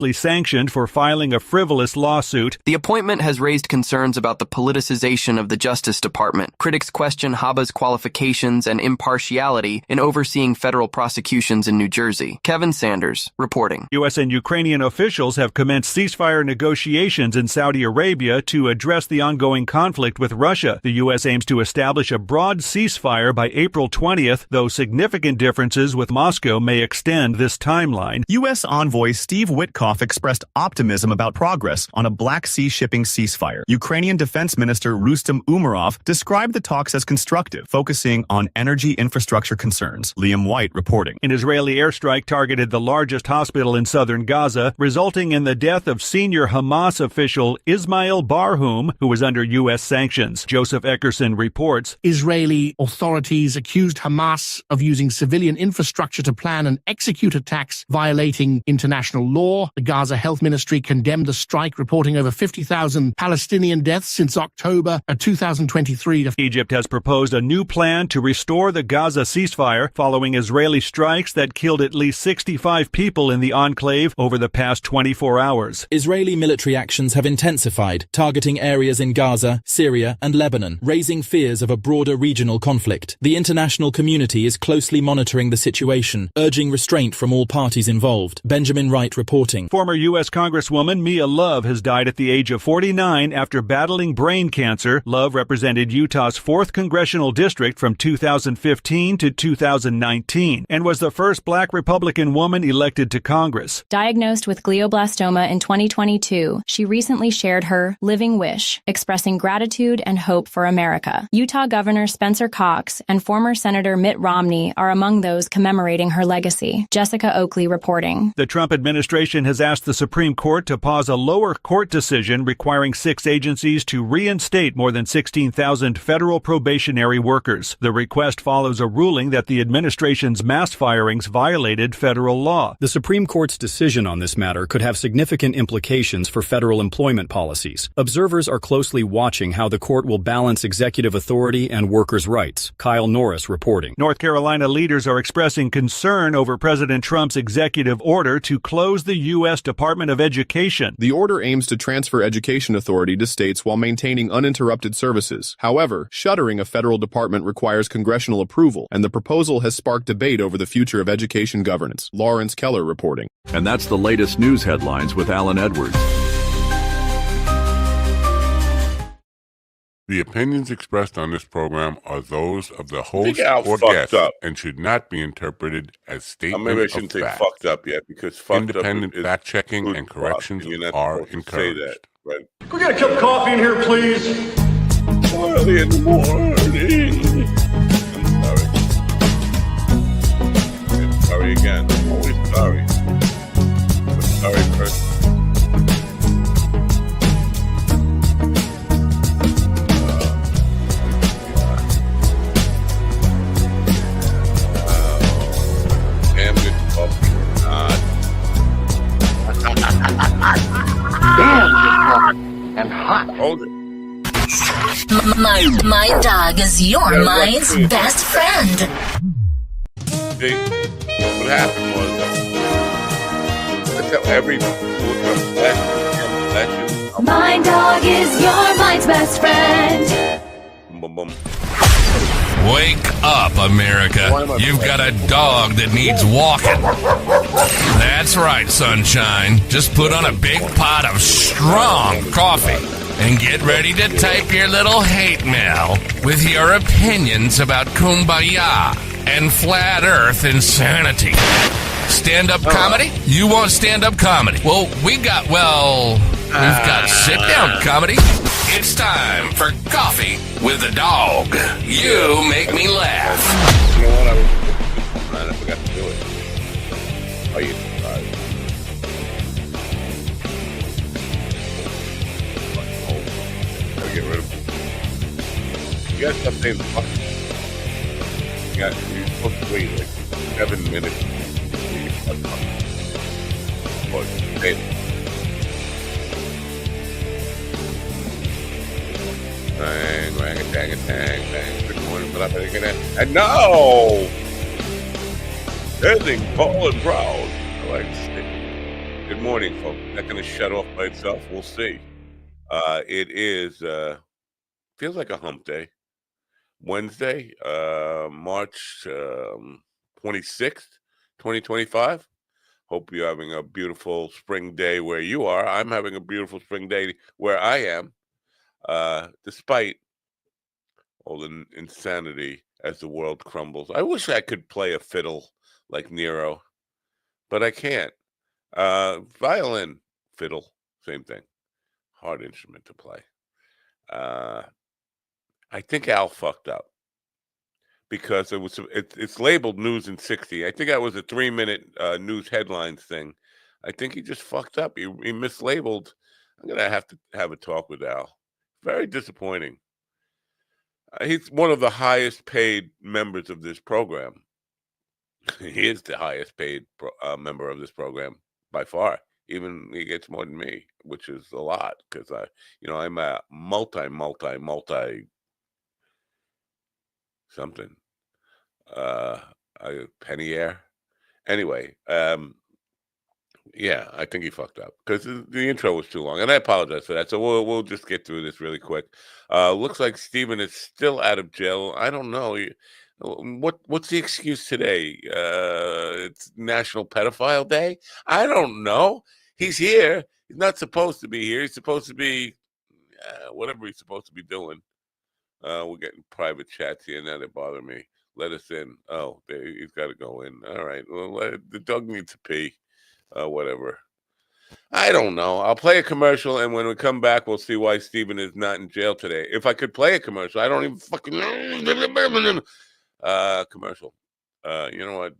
sanctioned for filing a frivolous lawsuit. The appointment has raised concerns about the politicization of the Justice Department. Critics question Haba's qualifications and impartiality in overseeing federal prosecutions in New Jersey. Kevin Sanders, reporting. U.S. and Ukrainian officials have commenced ceasefire negotiations in Saudi Arabia to address the ongoing conflict with Russia. The U.S. aims to establish a broad ceasefire by April 20th, though significant differences with Moscow may extend this timeline. U.S. envoy Steve Witkoff expressed optimism about progress on a Black Sea shipping ceasefire. Ukrainian Defense Minister Rustem Umerov described the talks as constructive, focusing on energy infrastructure concerns. Liam White reporting. An Israeli airstrike targeted the largest hospital in southern Gaza, resulting in the death of senior Hamas official Ismail Barhoum, who was under U.S. sanctions. Joseph Eckerson reports. Israeli authorities accused Hamas of using civilian infrastructure to plan and execute attacks violating international law. The Gaza Health Ministry condemned the strike, reporting over 50,000 Palestinian deaths since October 2023. Egypt has proposed a new plan to restore the Gaza ceasefire following Israeli strikes that killed at least 65 people in the enclave over the past 24 hours. Israeli military actions have intensified, targeting areas in Gaza, Syria, and Lebanon, raising fears of a broader regional conflict. The international community is closely monitoring the situation, urging restraint from all parties involved. Benjamin Wright reporting. Former U.S. Congresswoman Mia Love has died at the age of 49 after battling brain cancer. Love represented Utah's 4th congressional district from 2015 to 2019 and was the first Black Republican woman elected to Congress. Diagnosed with glioblastoma in 2022, she recently shared her living wish, expressing gratitude and hope for America. Utah Governor Spencer Cox and former Senator Mitt Romney are among those commemorating her legacy. Jessica Oakley reporting. The Trump administration has asked the Supreme Court to pause a lower court decision requiring 6 agencies to reinstate more than 16,000 federal probationary workers. The request follows a ruling that the administration's mass firings violated federal law. The Supreme Court's decision on this matter could have significant implications for federal employment policies. Observers are closely watching how the court will balance executive authority and workers' rights. Kyle Norris reporting. North Carolina leaders are expressing concern over President Trump's executive order to close the U.S. Department of Education. The order aims to transfer education authority to states while maintaining uninterrupted services. However, shuttering a federal department requires congressional approval, and the proposal has sparked debate over the future of education governance. Lawrence Keller reporting. And that's the latest news headlines with Alan Edwards. The opinions expressed on this program are those of the host or guest and should not be interpreted as statements maybe I shouldn't of say fact. fucked up yet, because fucked Independent up fact-checking and corrections are encouraged. Say that, right? Can we get a cup of coffee in here, please? Early in the morning. I'm sorry again. I'm always sorry. I'm sorry person. And hot. Hold it. My dog is your mind's best friend. See, what happened was, that's how every My dog is your mind's best friend. Boom, boom. Wake up, America. You've got a dog that needs walking. That's right, sunshine. Just put on a big pot of strong coffee and get ready to type your little hate mail with your opinions about kumbaya and flat earth insanity. Stand-up comedy? You want stand-up comedy? Well, we've got sit-down comedy. It's time for Coffee with a Dog. You make me laugh. You know what? I forgot to do it. Are you surprised? Gotta get rid of it. You got something fucking. You're supposed to wait like 7 minutes. Bang, rang a tang a tang, bang. Good morning, but I'm gonna. And no! Everything tall and proud. I like to stick. Good morning, folks. Is that going to shut off by itself? We'll see. It is, feels like a hump day. Wednesday, March 26th, 2025. Hope you're having a beautiful spring day where you are. I'm having a beautiful spring day where I am, despite all the insanity as the world crumbles. I wish I could play a fiddle like Nero, but I can't. Violin, fiddle, same thing. Hard instrument to play. I think Al fucked up because it's labeled News in 60. I think that was a 3-minute news headlines thing. I think he just fucked up. He mislabeled. I'm gonna have to have a talk with Al. Very disappointing. He's one of the highest paid members of this program. He is the highest paid member of this program by far. Even he gets more than me, which is a lot because I'm a multi something. A pennier. Anyway, yeah, I think he fucked up because the intro was too long, and I apologize for that. So we'll just get through this really quick. Looks like Stephen is still out of jail. I don't know. What's the excuse today? It's National Pedophile Day. I don't know. He's here. He's not supposed to be here. He's supposed to be whatever he's supposed to be doing. We're getting private chats here now that bother me. Let us in. Oh, he's got to go in. All right. Well, the dog needs to pee. Whatever. I don't know. I'll play a commercial, and when we come back, we'll see why Stephen is not in jail today. If I could play a commercial, I don't even fucking know. Commercial. You know what?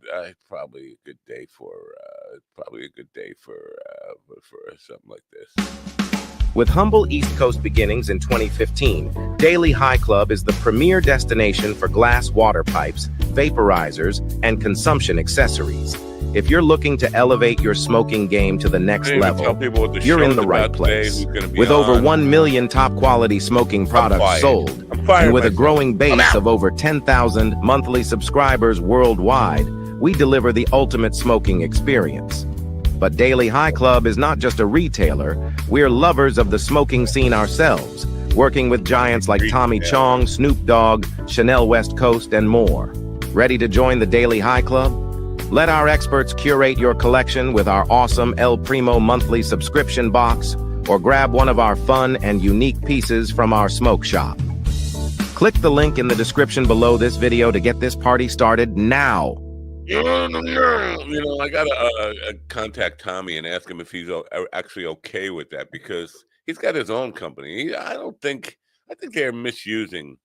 Probably a good day for something like this. With humble East Coast beginnings in 2015, Daily High Club is the premier destination for glass water pipes, vaporizers, and consumption accessories. If you're looking to elevate your smoking game to the next level, you're in the right place. With over 1 million top-quality smoking products sold, and with a growing base of over 10,000 monthly subscribers worldwide, we deliver the ultimate smoking experience. But Daily High Club is not just a retailer, we're lovers of the smoking scene ourselves, working with giants like Tommy Chong, Snoop Dogg, Chanel West Coast, and more. Ready to join the Daily High Club? Let our experts curate your collection with our awesome El Primo monthly subscription box, or grab one of our fun and unique pieces from our smoke shop. Click the link in the description below this video to get this party started now. I gotta contact Tommy and ask him if he's actually okay with that, because he's got his own company. I think they're misusing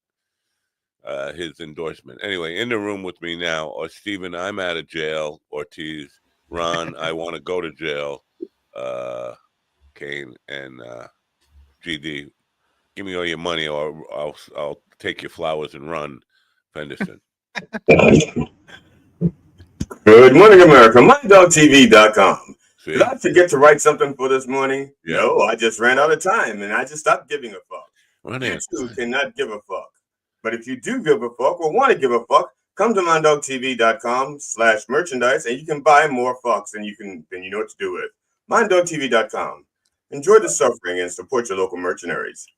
his endorsement. Anyway, in the room with me now are Stephen, I'm out of jail, Ortiz, Ron, I want to go to jail, Kane, and GD. Give me all your money, or I'll take your flowers and run. Fenderson. Good morning, America. MyDogTV.com. Did I forget to write something for this morning? Yeah. No, I just ran out of time, and I just stopped giving a fuck. You too cannot give a fuck. But if you do give a fuck or want to give a fuck, come to MindDogTV.com/merchandise, and you can buy more fucks, and then you know what to do with. MindDogTV.com. Enjoy the suffering and support your local mercenaries.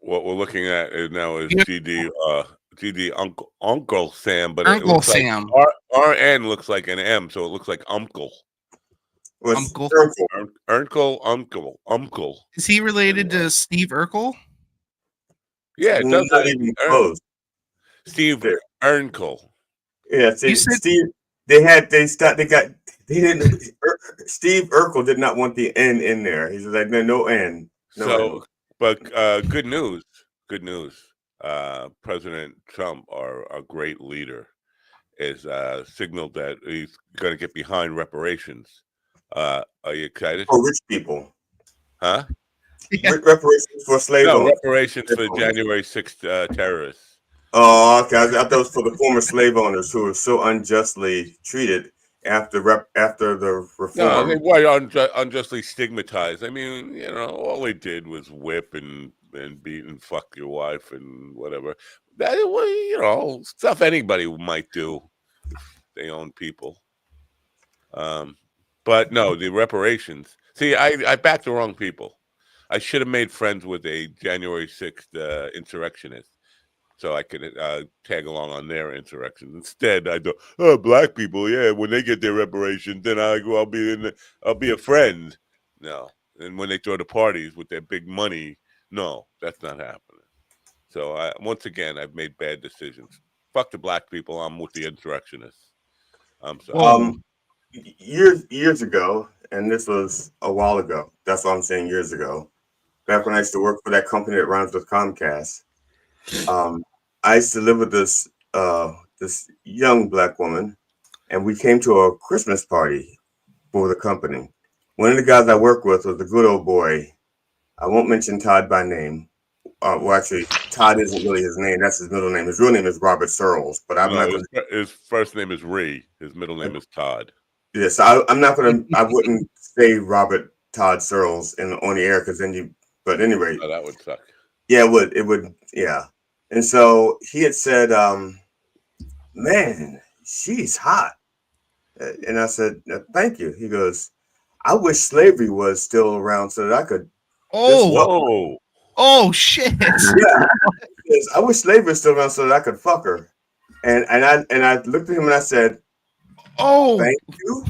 What we're looking at now is GD Uncle Sam, but Uncle it looks Sam. like RN looks like an M, so it looks like Uncle. Uncle. Uncle. Is he related to Steve Urkel? Yeah, it does. Not even close. Steve Urkel. Yeah, Steve. Steve Urkel did not want the N in there. He was like, no N. No N. But good news. President Trump, our great leader, is signaled that he's going to get behind reparations. Are you excited? For rich people. Huh? Yeah. Reparations for slave owners. No, reparations for January 6th terrorists. Oh, okay. I thought it was for the former slave owners who were so unjustly treated after the reform. No, they were unjustly stigmatized. I mean, all they did was whip and beat and fuck your wife and whatever. That stuff anybody might do if they own people. But no, the reparations. See, I backed the wrong people. I should have made friends with a January 6th insurrectionist, so I could tag along on their insurrections. Instead, I do. Oh, black people, yeah. When they get their reparations, then I'll be a friend. No, and when they throw the parties with their big money, no, that's not happening. So once again, I've made bad decisions. Fuck the black people. I'm with the insurrectionists. I'm sorry. Years ago, and this was a while ago. That's what I'm saying. Years ago, back when I used to work for that company that runs with Comcast. I used to live with this this young black woman, and we came to a Christmas party for the company. One of the guys I worked with was a good old boy. I won't mention Todd by name. Well, actually, Todd isn't really his name. That's his middle name. His real name is Robert Searles, but I'm not going to. His first name is Ree. His middle name is Todd. Yes, I'm not going to. I wouldn't say Robert Todd Searles on the air because then you. But anyway, that would suck. Yeah, it would. It would. Yeah. And so he had said, "Man, she's hot," and I said, "Thank you." He goes, "I wish slavery was still around so that I could." Oh shit! Yeah. I wish slavery was still around so that I could fuck her. And I looked at him and I said, "Oh, thank you."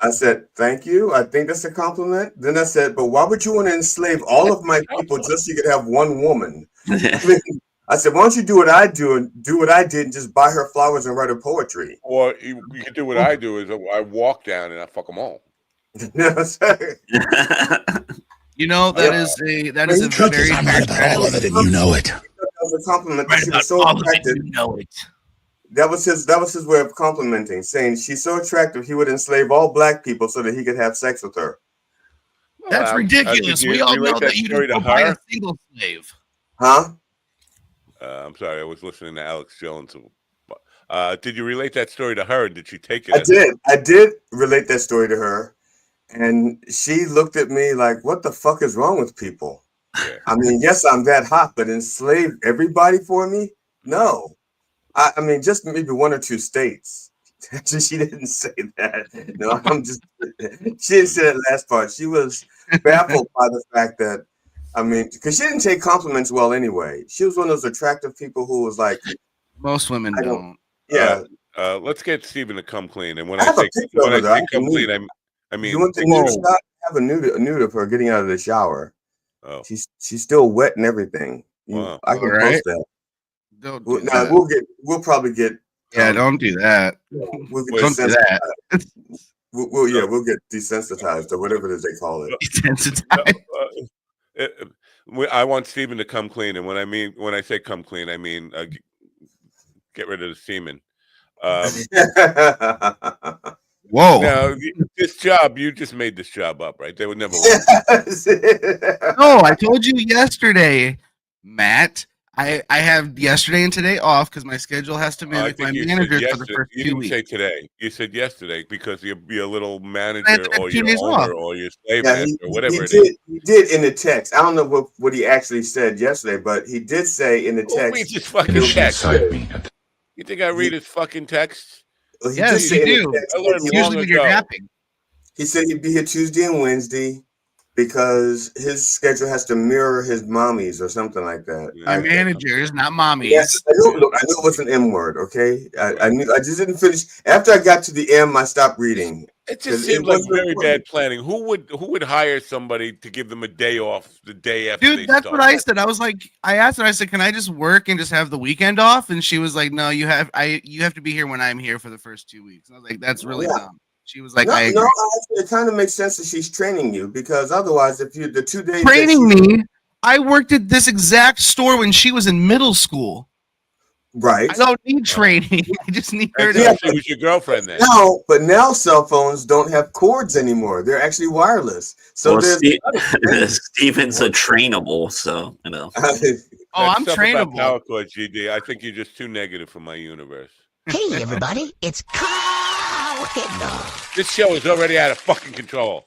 I said, "Thank you. I think that's a compliment." Then I said, "But why would you want to enslave all of my people just so you could have one woman?" I said, "Why don't you do what I do and do what I did and just buy her flowers and write her poetry?" Or you can do what I do is I walk down and I fuck them all. You know, that is a very I'm right about all of it, and you know it. That was a compliment. Right She about was so all of it, attractive. you know it. That was his way of complimenting, saying she's so attractive he would enslave all black people so that he could have sex with her. That's ridiculous. We all know that you don't go buy a single slave. Huh? I'm sorry, I was listening to Alex Jones. Did you relate that story to her, and did she take it? I did relate that story to her, and she looked at me like, "What the fuck is wrong with people?" Yeah. I mean, yes, I'm that hot, but enslave everybody for me? No. I mean, just maybe one or two states. She didn't say that. No, she didn't say that last part. She was baffled by the fact that, I mean, because she didn't take compliments well anyway. She was one of those attractive people who was like, most women don't. Yeah. Let's get Stephen to come clean. And when I say come clean, I mean, you want the nude shot? Have a nude of her getting out of the shower. Oh, she's still wet and everything. I can post that. Don't do that. We'll probably get. Yeah, don't do that. We'll get don't do that. We'll get desensitized or whatever it is they call it. Desensitized. I want Stephen to come clean, and when I say come clean, I mean get rid of the semen. Whoa! Now this job, you just made this job up, right? They would never work. No, I told you yesterday, Matt. I have yesterday and today off because my schedule has to mimic my manager for the first 2 weeks. You didn't say today. You said yesterday because you'll be a little manager or your owner or your slave master or whatever it is. He did in the text. I don't know what he actually said yesterday, but he did say in the text. Who reads his fucking text? You think I read his fucking text? Yes, you do. Usually when you're napping. He said he'd be here Tuesday and Wednesday because his schedule has to mirror his mommy's or something like that. My managers, not mommy's. Yes, I knew it was an M word. Okay, I knew. I just didn't finish. After I got to the M, I stopped reading. It just seemed like very bad planning. Who would hire somebody to give them a day off the day after? Dude, that's what I said. I was like, I asked her. I said, "Can I just work and just have the weekend off?" And she was like, "No, you have to be here when I'm here for the first 2 weeks." And I was like, "That's really dumb." She was like, "No, it kind of makes sense that she's training you because otherwise, if you the 2 days training me, I worked at this exact store when she was in middle school. Right. I don't need training. I just need her to. Yeah, she was your girlfriend then. No, but now cell phones don't have cords anymore. They're actually wireless. So Steven's a trainable, so you know. I'm trainable. Power cord, GD. I think you're just too negative for my universe. Hey, everybody, it's Kyle Hitler. This show is already out of fucking control.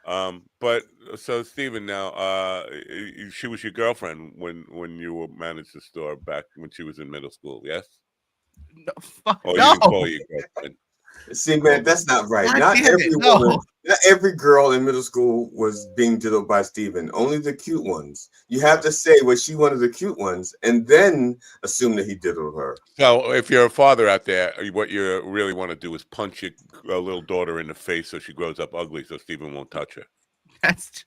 But so Steven, now she was your girlfriend when you were managed the store back when she was in middle school, yes? No, fuck or no. You can call your girlfriend. See, man, that's not right. Not every woman, not every girl in middle school was being diddled by Steven. Only the cute ones. You have to say, was she one of the cute ones, and then assume that he diddled her. So, if you're a father out there, what you really want to do is punch your little daughter in the face so she grows up ugly, so Steven won't touch her. That's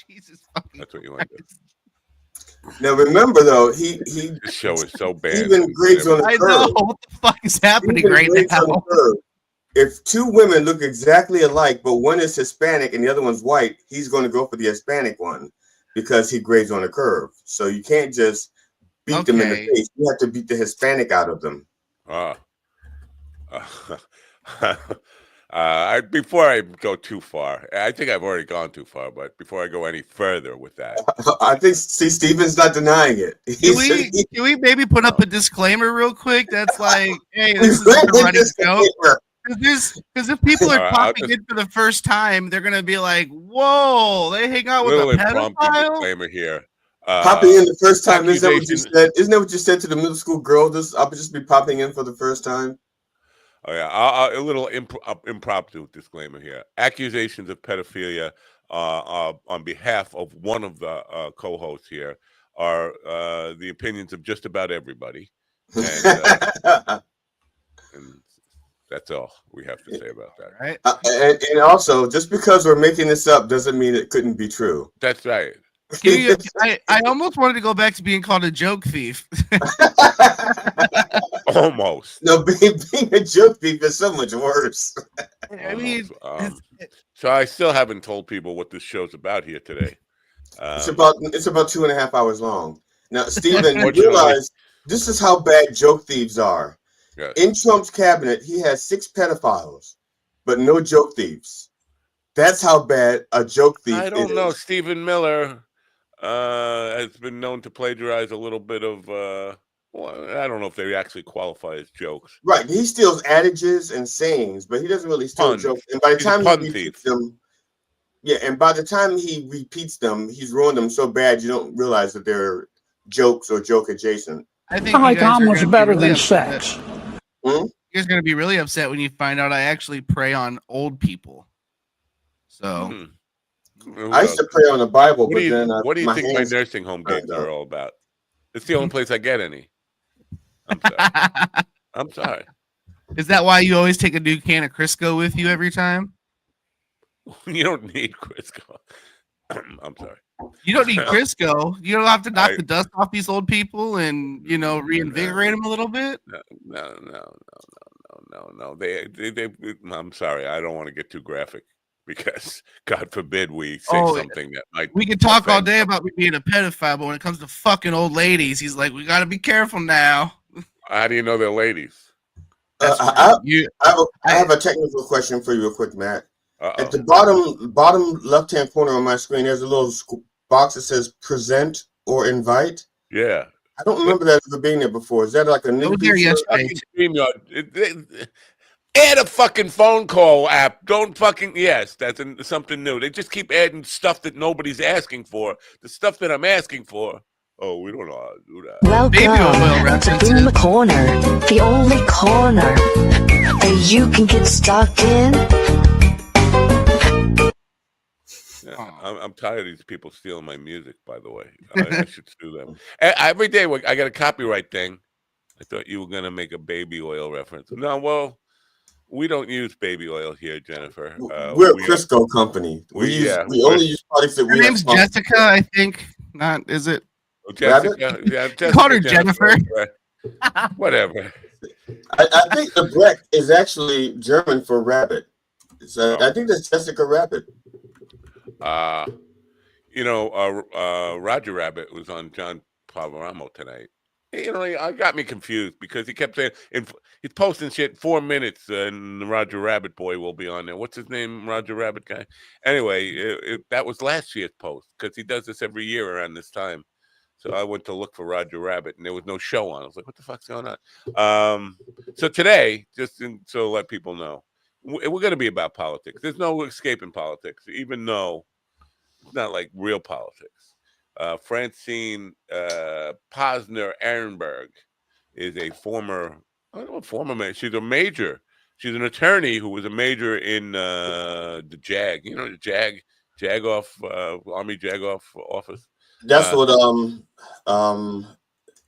Jesus fucking. That's what you want to do. Now remember though, this show is so bad. Steven grades on the curve. I know what the fuck is happening right now. If two women look exactly alike, but one is Hispanic and the other one's white, he's going to go for the Hispanic one because he grades on a curve. So you can't just beat them in the face. You have to beat the Hispanic out of them. Before I go too far, I think I've already gone too far, but before I go any further with that, I think Steven's not denying it. Can we maybe put up a disclaimer real quick? That's like, hey, this is a running joke. Because if people are popping in for the first time, they're gonna be like, "Whoa, they hang out with a pedophile." Disclaimer here. Popping in the first time, isn't that what you said? Isn't that what you said to the middle school girl? I'll just be popping in for the first time. Oh yeah, a little impromptu disclaimer here. Accusations of pedophilia on behalf of one of the co-hosts here are the opinions of just about everybody, and that's all we have to say about that. Right. And also, just because we're making this up doesn't mean it couldn't be true. That's right. I almost wanted to go back to being called a joke thief. Almost. No, being a joke thief is so much worse. I mean, so I still haven't told people what this show's about here today. It's about 2.5 hours long. Now, Steven, you realize this is how bad joke thieves are. Yes. In Trump's cabinet, he has 6 pedophiles, but no joke thieves. That's how bad a joke thief is. I don't know. Stephen Miller has been known to plagiarize a little bit of. I don't know if they actually qualify as jokes. Right, he steals adages and sayings, but he doesn't really steal jokes. And by the time he repeats them, and by the time he repeats them, he's ruined them so bad you don't realize that they're jokes or joke adjacent. I think like almost better than sex. You guys are gonna be really upset when you find out I actually prey on old people. So I used to pray on the Bible, what do you think my nursing home gigs are all about? It's the only place I get any. I'm sorry. I'm sorry. Is that why you always take a new can of Crisco with you every time? You don't need Crisco. I'm sorry. You don't need Crisco. You don't have to knock the dust off these old people and reinvigorate them a little bit. No. They I'm sorry. I don't want to get too graphic because God forbid we say something that might. We can talk all day about me being a pedophile, but when it comes to fucking old ladies, he's like, we got to be careful now. How do you know they're ladies? I have a technical question for you, real quick, Matt. At the bottom left-hand corner on my screen, there's a little box that says "Present" or "Invite." Yeah, I don't remember that ever being there before. Is that like a new feature? Add a fucking phone call app. Don't fucking that's something new. They just keep adding stuff that nobody's asking for. The stuff that I'm asking for. Oh, we don't know how to do that. Welcome to Boom the Corner, the only corner that you can get stuck in. Yeah, I'm tired of these people stealing my music, by the way. I should sue them. Every day I got a copyright thing. I thought you were going to make a baby oil reference. No, well, we don't use baby oil here, Jennifer. We're a Crisco company. We only use products that we have. Her name's Jessica, I think. Not, is it? Oh, Jessica. Yeah, Jessica. Call her Jennifer. Whatever. I think the Breck is actually German for rabbit. I think that's Jessica Rabbit. Roger Rabbit was on John Pavaramo tonight. I got me confused because he kept saying he's posting shit 4 minutes, and the Roger Rabbit boy will be on there. What's his name, Roger Rabbit guy? Anyway, that was last year's post because he does this every year around this time. So I went to look for Roger Rabbit, and there was no show on. I was like, "What the fuck's going on?" So today, so let people know, we're going to be about politics. There's no escaping politics, even though it's not like real politics. Francine Posner Ehrenberg is a former man. She's a major She's an attorney who was a major in the JAG. You know, the Army JAG office. That's what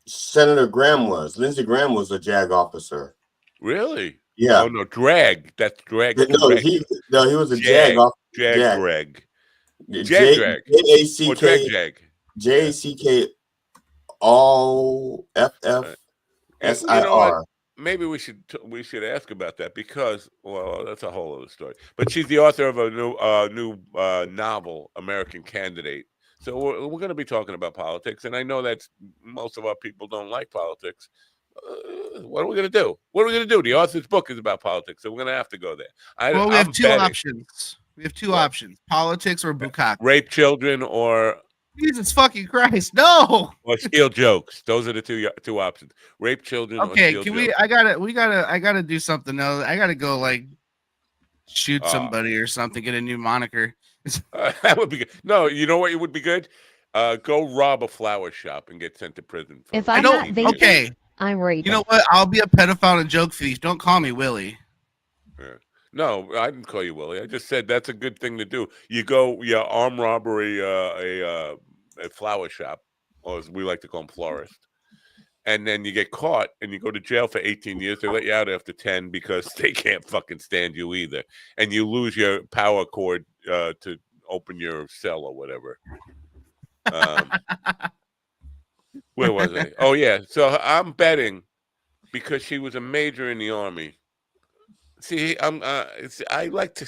Senator Graham was. Lindsey Graham was a JAG officer. Really? Yeah. Oh no, drag. That's drag. No, he was a JAG officer. Drag. JACK all FFSIR. You know what? Maybe we should ask about that because, well, that's a whole other story. But she's the author of a new novel, American Candidate. So we're going to be talking about politics, and I know that most of our people don't like politics. What are we going to do? What are we going to do? The author's book is about politics, so we're going to have to go there. We have two options. We have two options: politics or bukkake. Rape children or Jesus fucking Christ, no! Or steal jokes. Those are the two options. Rape children. Okay, or can steal we? Jokes. I gotta do something else. I gotta go like shoot somebody or something. Get a new moniker. That would be good. No, you know what? It would be good. Go rob a flower shop and get sent to prison. If I'm not vaping, okay, I'm raping. You know what? I'll be a pedophile and joke thief. Don't call me Willie. Yeah. No, I didn't call you Willie. I just said that's a good thing to do. You go, armed robbery a flower shop, or as we like to call them, florist, and then you get caught and you go to jail for 18 years. They let you out after 10 because they can't fucking stand you either, and you lose your power cord to open your cell or whatever. Where was I? Oh yeah, so I'm betting because she was a major in the Army. See, I like to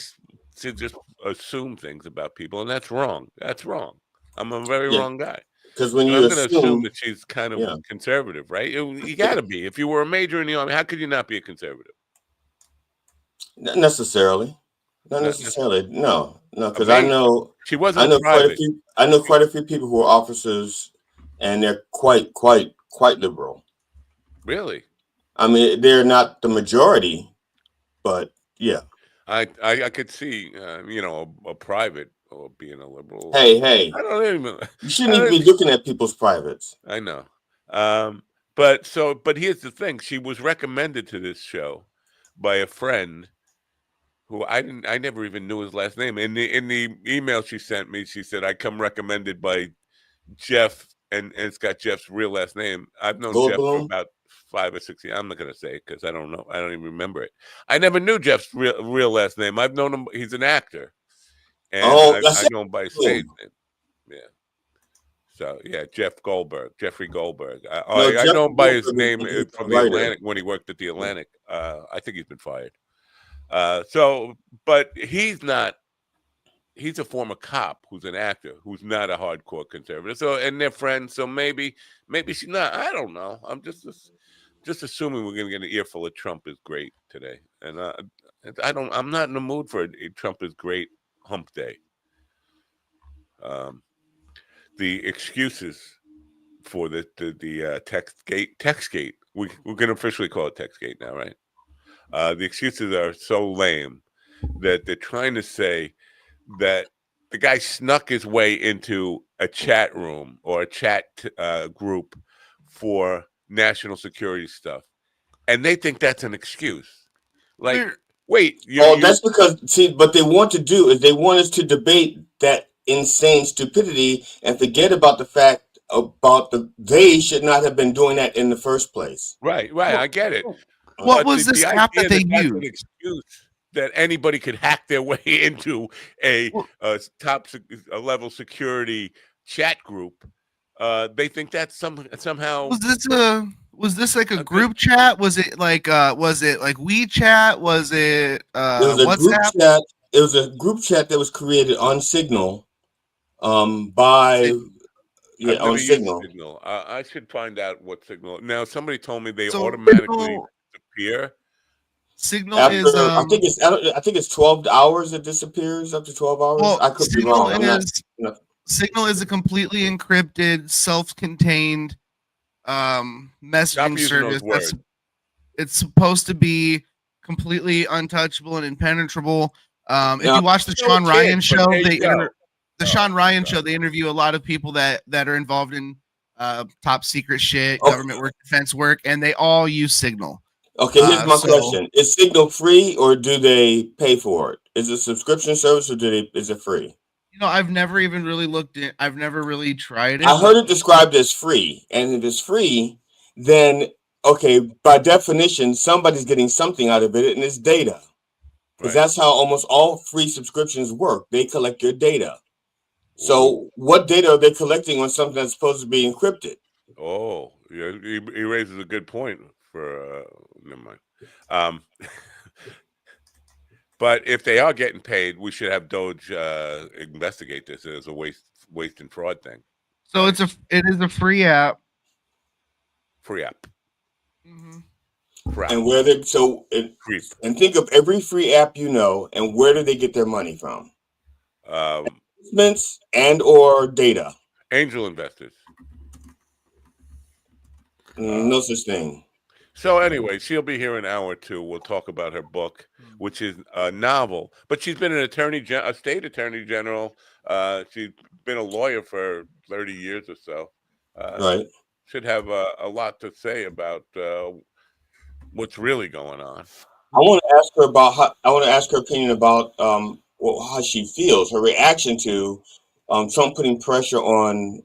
just assume things about people, and that's wrong. That's wrong. I'm a very wrong guy. Because when I'm going to assume that she's kind of conservative, right? You got to be. If you were a major in the Army, how could you not be a conservative? Not necessarily. Not necessarily. No. Because I know she wasn't. I know quite a few people who are officers, and they're quite liberal. Really? I mean, they're not the majority. But yeah, I could see a private or being a liberal. Hey, I don't even. You shouldn't even be looking at people's privates. I know, but here's the thing: she was recommended to this show by a friend who I never even knew his last name. In the email she sent me, she said I come recommended by Jeff, and it's got Jeff's real last name. I've known Jeff for about 5 or 6 years. I'm not gonna say it because I don't know. I don't even remember it. I never knew Jeff's real last name. I've known him. He's an actor, and I know him by his stage name. Yeah. So yeah, Jeffrey Goldberg. I know him by his name from the Atlantic when he worked at the Atlantic. I think he's been fired. But he's not. He's a former cop who's an actor who's not a hardcore conservative. So, and they're friends. So maybe she's not. I don't know. I'm just assuming we're going to get an earful of Trump is great today. And I'm not in the mood for a Trump is great hump day. The excuses for the Textgate. We're going to officially call it Textgate now, right? The excuses are so lame that they're trying to say that the guy snuck his way into a chat room or a chat group for national security stuff, and they think that's an excuse. Like, wait, that's because what they want to do is they want us to debate that insane stupidity and forget about the fact about they should not have been doing that in the first place. Right. I get it. What was this app that they used? An excuse that anybody could hack their way into a top level security chat group. They think that's somehow. Was this like a group chat? Was it like WeChat? Was it WhatsApp? Group chat. It was a group chat that was created on Signal, on Signal. I should find out what Signal. Now somebody told me they automatically disappear. Signal is I think it's 12 hours. It disappears up to 12 hours. Well, I could be wrong. Signal is a completely encrypted, self-contained messaging service. It's supposed to be completely untouchable and impenetrable. If you watch the Sean Ryan show, they interview a lot of people that are involved in top secret shit, government work, defense work, and they all use Signal. Okay, here's my question: is Signal free or do they pay for it? Is it a subscription service or is it free? I've never even really looked at. I've never really tried it. I heard it described as free, and if it's free, then okay, by definition, somebody's getting something out of it, and it's data, because that's how almost all free subscriptions work. They collect your data. So, what data are they collecting on something that's supposed to be encrypted? Oh, yeah, he raises a good point. For never mind. But if they are getting paid, we should have Doge investigate this as a waste and fraud thing. So it is a free app. Free app. And where they and think of every free app and where do they get their money from? Investments and or data. Angel investors. No such thing. So anyway, she'll be here in an hour or two. We'll talk about her book, which is a novel. But she's been a state attorney general. She's been a lawyer for 30 years or so. Right. Should have a lot to say about what's really going on. I want to ask her opinion about how she feels, her reaction to Trump putting pressure on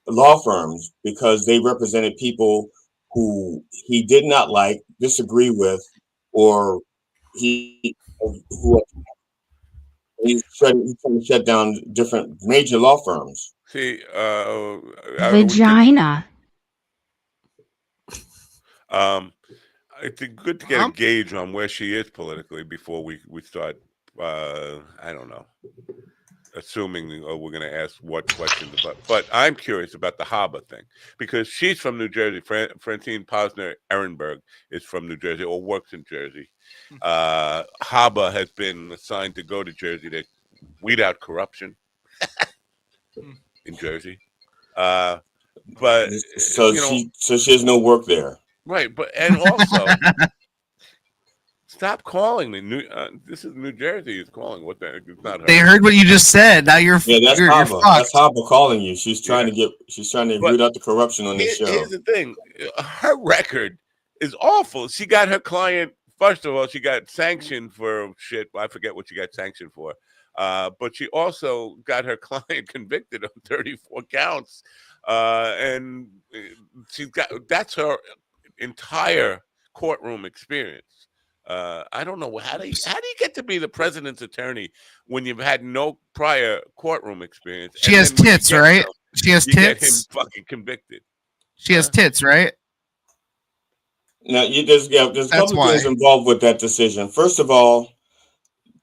law firms because they represented people who he did not like, disagree with, or he's trying to shut down different major law firms. See, vagina. It's good to get a gauge on where she is politically before we start. I don't know. Assuming we're going to ask what questions about, but I'm curious about the Haba thing because she's from New Jersey. Francine Posner Ehrenberg is from New Jersey or works in Jersey. Haba has been assigned to go to Jersey to weed out corruption in Jersey. But so she has no work there, right? And also. Stop calling me. This is New Jersey is calling. What the heck? It's not her. They heard what you just said. Now you're that's you're Haba. fucked. That's Haba calling you. She's trying to root out the corruption on this show. Here's the thing. Her record is awful. She got her client. First of all, she got sanctioned for shit. I forget what she got sanctioned for. But she also got her client convicted on 34 counts. And that's her entire courtroom experience. I don't know how do you get to be the president's attorney when you've had no prior courtroom experience? She has tits, right? She has tits. Get him fucking convicted. She has tits, right? Now there's a couple things involved with that decision. First of all,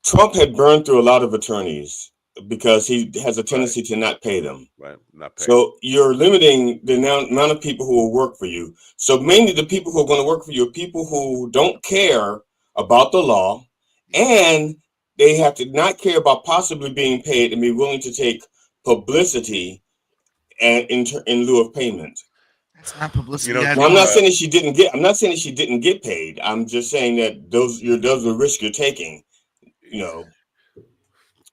Trump had burned through a lot of attorneys because he has a tendency to not pay them. Right, not pay. So you're limiting the amount of people who will work for you. So mainly the people who are going to work for you are people who don't care about the law, and they have to not care about possibly being paid and be willing to take publicity and in lieu of payment. That's not publicity. I'm not saying that she didn't get. I'm not saying that she didn't get paid. I'm just saying that those are the risks you're taking. Because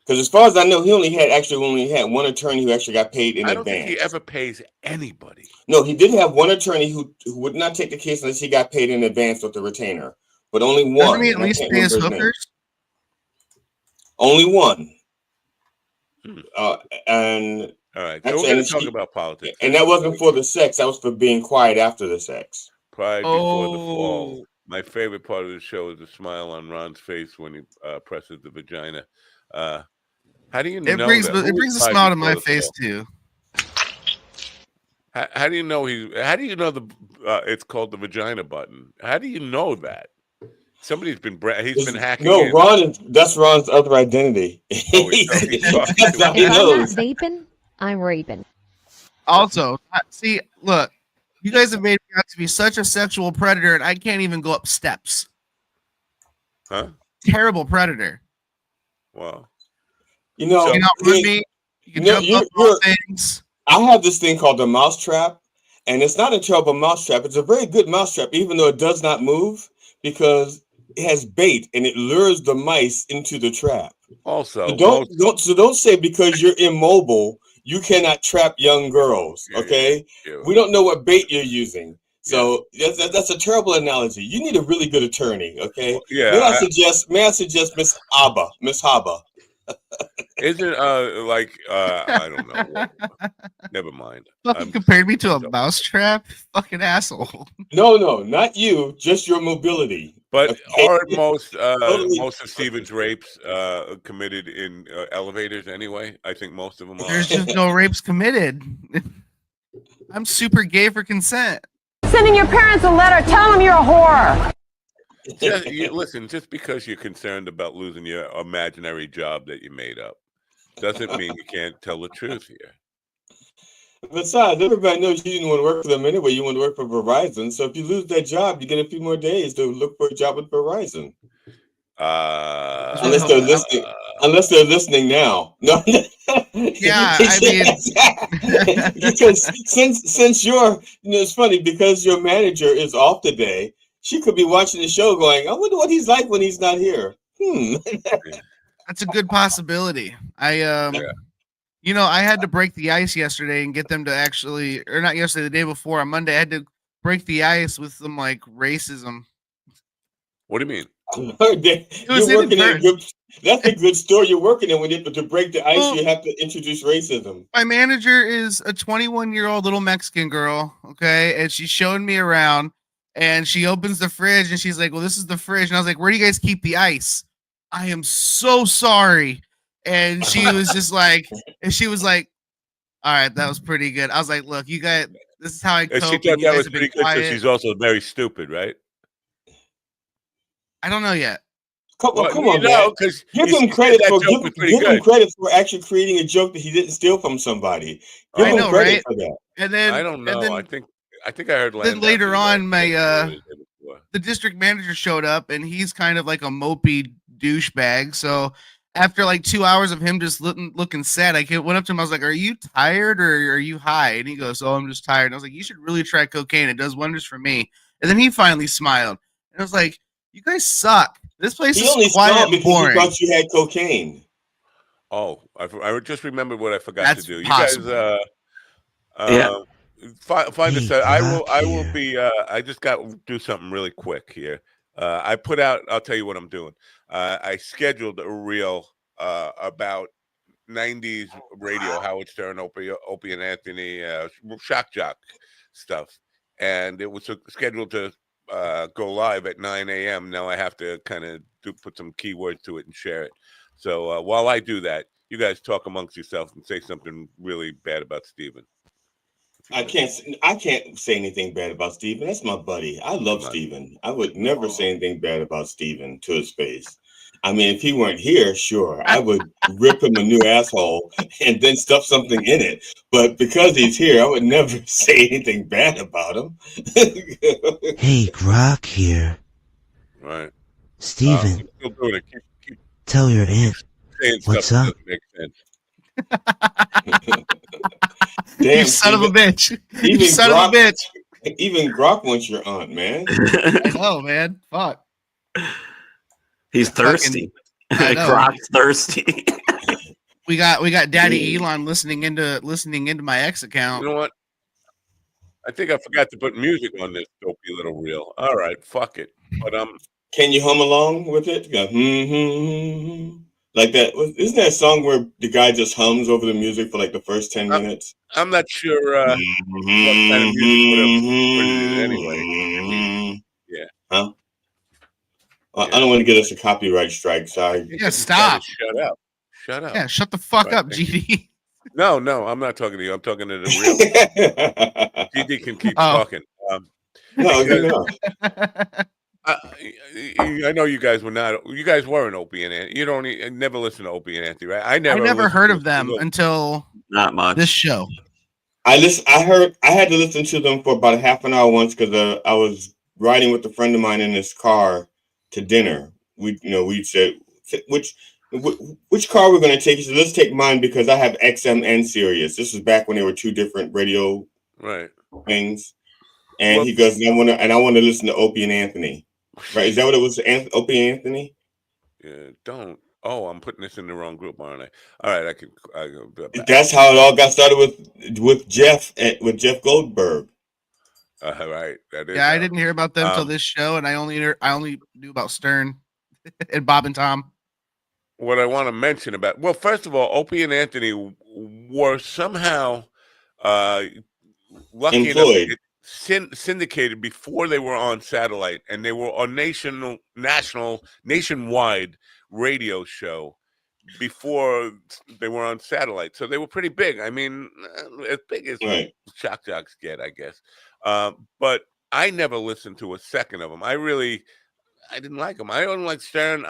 as far as I know, he only had one attorney who actually got paid in advance. I don't think he ever pays anybody. No, he did have one attorney who would not take the case unless he got paid in advance with the retainer. But only one. Doesn't he at least pay his hookers? Only one. And all right, so we're going to talk about politics. And that wasn't for the sex. That was for being quiet after the sex. Pride before the fall. My favorite part of the show is the smile on Ron's face when he presses the vagina. How do you know? It brings a smile to my face too. How do you know it's called the vagina button? How do you know that? Somebody's been hacking. No, that's Ron's other identity. That's how he knows. I'm not vaping, I'm raping. Also, see, look, you guys have made me out to be such a sexual predator, and I can't even go up steps. Huh? Terrible predator. Wow. You can outrun me. You can jump up all things. I have this thing called the mousetrap, and it's not a terrible mousetrap. It's a very good mousetrap, even though it does not move, because it has bait and it lures the mice into the trap. Also, so don't say because you're immobile you cannot trap young girls. Okay, we don't know what bait you're using. So that's a terrible analogy. You need a really good attorney, okay? Well, yeah. May I suggest Miss Haba? Isn't I don't know. Never mind. Fucking compared me to a mousetrap. Fucking asshole. No, not you. Just your mobility. But okay? are most of Stephen's rapes committed in elevators anyway? I think most of them are. There's just no rapes committed. I'm super gay for consent. Sending your parents a letter, tell them you're a whore. Listen, just because you're concerned about losing your imaginary job that you made up doesn't mean you can't tell the truth here. Besides, everybody knows you didn't want to work for them anyway. You want to work for Verizon. So if you lose that job, you get a few more days to look for a job with Verizon. Unless they're listening now. No. Yeah, I mean, because since you're, it's funny because your manager is off today. She could be watching the show, going, "I wonder what he's like when he's not here." That's a good possibility. You know, I had to break the ice yesterday and get them to actually, or not yesterday, the day before, on Monday, I had to break the ice with some like racism. What do you mean? That's a good story. You're working in with it, but to break the ice, you have to introduce racism. My manager is a 21-year-old little Mexican girl, okay? And she's showing me around, and she opens the fridge, and she's like, well, this is the fridge. And I was like, where do you guys keep the ice? I am so sorry. And she was just like, all right, that was pretty good. I was like, look, you guys, this is how I cope. She thought that was pretty good because she's also very stupid, right? I don't know yet. Come on, man. Give him credit for actually creating a joke that he didn't steal from somebody. Give him credit for that. And then I don't know. I think I heard. Then later on, the district manager showed up, and he's kind of like a mopey douchebag. So after like 2 hours of him just looking sad, I went up to him. I was like, "Are you tired or are you high?" And he goes, "Oh, I'm just tired." And I was like, "You should really try cocaine. It does wonders for me." And then he finally smiled, and I was like, "You guys suck. This place is quiet and boring." He thought you had cocaine. Oh, I just remembered what I forgot to do. Possible. You guys, find us. I will be. I just got to do something really quick here. I put out. I'll tell you what I'm doing. I scheduled a reel about 90s radio, Howard Stern, Opie and Anthony, shock jock stuff, and it was scheduled to go live at 9 a.m. Now I have to kind of put some keywords to it and share it. So while I do that, you guys talk amongst yourselves and say something really bad about Stephen. I can't say anything bad about Stephen. That's my buddy. I love Stephen. I would never say anything bad about Stephen to his face. I mean, if he weren't here, sure, I would rip him a new asshole and then stuff something in it. But because he's here, I would never say anything bad about him. Hey, Grok here. Right. Stephen, tell your aunt what's up. Damn, you son of a bitch. You son of a bitch. Even Grok wants your aunt, man. I know, man. Fuck. He's thirsty. Grok's thirsty. we got Daddy Elon listening into my ex account. You know what? I think I forgot to put music on this dopey little reel. All right, fuck it. But can you hum along with it? Go, like that. Isn't that a song where the guy just hums over the music for like the first 10 minutes? I'm not sure what kind of music would have put it anyway. Yeah. Huh? Well, I don't want to get us a copyright strike. Sorry. Yeah, stop. Shut up. Shut up. Yeah, shut the fuck up, GD. No, I'm not talking to you. I'm talking to the real. GD can keep talking. No. I know you guys were not. You guys weren't Opie and Anthony. You never listen to Opie and Anthony, right? I never heard of them until not much this show. I had to listen to them for about a half an hour once because I was riding with a friend of mine in his car to dinner. We said which car we're going to take. He said, let's take mine because I have XM and Sirius. This was back when there were two different radio things. And he goes, I want to listen to Opie and Anthony. Right? Is that what it was? Opie and Anthony? Yeah, don't. Oh, I'm putting this in the wrong group, aren't I? All right, I can. That's how it all got started with Jeff Goldberg. Right. That is. Yeah, I didn't hear about them till this show, and I only knew about Stern and Bob and Tom. What I want to mention about, well, first of all, Opie and Anthony were somehow lucky employed. enough syndicated before they were on satellite, and they were on nationwide radio show before they were on satellite. So they were pretty big. I mean, as big as shock jocks get, I guess. But I never listened to a second of them. I didn't like them. I don't like Stern.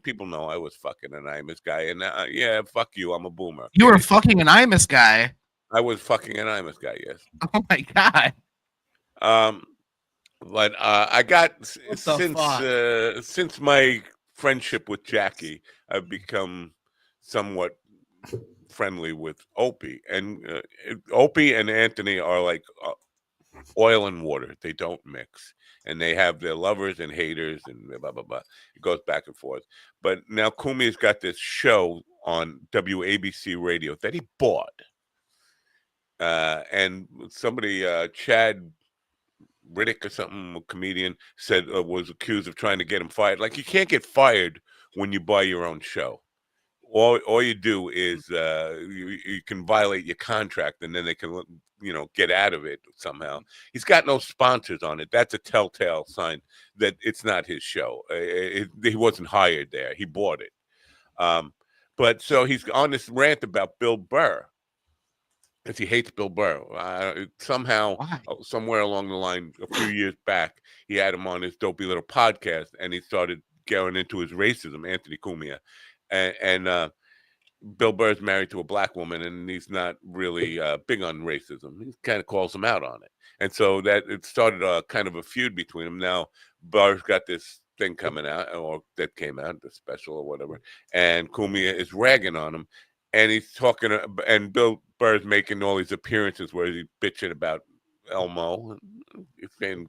People know I was fucking an Imus guy, and yeah, fuck you. I'm a boomer. You were fucking an Imus guy. I was fucking an Imus guy. Yes. Oh my god. But I got since my friendship with Jackie, I've become somewhat friendly with Opie, and Opie and Anthony are like oil and water. They don't mix, and they have their lovers and haters and blah blah blah. It goes back and forth. But now Kumi's got this show on WABC radio that he bought, and somebody, Chad Riddick or something, a comedian, said was accused of trying to get him fired. Like, you can't get fired when you buy your own show. All you do is you can violate your contract, and then they can get out of it somehow. He's got no sponsors on it. That's a telltale sign that it's not his show. He wasn't hired there. He bought it. But so he's on this rant about Bill Burr, because he hates Bill Burr. Somehow, somewhere along the line, a few years back, he had him on his dopey little podcast, and he started going into his racism, Anthony Cumia. And Bill Burr's married to a black woman, and he's not really big on racism. He kind of calls him out on it. And so that it started kind of a feud between them. Now, Burr's got this thing coming out, or that came out, the special or whatever, and Cumia is ragging on him. And he's talking, and Bill Burr's making all these appearances where he's bitching about Elmo. He's saying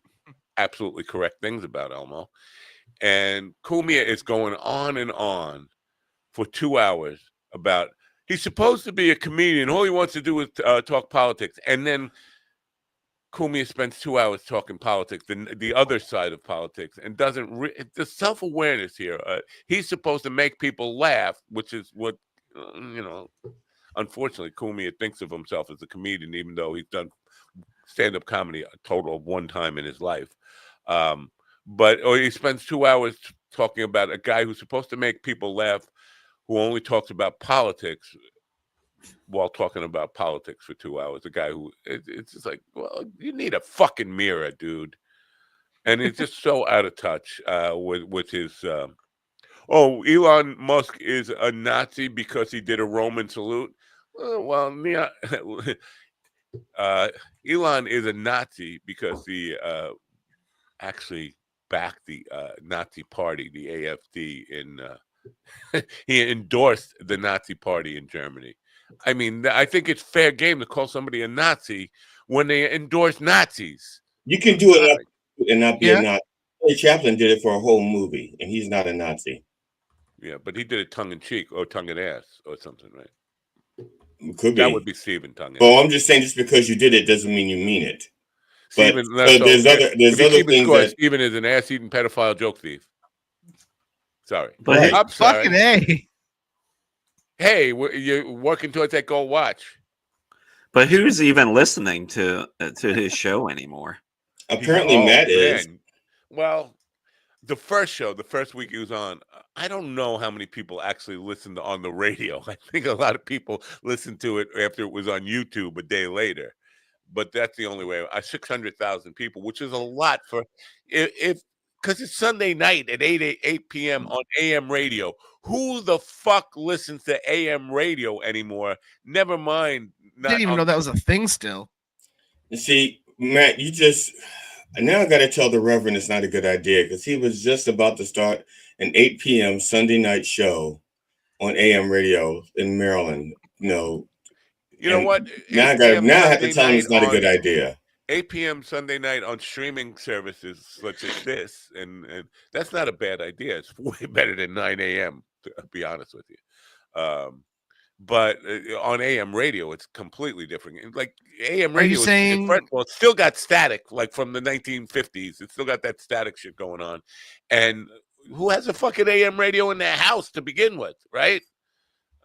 absolutely correct things about Elmo. And Cumia is going on and on for 2 hours about, he's supposed to be a comedian. All he wants to do is talk politics. And then Cumia spends 2 hours talking politics, the other side of politics, and doesn't, the self-awareness here. He's supposed to make people laugh, which is what, unfortunately, Cumia thinks of himself as a comedian, even though he's done stand-up comedy a total of one time in his life. But he spends 2 hours talking about a guy who's supposed to make people laugh, who only talks about politics while talking about politics for 2 hours. A guy who, it's just like, well, you need a fucking mirror, dude. And he's just so out of touch with his... Elon Musk is a Nazi because he did a Roman salute. Elon is a Nazi because he actually backed the Nazi party, the AfD, he endorsed the Nazi party in Germany. I mean, I think it's fair game to call somebody a Nazi when they endorse Nazis. You can do it and not be a Nazi. Chaplin did it for a whole movie, and he's not a Nazi. Yeah, but he did it tongue-in-cheek or tongue-in-ass or something, right? Could be. That would be Stephen tongue-in-ass. Well, I'm just saying, just because you did it doesn't mean you mean it. Stephen, but there's other things that... Stephen is an ass-eating pedophile joke thief. Sorry. But I'm sorry. Fucking A. Hey, you're working towards that gold watch. But who's even listening to his show anymore? Apparently, Matt is. Well, the first week he was on, I don't know how many people actually listened on the radio. I think a lot of people listened to it after it was on YouTube a day later. But that's the only way. 600,000 people, which is a lot for because it's Sunday night at 8 p.m. on AM radio. Who the fuck listens to AM radio anymore? Never mind. I didn't even know that was a thing still. You see, Matt, now I got to tell the Reverend it's not a good idea, because he was just about to start an 8 p.m. Sunday night show on AM radio in Maryland. You know what? Now I have to tell him it's not a good idea. 8 p.m. Sunday night on streaming services such as this, and that's not a bad idea. It's way better than 9 a.m. to be honest with you. But on AM radio, it's completely different. Like AM Are you radio, saying? first of all, it's still got static, like from the 1950s. It's still got that static shit going on. And who has a fucking AM radio in their house to begin with, right?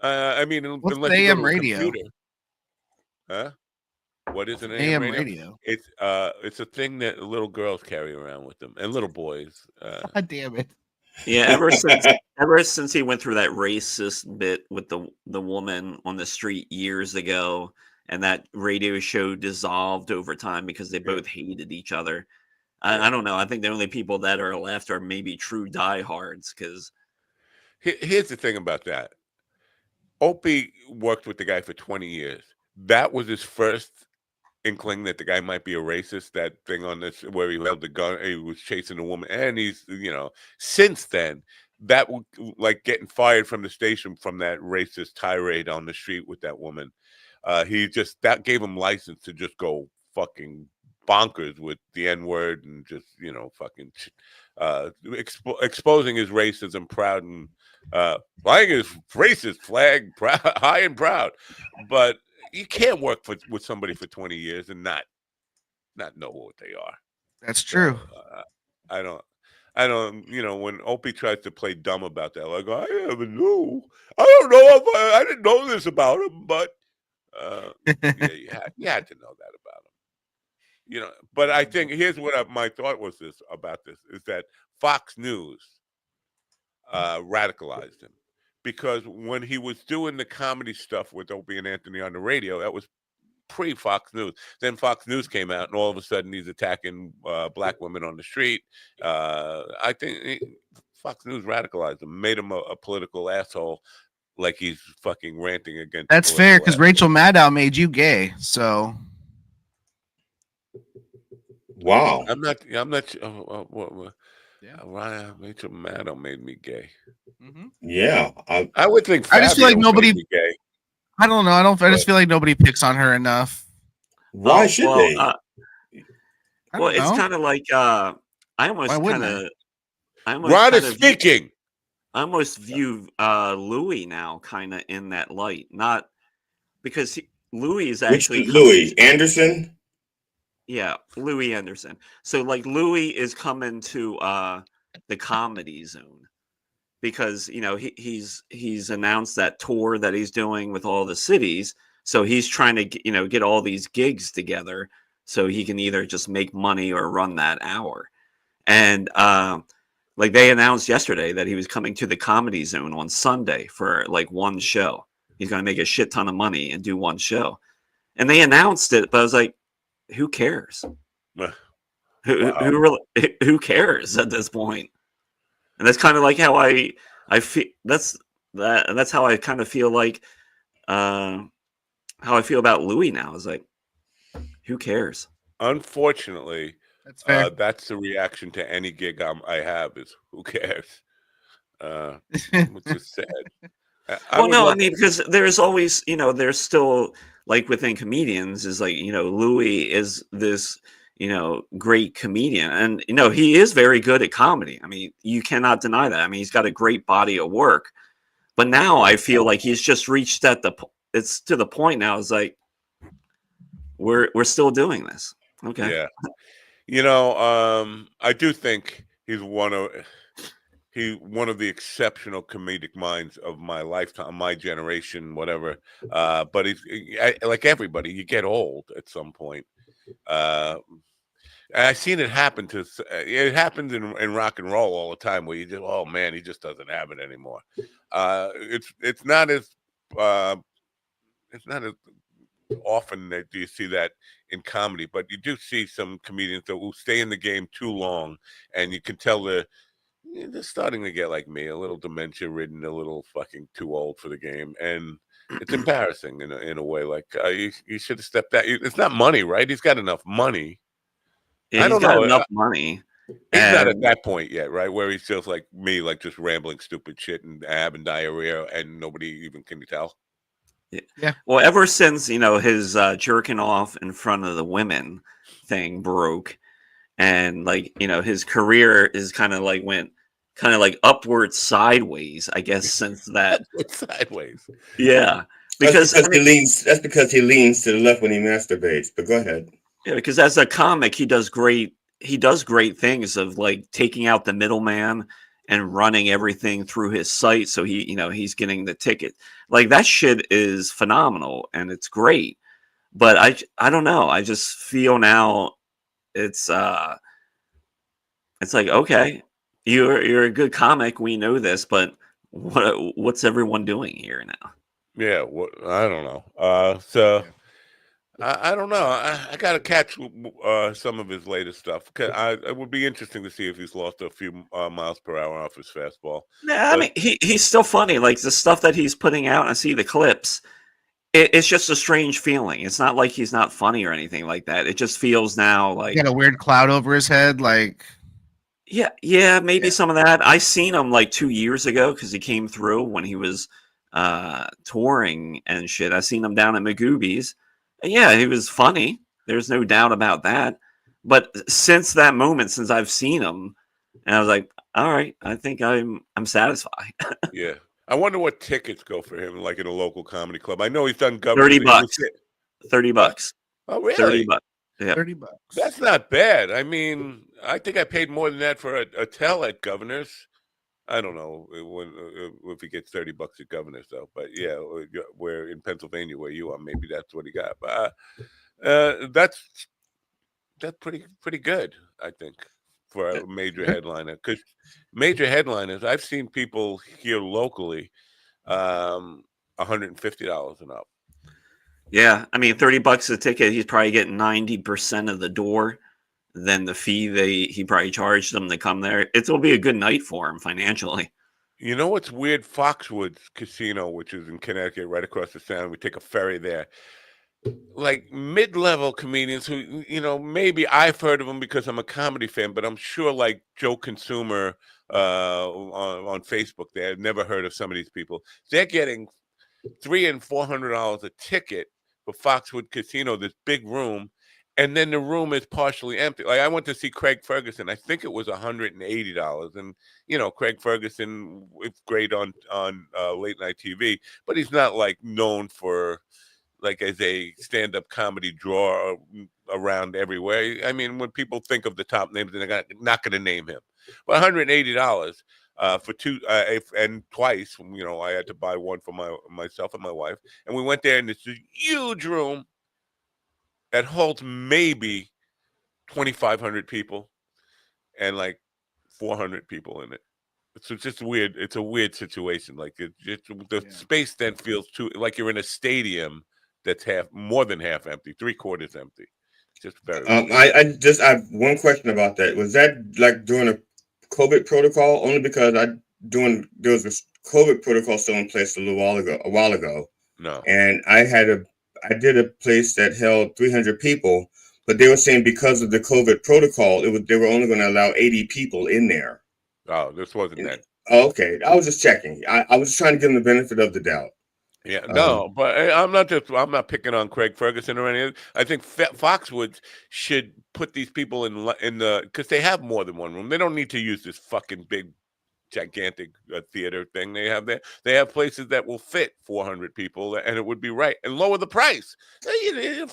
I mean, What's unless you go to a computer. Huh? What is an AM radio? It's a thing that little girls carry around with them and little boys. God damn it! Yeah, ever since he went through that racist bit with the woman on the street years ago, and that radio show dissolved over time because they both hated each other. I don't know. I think the only people that are left are maybe true diehards. Because here's the thing about that. Opie worked with the guy for 20 years. That was his first inkling that the guy might be a racist. That thing on this where he held the gun, he was chasing a woman, and he's since then that like getting fired from the station from that racist tirade on the street with that woman. That gave him license to just go fucking bonkers with the N-word and just fucking exposing his racism, proud and flying his racist flag high and proud. But you can't work with somebody for 20 years and not know what they are. That's true. So, I don't. When Opie tries to play dumb about that, like I never knew. I don't know if I didn't know this about him, but you had to know that about him. But I think here's what my thought was about this is that Fox News radicalized him. Because when he was doing the comedy stuff with Opie and Anthony on the radio, that was pre-Fox News. Then Fox News came out, and all of a sudden he's attacking black women on the street. I think Fox News radicalized him, made him a political asshole, like he's fucking ranting against. That's fair, because Rachel Maddow made you gay, so. Wow. I'm not. Rachel Maddow made me gay. Mm-hmm. Yeah, I would think. I just feel like nobody. Gay. I don't know. I just feel like nobody picks on her enough. Why should they? It's kind of like I almost speaking. I almost view Louis now kind of in that light, not because Louis is actually Louis Anderson. Yeah, Louis Anderson. So like Louis is coming to the Comedy Zone because he's announced that tour that he's doing with all the cities. So he's trying to get all these gigs together so he can either just make money or run that hour. And like they announced yesterday that he was coming to the Comedy Zone on Sunday for like one show. He's going to make a shit ton of money and do one show. And they announced it, but I was like, who cares? Who cares at this point? And that's kind of like how I feel. That's how I kind of feel like how I feel about Louis now. Is like, who cares? Unfortunately, that's the reaction to any gig I have is who cares? Which is sad. I mean, because there's always, there's still like within comedians is like, Louis is this, great comedian. And, he is very good at comedy. I mean, you cannot deny that. I mean, he's got a great body of work. But now I feel like he's just reached it's to the point now. It's like, we're still doing this. Okay. Yeah. I do think he's one of the exceptional comedic minds of my lifetime, my generation, whatever. But he's like everybody, you get old at some point. I've seen it happen it happens in rock and roll all the time where you just, oh man, he just doesn't have it anymore. It's not as often that you see that in comedy, but you do see some comedians that will stay in the game too long, and you can tell they're starting to get like me, a little dementia ridden, a little fucking too old for the game, and it's embarrassing in a way. Like you should have stepped out. It's not money, right? He's got enough money. Yeah, he's got enough money. He's not at that point yet, right? Where he's just like me, like just rambling stupid shit and having diarrhea, and nobody even can tell. Yeah. Well, ever since his jerking off in front of the women thing broke, and like his career is kind of like upward sideways, I guess, since that sideways. Yeah. Because that's because he leans to the left when he masturbates. But go ahead. Yeah, because as a comic, he does great things of like taking out the middleman and running everything through his site. So he's getting the ticket. Like that shit is phenomenal and it's great. But I don't know. I just feel now it's like, okay, you're a good comic. We know this, but what's everyone doing here now? Yeah, I don't know. So I don't know. I got to catch some of his latest stuff. It would be interesting to see if he's lost a few miles per hour off his fastball. Yeah, I mean, he's still funny. Like the stuff that he's putting out, I see the clips. It's just a strange feeling. It's not like he's not funny or anything like that. It just feels now like he got a weird cloud over his head. Like, yeah, maybe some of that. I seen him like 2 years ago because he came through when he was touring and shit. I seen him down at Magoobies. And yeah, he was funny. There's no doubt about that. But since that moment, since I've seen him, and I was like, all right, I think I'm satisfied. Yeah. I wonder what tickets go for him, like in a local comedy club. I know he's done government. $30. $30. Oh, really? $30. Yeah. $30. That's not bad. I mean, I think I paid more than that for a tell at Governor's. I don't know if he gets $30 at Governor's though. But yeah, we're in Pennsylvania where you are. Maybe that's what he got. But that's pretty good, I think, for a major headliner. Because major headliners, I've seen people here locally, $150 and up. Yeah, I mean, $30 a ticket. He's probably getting 90% of the door. Then the fee he probably charged them to come there. It'll be a good night for him financially. You know what's weird? Foxwoods Casino, which is in Connecticut, right across the sound. We take a ferry there. Like mid-level comedians who, maybe I've heard of them because I'm a comedy fan, but I'm sure like Joe Consumer on Facebook, they've never heard of some of these people. They're getting $300 and $400 a ticket for Foxwood Casino, this big room, and then the room is partially empty. Like I went to see Craig Ferguson. I think it was $180, and Craig Ferguson is great on late night TV, but he's not like known for like as a stand-up comedy draw around everywhere. I mean, when people think of the top names, they're not going to name him. But $180 for two, and twice, I had to buy one for myself and my wife, and we went there, and it's a huge room that holds maybe 2,500 people, and like 400 people in it. So it's just weird. It's a weird situation. Like the space then feels too like you're in a stadium that's more than half empty, 3/4 empty. Just very. I have one question about that. Was that like during a COVID protocol? Only because there was a COVID protocol still in place a while ago. No. And I did a place that held 300 people, but they were saying because of the COVID protocol, they were only going to allow 80 people in there. Oh, this wasn't that. Oh, okay. I was just checking. I was just trying to give them the benefit of the doubt. Yeah, no, but I'm not picking on Craig Ferguson or anything. I think Foxwoods should put these people in the because they have more than one room. They don't need to use this fucking big, gigantic theater thing they have there. They have places that will fit 400 people, and it would be right and lower the price. What do you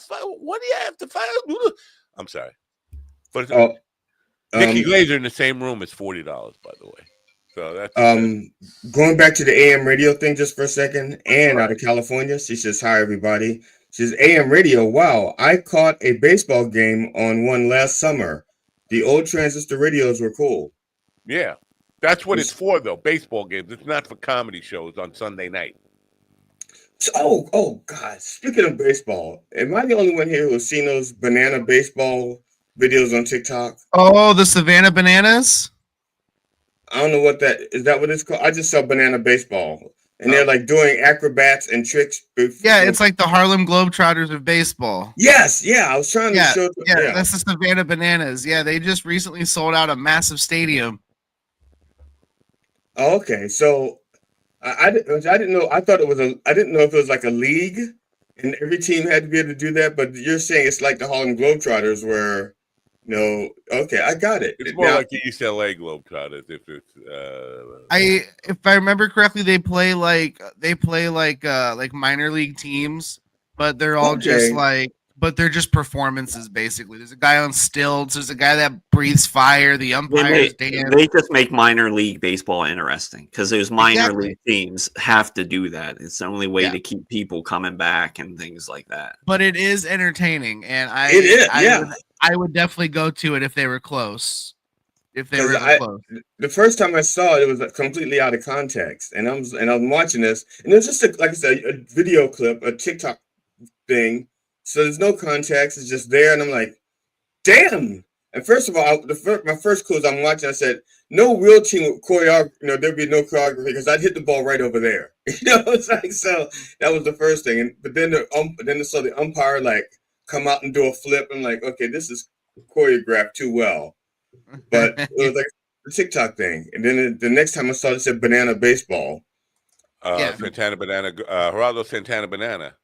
have to find? I'm sorry, but Nikki Glazer in the same room is $40, by the way. So that's going back to the AM radio thing just for a second. Ann out of California, she says, hi everybody. She says, AM radio, wow, I caught a baseball game on one last summer. The old transistor radios were cool. Yeah, that's what it's for though, baseball games. It's not for comedy shows on Sunday night. Oh God, speaking of baseball, am I the only one here who's seen those banana baseball videos on TikTok? Oh, the Savannah Bananas? I don't know what that is. That what it's called? I just saw banana baseball, and they're like doing acrobats and tricks. Yeah, it's like the Harlem Globetrotters of baseball. Yes, yeah. I was trying to show. Yeah, that's the Savannah Bananas. Yeah, they just recently sold out a massive stadium. Oh, okay, so I didn't know. I thought it was I didn't know if it was like a league, and every team had to be able to do that. But you're saying it's like the Harlem Globetrotters, where No, okay, I got it. It's more like the East LA Globetrotters. If it's, if I remember correctly, they play like minor league teams, but they're all just but they're just performances basically. There's a guy on stilts. There's a guy that breathes fire. The umpires dance. They just make minor league baseball interesting because those minor league teams have to do that. It's the only way to keep people coming back and things like that. But it is entertaining, and I would definitely go to it if they were close. If they were close. The first time I saw it, it was completely out of context, and I'm watching this, and it was just like I said, a video clip, a TikTok thing. So there's no context; it's just there, and I'm like, damn. And first of all, my first clue is I'm watching. I said, no real team with choreography. There'd be no choreography because I'd hit the ball right over there. It's like so. That was the first thing, but then I saw the umpire come out and do a flip. I'm like, okay, this is choreographed too well. But it was like the TikTok thing. And then the next time I saw it said banana baseball. Santana Banana, Geraldo Santana Banana.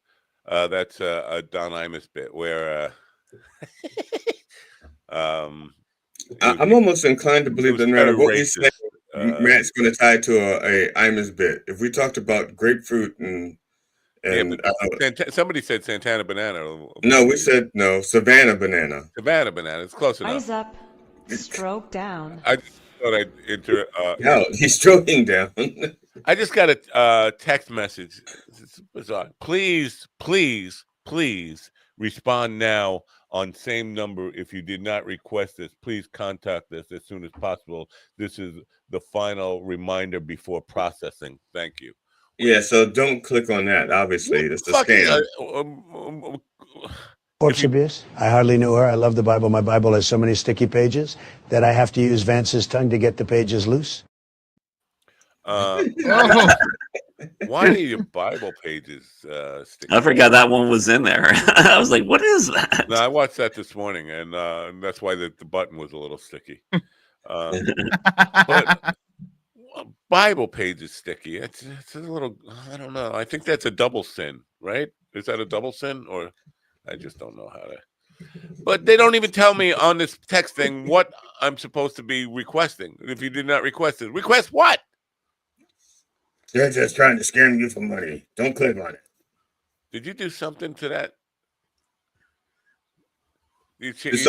That's a Don Imus bit where I'm almost inclined to believe that no matter what we say, Matt's going to tie to a Imus bit. If we talked about grapefruit and somebody said Santana Banana. No, we said no. Savannah Banana. Savannah Banana. It's close enough. Eyes up, stroke down. I just thought I'd enter. No, he's stroking down. I just got a text message. It's bizarre. Please respond now on same number. If you did not request this, please contact us as soon as possible. This is the final reminder before processing. Thank you. Yeah, so don't click on that. Obviously, it's a scam. Portuguese. I hardly knew her. I love the Bible. My Bible has so many sticky pages that I have to use Vance's tongue to get the pages loose. Why are your Bible pages sticky? I forgot that one was in there. I was like, what is that? No, I watched that this morning, and that's why the button was a little sticky. But Bible page is sticky. It's a little, I don't know. I think that's a double sin, right? Is that a double sin? Or I just don't know how to. But they don't even tell me on this text thing what I'm supposed to be requesting. If you did not request it, request what? They're just trying to scam you for money. Don't click on it. Did you do something to that? You changed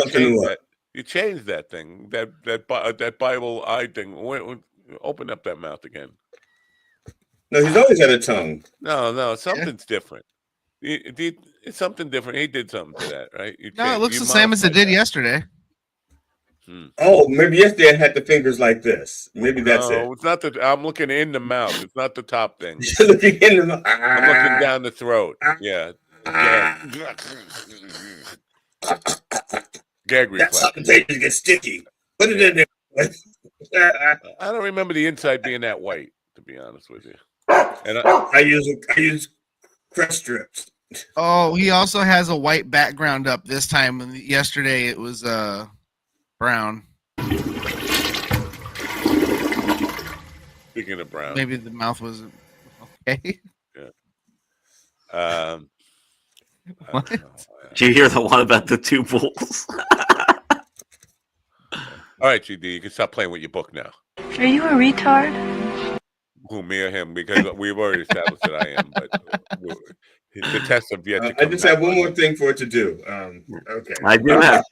that thing. That Bible eye thing. Open up that mouth again. No, he's always had a tongue. No, something's different. It's something different. He did something to that, right? It looks the same as it did yesterday. Oh, maybe yesterday I had the fingers like this. Maybe that's it. It's not that. I'm looking in the mouth. It's not the top thing. You're looking in the mouth. I'm looking down the throat. Yeah. Gag reflex. That's how the pages get sticky. Put it in there. I don't remember the inside being that white, to be honest with you. And I use crest strips. Oh, he also has a white background up this time. Yesterday it was brown. Speaking of brown, maybe the mouth was okay. Yeah. What? Did you hear the one about the two bulls? All right, GD, you can stop playing with your book now. Are you a retard? Who, me or him? Because we've already established that I am, but the tests have yet to come. I just have one more thing for it to do. Okay. I do have.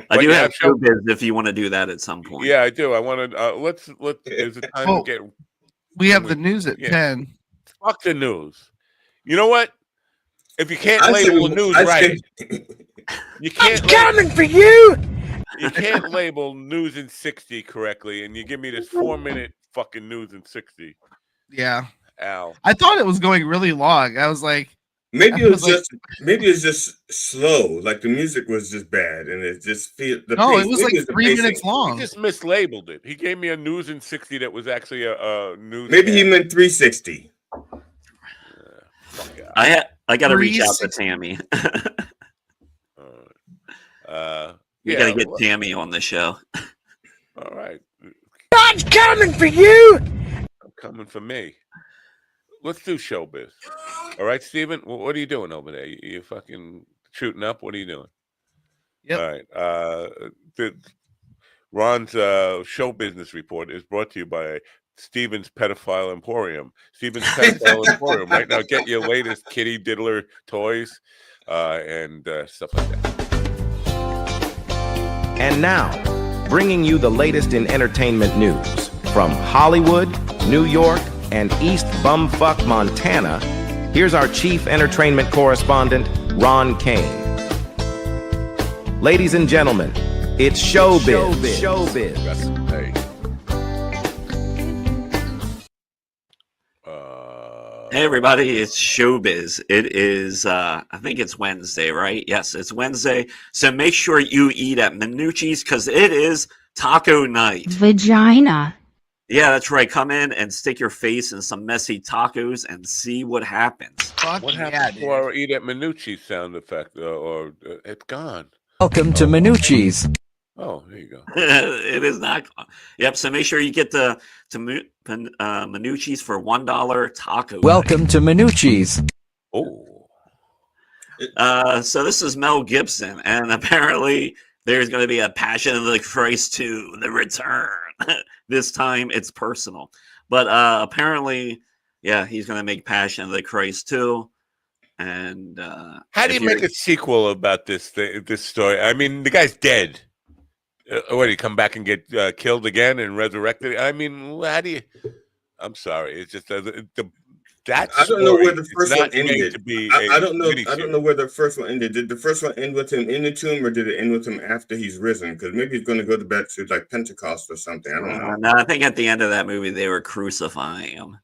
I do have showbiz if you want to do that at some point. Yeah, I do. I want to. Let's. Is it time to get? We have the news at 10. Fuck the news. You know what? If you can't label the news right. You can't. I'm coming for you. You can't label news in 60 correctly, and you give me this 4-minute fucking news in 60. Yeah, Al. I thought it was going really long. I was like, maybe it was just slow. Like the music was just bad, and it just feel. It was like 3 minutes long. He just mislabeled it. He gave me a news in 60 that was actually a news. Maybe he meant 360. I got to reach out to Tammy. You got to get Tammy on the show. All right. God's coming for you. I'm coming for me. Let's do showbiz. All right, Steven? What are you doing over there? You fucking shooting up? What are you doing? Yep. All right. Ron's show business report is brought to you by Steven's Pedophile Emporium. Steven's Pedophile Emporium. Right now, get your latest kitty diddler toys and stuff like that. And now, bringing you the latest in entertainment news from Hollywood, New York, and East Bumfuck, Montana. Here's our chief entertainment correspondent, Ron Kane. Ladies and gentlemen, it's showbiz. Showbiz. Hey everybody, it's showbiz. It is I think it's Wednesday, right? Yes, it's Wednesday. So make sure you eat at Minucci's because it is taco night. Vagina. Yeah, that's right. Come in and stick your face in some messy tacos and see what happens. What happened to our eat at Minucci's sound effect? Or it's gone. Welcome to Minucci's. Oh, there you go. It is not. Yep. So make sure you get the Minucci's for $1 taco. Welcome to Minucci's. Oh. So this is Mel Gibson, and apparently there's going to be a Passion of the Christ 2, The Return. This time it's personal, but apparently, yeah, he's going to make Passion of the Christ 2. And how do you make a sequel about this story? I mean, the guy's dead. What, do you come back and get killed again and resurrected? I mean, how do you? I'm sorry, it's just that. I don't know where the first one ended. I don't know. I don't know where the first one ended. Did the first one end with him in the tomb, or did it end with him after he's risen? Because maybe he's going to go back to like Pentecost or something. I don't know. No, I think at the end of that movie they were crucifying him.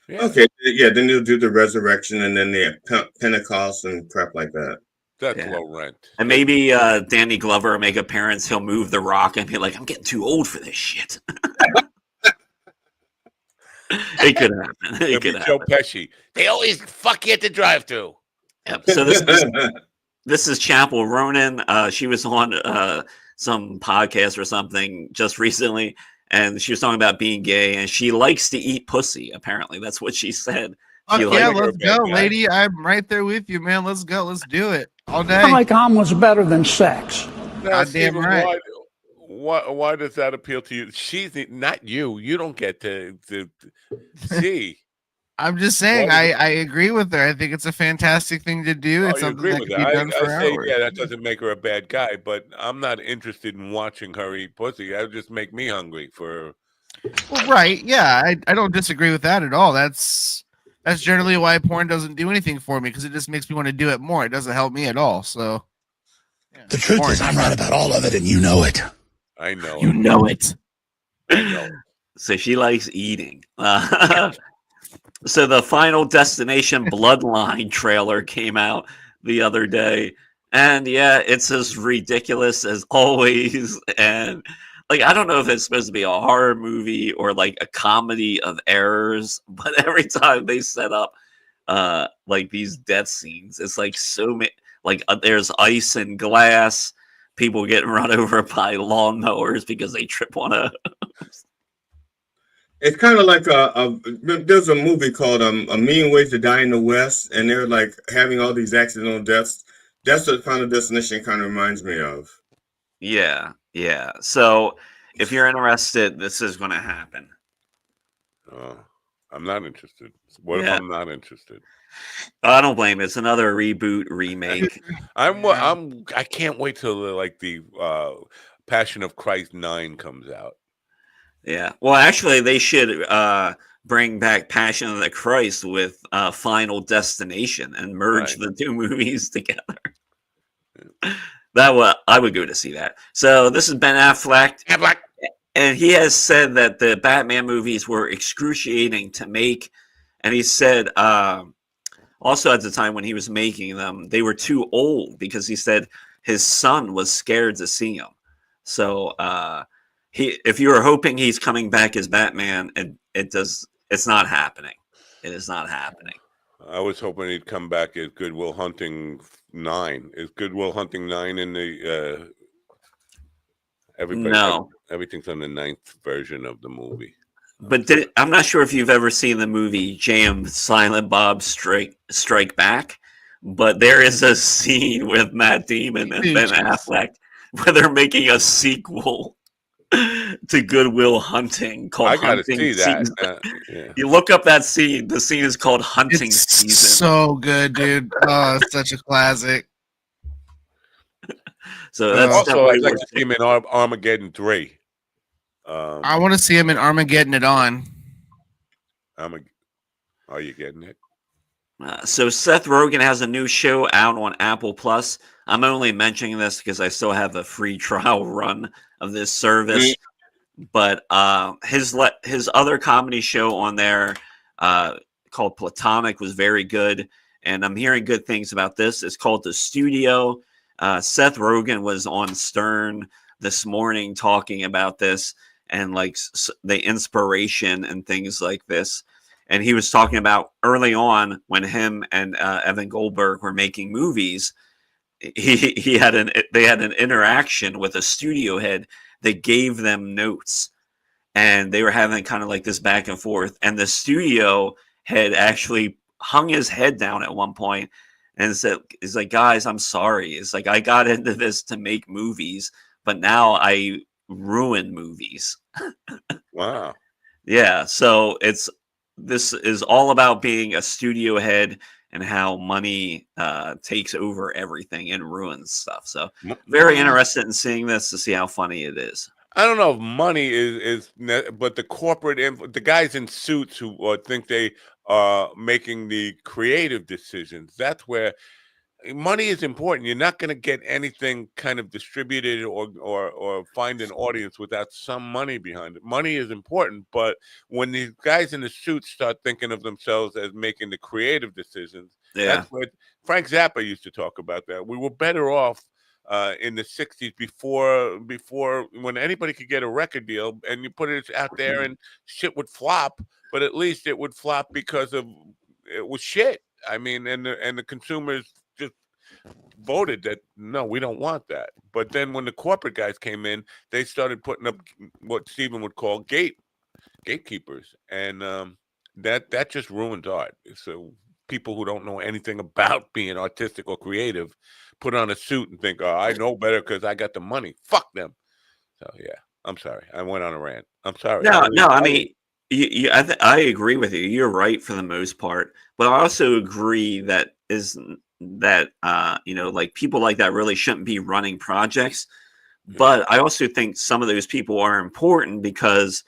Yeah. Okay, yeah. Then they'll do the resurrection, and then the Pentecost and crap like that. That's low rent. And maybe Danny Glover will make a appearance. He'll move the rock and be like, "I'm getting too old for this shit." It could happen. It could happen. Joe Pesci. They always fuck you at the drive-thru. Yep. So this is Chapel Ronan. She was on some podcast or something just recently, and she was talking about being gay, and she likes to eat pussy. Apparently, that's what she said. Yeah, let's go, lady. I'm right there with you, man. Let's go. Let's do it all day. Like omelet's better than sex. Now, Damn right. Why does that appeal to you? She's not you. You don't get to see. I'm just saying, I agree with her. I think it's a fantastic thing to do. It's something that can be done for hours. Yeah, that doesn't make her a bad guy, but I'm not interested in watching her eat pussy. That would just make me hungry for. Well, right. Yeah, I don't disagree with that at all. That's generally why porn doesn't do anything for me, because it just makes me want to do it more. It doesn't help me at all. So the truth is, I'm right about all of it, and you know it. I know. You know it. I know. So she likes eating. So the Final Destination Bloodline trailer came out the other day, and yeah, it's as ridiculous as always. And like, I don't know if it's supposed to be a horror movie or like a comedy of errors, but every time they set up like these death scenes, it's like so many. Like there's ice and glass, people getting run over by lawnmowers because they trip on a. It's kind of like there's a movie called A Million Ways to Die in the West, and they're like having all these accidental deaths. That's what Final Destination kind of reminds me of. Yeah. So if you're interested, this is going to happen. I'm not interested. What if I'm not interested? I don't blame it. It's another reboot, remake. I can't wait till the Passion of Christ 9 comes out. Yeah. Well, actually, they should bring back Passion of the Christ with Final Destination and merge the two movies together. I would go to see that. So this is Ben Affleck. And he has said that the Batman movies were excruciating to make. And he said also at the time when he was making them, they were too old because he said his son was scared to see them. So if you were hoping he's coming back as Batman, it's not happening. It is not happening. I was hoping he'd come back as Good Will Hunting 9. Is Good Will Hunting 9 in the everything's on the 9th version of the movie. But I'm not sure if you've ever seen the movie Jay and Silent Bob Strike Back, but there is a scene with Matt Damon and Ben Affleck where they're making a sequel to Good Will Hunting called I gotta Hunting see that. Season. Yeah. You look up that scene. The scene is called Hunting Season. So good, dude. Oh, it's such a classic. So that's also, I'd like to see him in Armageddon 3. I want to see him in Armageddon It On. Are you getting it? So Seth Rogen has a new show out on Apple Plus. I'm only mentioning this because I still have a free trial run of this service. But his other comedy show on there called Platonic was very good, and I'm hearing good things about this. It's called The Studio. Seth Rogen was on Stern this morning talking about this and like the inspiration and things like this. And he was talking about early on when him and Evan Goldberg were making movies. They had an interaction with a studio head that gave them notes, and they were having kind of like this back and forth. And the studio head actually hung his head down at one point and said, "It's like, guys, I'm sorry. It's like I got into this to make movies, but now I ruin movies." Wow. Yeah. So this is all about being a studio head and how money takes over everything and ruins stuff. So very interested in seeing this to see how funny it is. I don't know if money is but the the guys in suits who think they are making the creative decisions. That's where money is important. You're not going to get anything kind of distributed or find an audience without some money behind it. Money is important, but when these guys in the suits start thinking of themselves as making the creative decisions, that's what Frank Zappa used to talk about. That we were better off in the 60s before when anybody could get a record deal and you put it out there and shit would flop, but at least it would flop because of it was shit. I mean, and the consumers just voted that no, we don't want that. But then when the corporate guys came in, they started putting up what Stephen would call gatekeepers, and that just ruins art. So people who don't know anything about being artistic or creative put on a suit and think, "Oh, I know better because I got the money." Fuck them. So yeah, I'm sorry. I went on a rant. I'm sorry. No. I mean, I agree with you. You're right for the most part, but I also agree that like people like that really shouldn't be running projects. But I also think some of those people are important because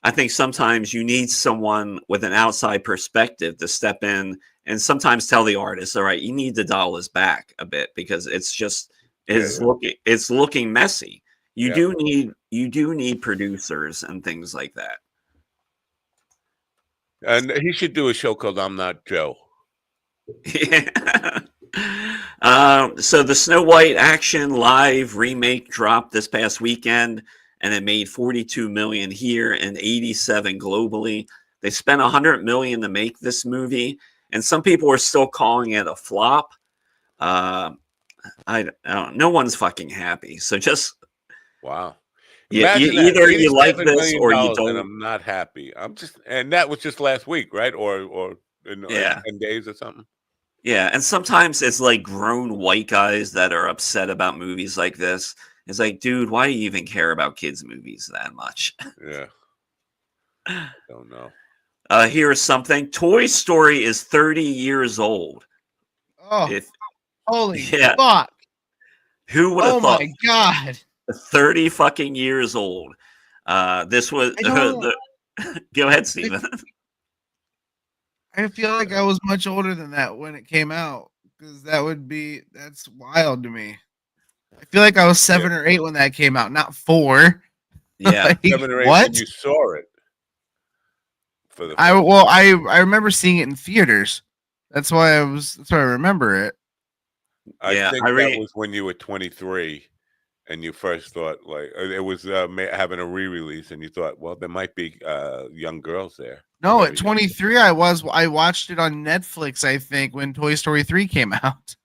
I think sometimes you need someone with an outside perspective to step in and sometimes tell the artist, all right, you need to dial this back a bit because it's looking messy. You do need producers and things like that. And he should do a show called I'm Not Joe. Yeah. So the Snow White Action Live remake dropped this past weekend, and it made 42 million here and 87 globally. They spent 100 million to make this movie, and some people are still calling it a flop. I don't. No one's fucking happy. So just wow. Yeah, either you like this or you don't. And I'm not happy. And that was just last week, right? Or in 10 days or something. Yeah, and sometimes it's like grown white guys that are upset about movies like this. It's like, dude, why do you even care about kids' movies that much? Yeah. Don't know. Here's something. Toy Story is 30 years old. Oh, holy fuck. Who would have thought? Oh, my God. 30 fucking years old. This was... Go ahead, Steven. I feel like I was much older than that when it came out because that's wild to me. I feel like I was 7 or 8 when that came out, not 4. Yeah, like, 7 or 8 when you saw it. I remember seeing it in theaters. That's why I remember it. I think that was when you were 23 and you first thought like it was having a re-release and you thought, well, there might be young girls there. No, at 23, I watched it on Netflix, I think, when Toy Story 3 came out.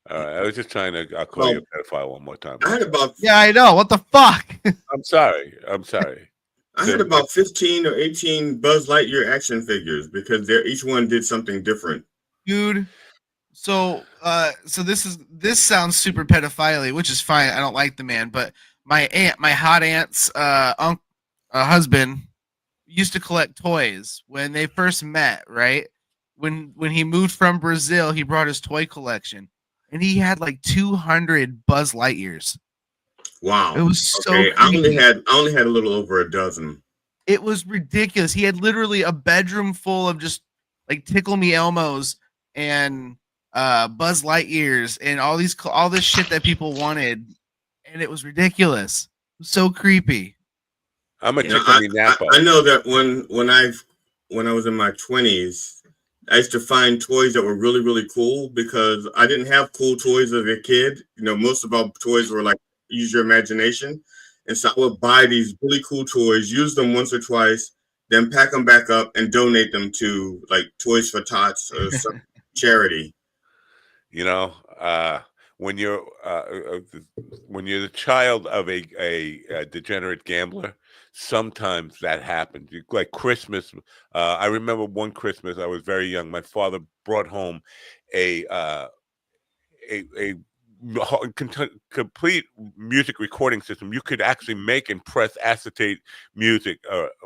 I was just trying to call you a pedophile one more time. I had about... Yeah, I know. What the fuck? I'm sorry. I had about 15 or 18 Buzz Lightyear action figures because each one did something different. Dude, so So this sounds super pedophile, which is fine. I don't like the man, but my hot aunt's husband used to collect toys when they first met. Right when he moved from Brazil, he brought his toy collection, and he had like 200 Buzz Lightyears. Wow, it was so okay. creepy. I only had a little over a dozen. It was ridiculous. He had literally a bedroom full of just like Tickle Me Elmos and Buzz Lightyears and all this shit that people wanted, and it was ridiculous. It was so creepy. I'm a Tickle Me Napa. I know that when I was in my 20s, I used to find toys that were really, really cool because I didn't have cool toys as a kid. You know, most of our toys were like use your imagination. And so I would buy these really cool toys, use them once or twice, then pack them back up and donate them to like Toys for Tots or some charity. You know, when you're the child of a degenerate gambler, sometimes that happens. Like Christmas, I remember one Christmas I was very young. My father brought home a complete music recording system. You could actually make and press acetate music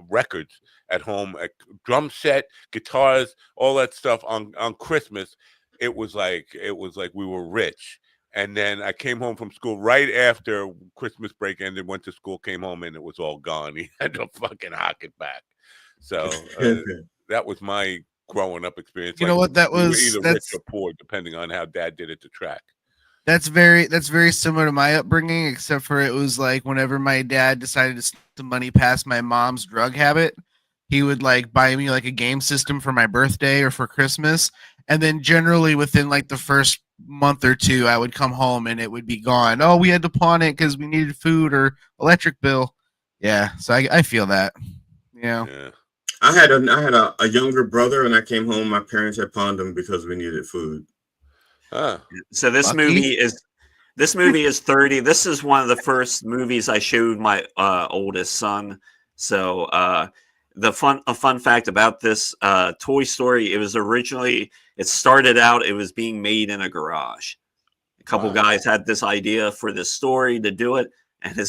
records at home, a drum set, guitars, all that stuff on Christmas. It was like we were rich. And then I came home from school right after Christmas break ended, went to school, came home, and it was all gone. He had to fucking hock it back. So that was my growing up experience. You know what that was? We were either rich or poor, depending on how Dad did it to track. That's very similar to my upbringing, except for it was like whenever my dad decided to sneak the money past my mom's drug habit, he would like buy me like a game system for my birthday or for Christmas, and then generally within like the first month or two, I would come home and it would be gone. Oh, we had to pawn it because we needed food or electric bill. Yeah, so I feel that. Yeah. I had a younger brother, and I came home. My parents had pawned him because we needed food. So this movie is 30. This is one of the first movies I showed my oldest son. So a fun fact about this Toy Story, it started out, it was being made in a garage. A couple guys had this idea for this story to do it, and the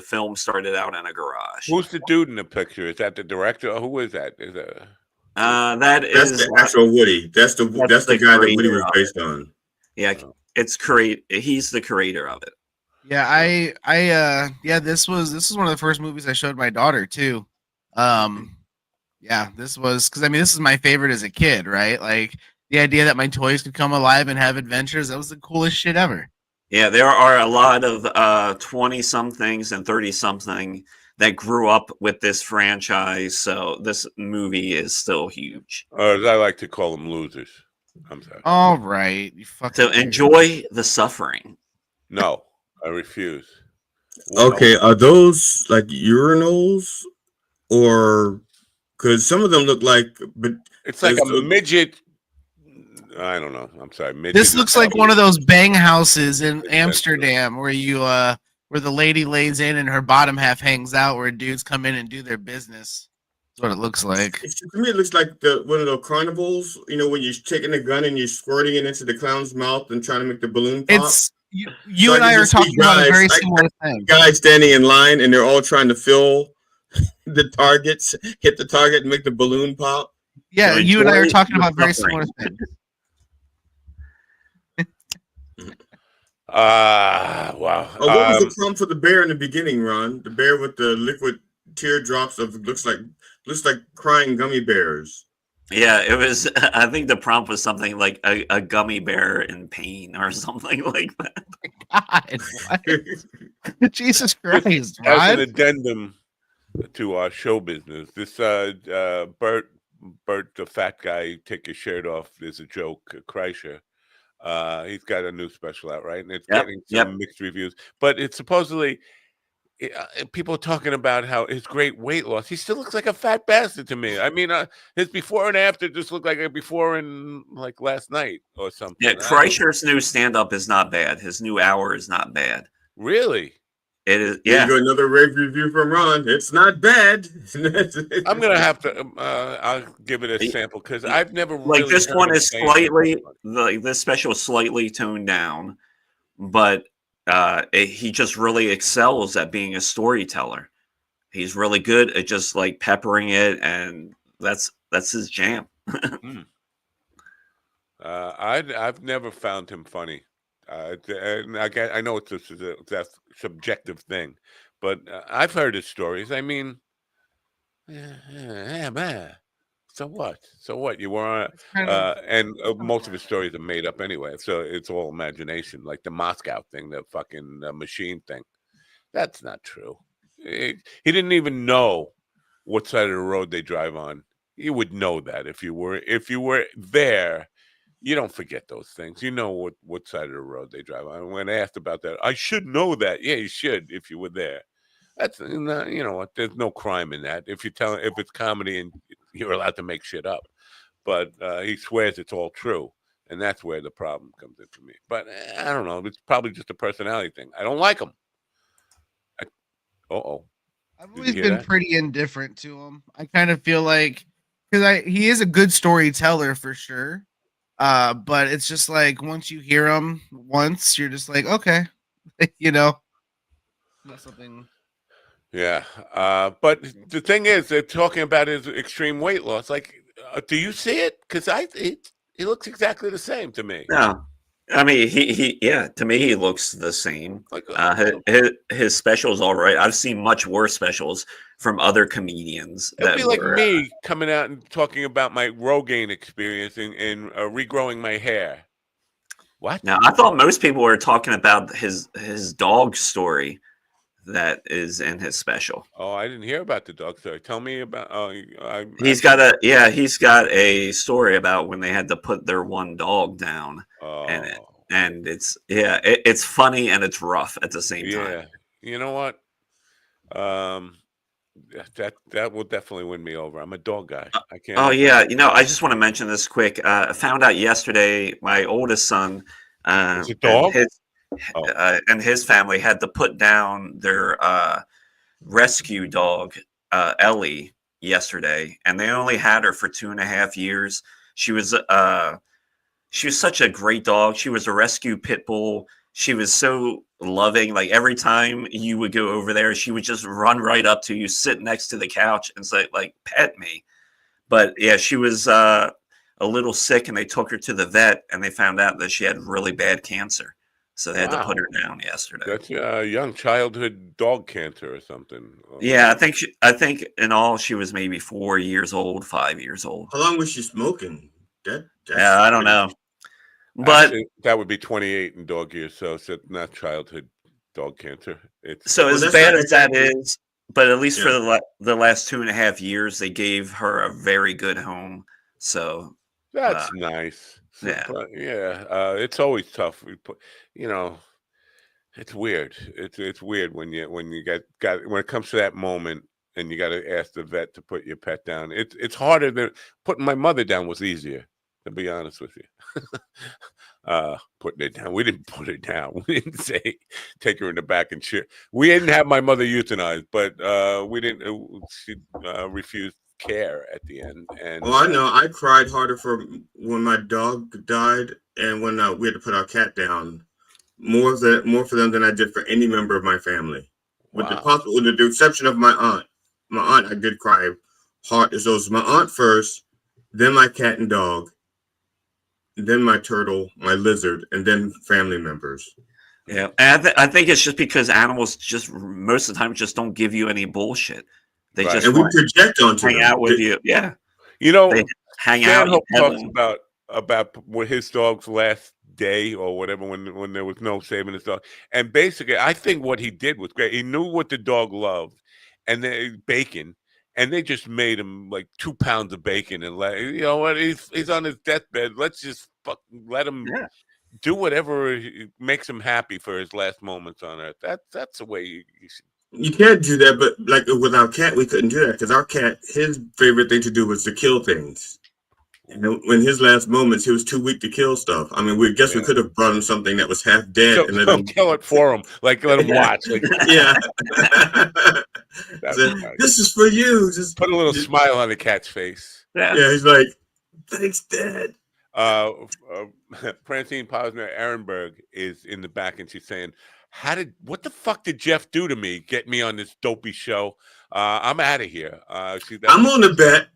film started out in a garage. Who's the dude in the picture? Is that the director? Or who is that? That's the actual Woody. That's the guy that Woody was based on. Yeah, he's the creator of it. Yeah, this was one of the first movies I showed my daughter too. This was because this is my favorite as a kid, right? Like the idea that my toys could come alive and have adventures, that was the coolest shit ever. Yeah, there are a lot of 20-somethings and 30-something that grew up with this franchise, so this movie is still huge. As I like to call them, losers. I'm sorry. All right, you fucking. So enjoy the suffering. No, I refuse. Okay, are those like urinals, or because some of them look like? But it's like a midget. I don't know. I'm sorry. Midget this looks like one of those bang houses in Amsterdam where you where the lady lays in and her bottom half hangs out, where dudes come in and do their business. That's what it looks like. To me, it looks like one of those carnivals. You know, when you're taking a gun and you're squirting it into the clown's mouth and trying to make the balloon pop. It's you and I are talking about a very similar thing. Guys standing in line and they're all trying to fill the targets, hit the target, and make the balloon pop. Yeah, you and I are talking about very similar things. Wow. Oh, what was the problem for the bear in the beginning, Ron? The bear with the liquid teardrops of looks like crying gummy bears. Yeah, it was. I think the prompt was something like a gummy bear in pain or something like that. God, what? Jesus Christ! As an addendum to our show business, this Bert, the fat guy, take his shirt off. Is a joke, Kreischer. He's got a new special out, right? And it's getting some mixed reviews. But it's supposedly people are talking about how his great weight loss. He still looks like a fat bastard to me. I mean, his before and after just looked like a before and like last night or something. Yeah, Kreischer's new stand-up is not bad. His new hour is not bad. Really? It is. There Yeah. you go, another rave review from Ron. It's not bad. I'm gonna have to. I'll give it a sample because I've never Like really this heard one him is say anything. slightly this special is slightly toned down, but he just really excels at being a storyteller. He's really good at just like peppering it, and that's his jam. I've never found him funny. And I know it's a subjective thing, but I've heard his stories. I mean, yeah, man. So what? So what? You were, and most of his stories are made up anyway. So it's all imagination, like the Moscow thing, the fucking machine thing. That's not true. He didn't even know what side of the road they drive on. You would know that if you were there. You don't forget those things. You know what side of the road they drive on. When asked about that, I should know that. Yeah, you should if you were there. That's not, you know what? There's no crime in that. If it's comedy and you're allowed to make shit up, but he swears it's all true, and that's where the problem comes in for me. But I don't know. It's probably just a personality thing. I don't like him. I've always been pretty indifferent to him. I kind of feel like because he is a good storyteller for sure. But it's just like once you hear him once, you're just like, okay, you know, not something. Yeah, but the thing is, they're talking about his extreme weight loss. Like, do you see it? Because he looks exactly the same to me. No, I mean yeah. To me, he looks the same. Like, his specials, all right. I've seen much worse specials from other comedians. It'd be like me coming out and talking about my Rogaine experience and regrowing my hair. What? Now, I thought most people were talking about his dog story that is in his special. Oh, I didn't hear about the dog story. Tell me about. He's got a story about when they had to put their one dog down, and it's funny and it's rough at the same time. Yeah, you know what? That will definitely win me over. I'm a dog guy. I can't. Oh yeah, I just want to mention this quick. I found out yesterday my oldest son, it's a dog? and his family had to put down their rescue dog Ellie yesterday, and they only had her for 2.5 years. She was such a great dog. She was a rescue pit bull. She was so loving. Like every time you would go over there, she would just run right up to you, sit next to the couch, and say, like, pet me. But yeah, she was a little sick, and they took her to the vet, and they found out that she had really bad cancer. So they had to put her down yesterday. That's young childhood dog cancer or something. Yeah, I think in all she was maybe 4 years old, 5 years old. How long was she smoking? Yeah, I don't know. But actually, that would be 28 in dog years, so it's not childhood dog cancer. So as bad as that is, but at least for the last 2.5 years, they gave her a very good home. So that's nice. So, yeah, it's always tough. It's weird. It's weird when you got when it comes to that moment and you got to ask the vet to put your pet down. It's harder than putting my mother down was easier. To be honest with you, putting it down. We didn't put it down. We didn't say take her in the back and cheer. We didn't have my mother euthanized, but we didn't. She refused care at the end. And I know. I cried harder for when my dog died and when we had to put our cat down. More for them than I did for any member of my family, with the exception of my aunt. My aunt, I did cry hard. So it was my aunt first, then my cat and dog, then my turtle, my lizard, and then family members. Yeah, and I think it's just because animals just most of the time just don't give you any bullshit. They just we project onto hang them. out with you. Yeah, they hang out. Talks about what his dog's last day or whatever when there was no saving his dog, and basically I think what he did was great. He knew what the dog loved, and then bacon. And they just made him like 2 pounds of bacon and you know what? He's on his deathbed. Let's just let him do whatever makes him happy for his last moments on earth. That's the way you should. You can't do that, but like with our cat, we couldn't do that because our cat, his favorite thing to do was to kill things. And in his last moments, he was too weak to kill stuff. I mean, we could have brought him something that was half dead and let him kill it for him, like let him watch. Like, yeah. This is for you. Just put a little smile on the cat's face. Yeah, he's like, thanks, Dad. Francine Posner Ehrenberg is in the back, and she's saying, what the fuck did Jeff do to me? Get me on this dopey show. I'm out of here. I'm on the bet,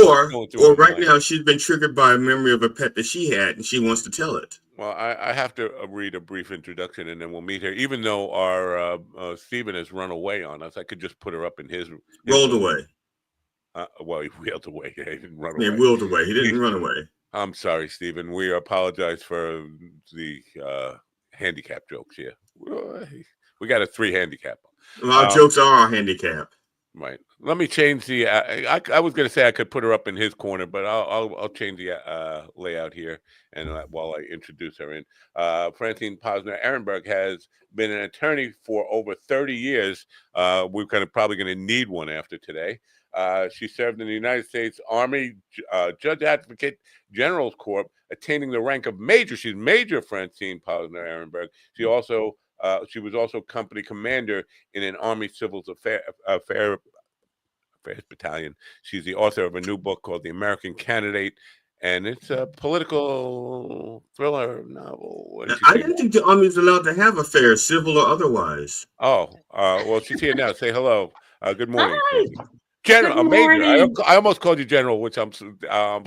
or right now she's been triggered by a memory of a pet that she had, and she wants to tell it. Well, I have to read a brief introduction, and then we'll meet her. Even though our Stephen has run away on us, I could just put her up in his rolled away. Well, he wheeled away. He didn't run away. He wheeled away. He didn't run away. I'm sorry, Stephen. We apologize for the handicap jokes here. We got a 3 handicap. Well, our jokes are our handicap. Right. Let me change the. I was going to say I could put her up in his corner, but I'll change the layout here, and while I introduce her in, Francine Posner Ehrenberg has been an attorney for over 30 years. We're probably going to need one after today. She served in the United States Army Judge Advocate General's Corps, attaining the rank of major. She's Major Francine Posner Ehrenberg. She was also company commander in an Army Civil Affairs battalion. She's the author of a new book called The American Candidate, and it's a political thriller novel. I didn't think the Army was allowed to have affairs, civil or otherwise. Oh, well, she's here now. Say hello. Good morning. Hi. General, Good Major. morning. I almost called you General, which I'm. I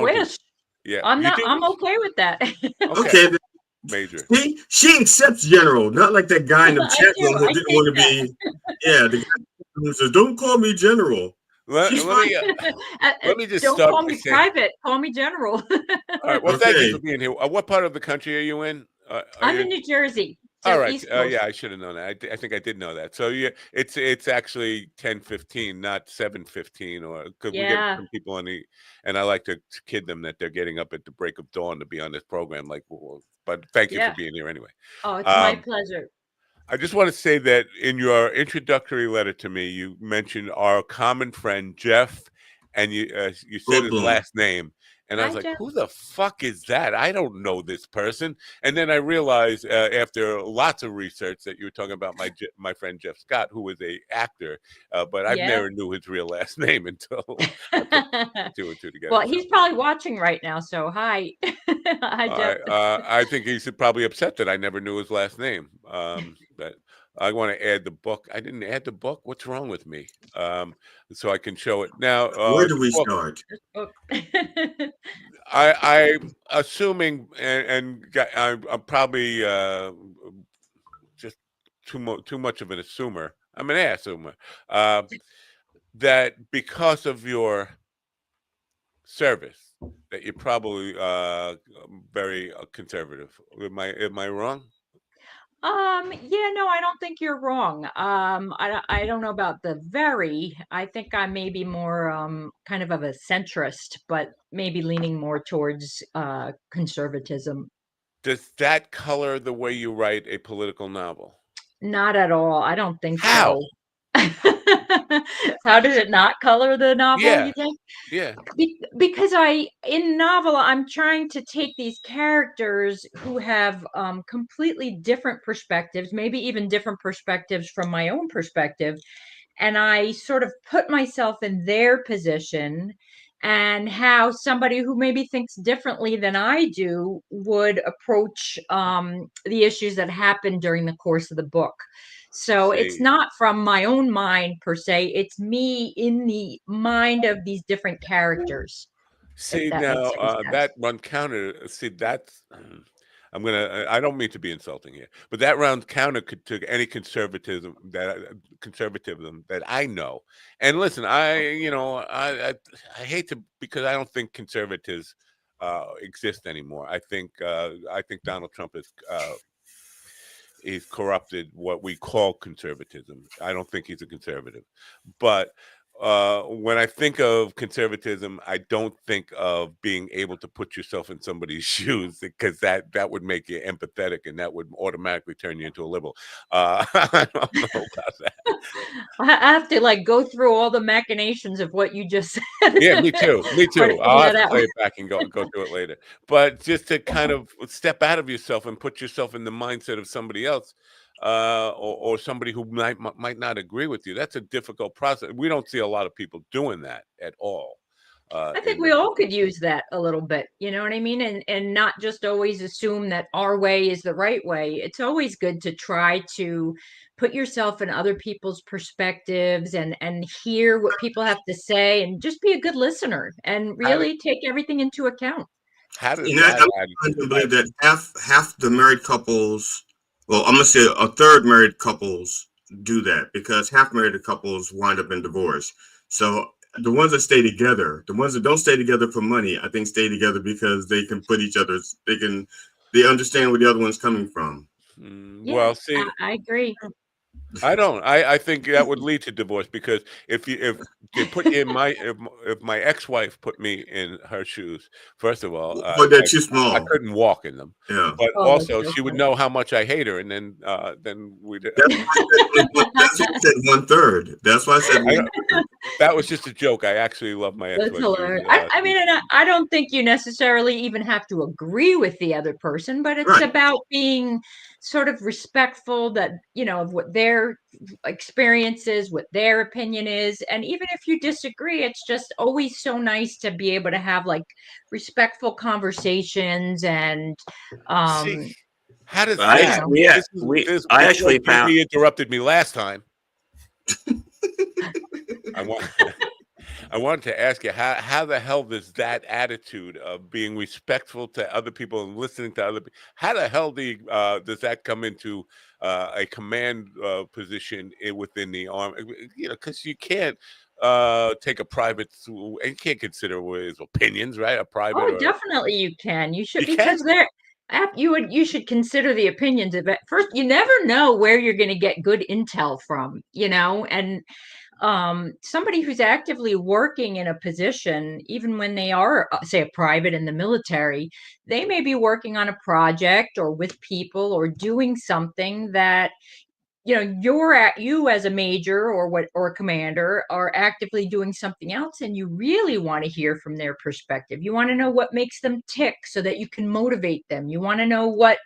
wish. Yeah, I'm okay with that. Okay. Major. See, she accepts General, not like that guy in the chat room who didn't want to be. Yeah, the guy who says, "Don't call me General." Let me just don't start call me private. Call me General. All right. Well, thank you for being here. What part of the country are you in? I'm in New Jersey. So all right. East Coast. Yeah, I should have known that. I think I did know that. So yeah, it's actually 10:15, not 7:15, or because we get some people on the, and I like to kid them that they're getting up at the break of dawn to be on this program. Like, but thank you for being here anyway. Oh, it's my pleasure. I just want to say that in your introductory letter to me, you mentioned our common friend Jeff, and you said his last name. And I was like, who the fuck is that? I don't know this person. And then I realized after lots of research that you were talking about my friend Jeff Scott, who was a actor, but I never knew his real last name until I put 2 and 2 together. Well, he's probably watching right now. So hi. Hi, Jeff. I think he's probably upset that I never knew his last name. But I want to add the book. I didn't add the book. What's wrong with me? So I can show it now. Where do we start? I'm assuming, and I'm probably just too much of an assumer. I'm an assumer that because of your service, that you're probably very conservative. Am I wrong? Yeah, no, I don't think you're wrong. I don't know about the very. I think I may be more kind of a centrist, but maybe leaning more towards conservatism. Does that color the way you write a political novel? Not at all. I don't think How? so. How did it not color the novel, you think? Yeah. Because in novel, I'm trying to take these characters who have completely different perspectives, maybe even different perspectives from my own perspective. And I sort of put myself in their position and how somebody who maybe thinks differently than I do would approach the issues that happen during the course of the book. So it's not from my own mind per se. It's me in the mind of these different characters. See, now that run counter. See, that's. I don't mean to be insulting here, but that round counter to any conservatism that I know. And listen, I hate to, because I don't think conservatives exist anymore. I think Donald Trump is. He's corrupted what we call conservatism. I don't think he's a conservative, but when I think of conservatism, I don't think of being able to put yourself in somebody's shoes, because that would make you empathetic, and that would automatically turn you into a liberal. I don't know about that. I have to like go through all the machinations of what you just said. Yeah, me too. Me Try to too. I'll figure have that to play out. it back and go through it later. But just to kind of step out of yourself and put yourself in the mindset of somebody else, or somebody who might not agree with you. That's a difficult process. We don't see a lot of people doing that at all. I think we all could use that a little bit, you know what I mean? And not just always assume that our way is the right way. It's always good to try to put yourself in other people's perspectives and hear what people have to say and just be a good listener and really take everything into account. How does You know, that I'm trying to believe that half the married couples, well, I'm gonna say a third married couples do that, because half married couples wind up in divorce. So the ones that stay together, the ones that don't stay together for money, I think stay together because they can put they understand where the other one's coming from. Yeah, well, see, I agree. I don't. I think that would lead to divorce, because if they put you in if my ex-wife put me in her shoes, first of all, But they're too I small. couldn't walk in them. Yeah. But Oh, that's also, so she would funny. know how much I hate her, and then we'd. That's why I said 1/3. That's why I said I don't- 1/3. that was just a joke. I actually love my That's ex-wife. She was, hilarious. I mean, and I don't think you necessarily even have to agree with the other person, but it's Right. about being sort of respectful that, you know, of what their experience is, what their opinion is. And even if you disagree, it's just always so nice to be able to have like respectful conversations and, see, um, how does I this? actually, yeah, This I before actually found. he interrupted me last time. I want. I wanted to ask you, how the hell does that attitude of being respectful to other people and listening to other people, how the hell does that come into a command position within the army? You know, because you can't take a private, and you can't consider his opinions, right? A private, oh, or definitely you can. You should, you can. because you should consider the opinions of it. First, you never know where you're going to get good intel from, you know, and somebody who's actively working in a position, even when they are, say, a private in the military, they may be working on a project or with people or doing something that, you know, you as a major or a commander are actively doing something else, and you really want to hear from their perspective. You want to know what makes them tick so that you can motivate them. You want to know what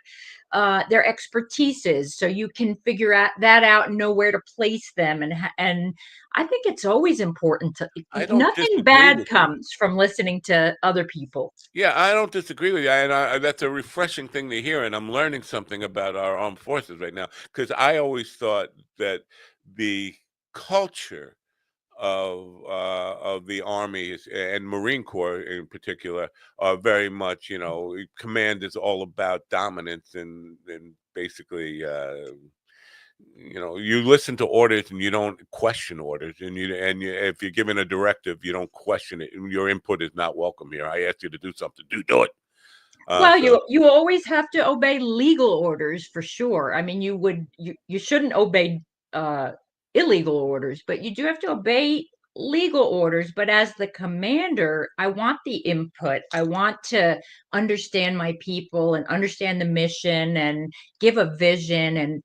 their expertise is, so you can figure that out and know where to place them. And I think it's always important to. I don't Nothing disagree bad with you. comes from listening to other people. Yeah, I don't disagree with you, and that's a refreshing thing to hear. And I'm learning something about our armed forces right now, because I always thought that the culture of the Army and Marine Corps in particular are very much, you know, command is all about dominance and basically. You know, you listen to orders and you don't question orders, and if you're given a directive, you don't question it. Your input is not welcome here. I asked you to do something, do it. Well, So you always have to obey legal orders for sure. I mean, you shouldn't obey uh, illegal orders, but you do have to obey legal orders. But as the commander, I want the input. I want to understand my people and understand the mission and give a vision. And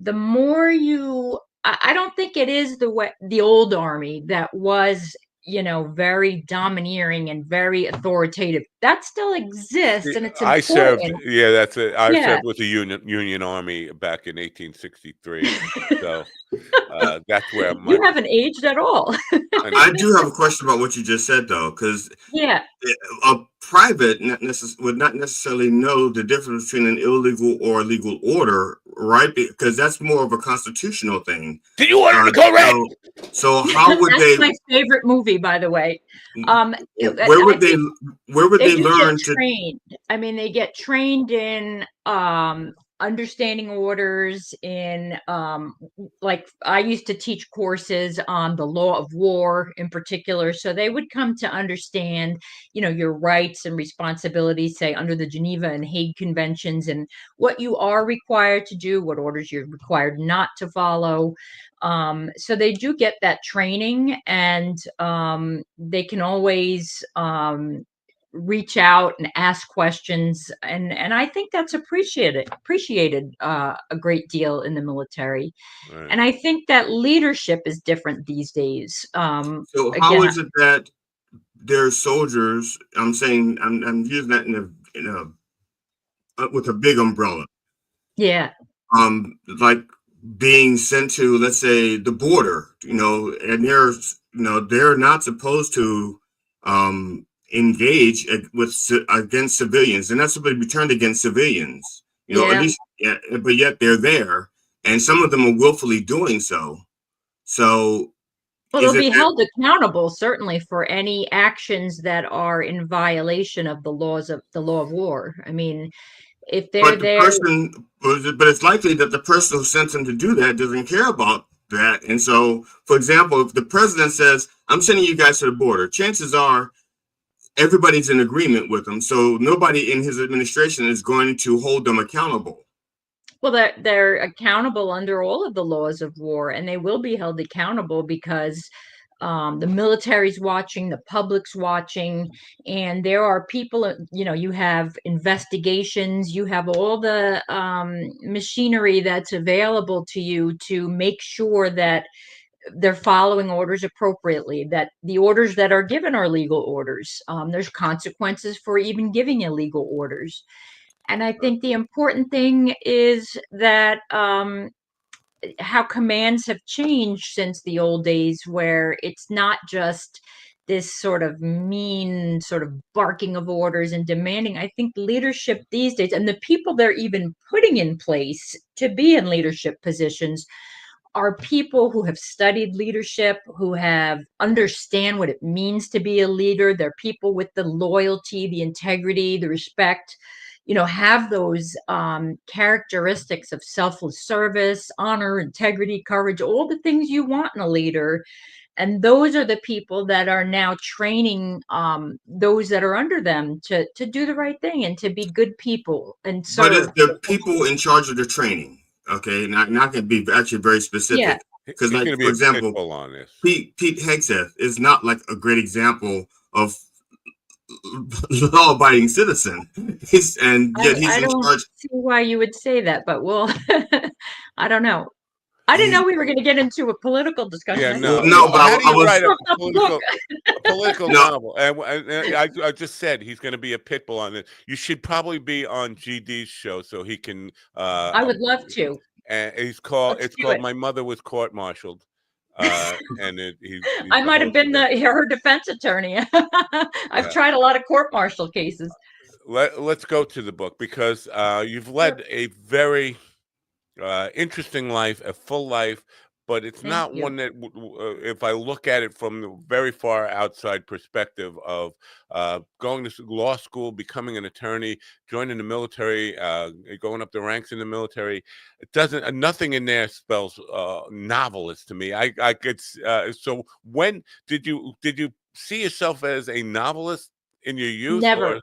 the more I don't think it is the old army that was, you know, very domineering and very authoritative. That still exists, and it's I served. important. Yeah, that's it. I Yeah. served with the Union Army back in 1863. So that's where my. You haven't aged at all. I do have a question about what you just said, though, because Yeah. a private would not necessarily know the difference between an illegal or legal order, right? Because that's more of a constitutional thing. Did you order the code red? So how would That's they? my favorite movie, by the way. Where would they They do learn get to? trained. I mean, they get trained in understanding orders in like I used to teach courses on the law of war in particular, so they would come to understand, your rights and responsibilities, say under the Geneva and Hague conventions, and what you are required to do, what orders you're required not to follow. So they do get that training, and they can always reach out and ask questions, and I think that's appreciated a great deal in the military. Right. And I think that leadership is different these days. So how is it that there's soldiers? I'm saying I'm using that in a with a big umbrella. Yeah. Like being sent to, let's say, the border, and they're not supposed to engage against civilians. They're not supposed to be turned against civilians, at least, but yet they're there, and some of them are willfully doing so. So, well, they'll be held accountable, certainly, for any actions that are in violation of the law of war. I mean, if they're there, but it's likely that the person who sent them to do that doesn't care about that. And so, for example, if the president says, "I'm sending you guys to the border," chances are everybody's in agreement with him. So nobody in his administration is going to hold them accountable. Well, they're accountable under all of the laws of war, and they will be held accountable because the military's watching, the public's watching, and there are people, you have investigations, you have all the machinery that's available to you to make sure that they're following orders appropriately, that the orders that are given are legal orders. There's consequences for even giving illegal orders. And I think the important thing is that how commands have changed since the old days, where it's not just this sort of mean sort of barking of orders and demanding. I think leadership these days, and the people they're even putting in place to be in leadership positions, are people who have studied leadership, who understand what it means to be a leader. They're people with the loyalty, the integrity, the respect, have those characteristics of selfless service, honor, integrity, courage, all the things you want in a leader. And those are the people that are now training those that are under them to do the right thing and to be good people and serve. But it's the people in charge of the training. Okay, not going to be actually very specific, because, like, for example, Pete Hegseth is not like a great example of law-abiding citizen. Yet he's in charge. I don't see why you would say that, but I don't know. I didn't know we were going to get into a political discussion. Yeah, no. But how do you write a political novel? And I just said he's going to be a pit bull on it. You should probably be on GD's show so he can. I would love to. And it's called My Mother Was Court-Martialed. And I might have been her defense attorney. I've tried a lot of court-martial cases. Let's go to the book, because you've led a very interesting life, a full life, but it's not one that, if I look at it from the very far outside perspective of going to law school, becoming an attorney, joining the military, going up the ranks in the military, nothing in there spells novelist to me. I could so when did you see yourself as a novelist in your youth? Never.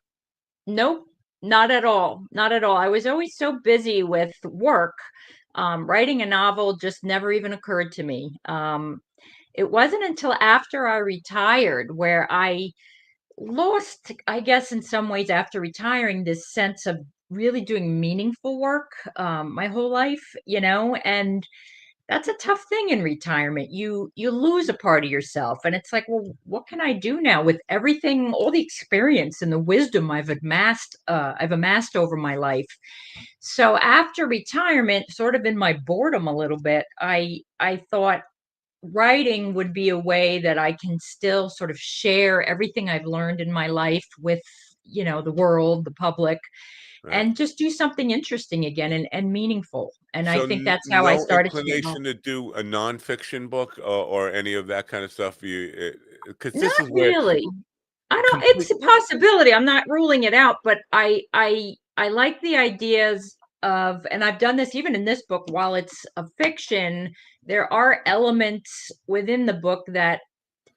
Nope. Not at all. Not at all. I was always so busy with work. Writing a novel just never even occurred to me. It wasn't until after I retired where I lost, I guess, in some ways, after retiring, this sense of really doing meaningful work my whole life, and that's a tough thing in retirement. You lose a part of yourself, and it's like, well, what can I do now with everything, all the experience and the wisdom I've amassed over my life? So after retirement, sort of in my boredom a little bit, I thought writing would be a way that I can still sort of share everything I've learned in my life with, the world, the public. Right. And just do something interesting again and meaningful. And so I think that's how I started. Inclination to do a nonfiction book or any of that kind of stuff. Because this Not is where really. I don't. It's a possibility. I'm not ruling it out, but I like the ideas of, and I've done this even in this book, while it's a fiction, there are elements within the book that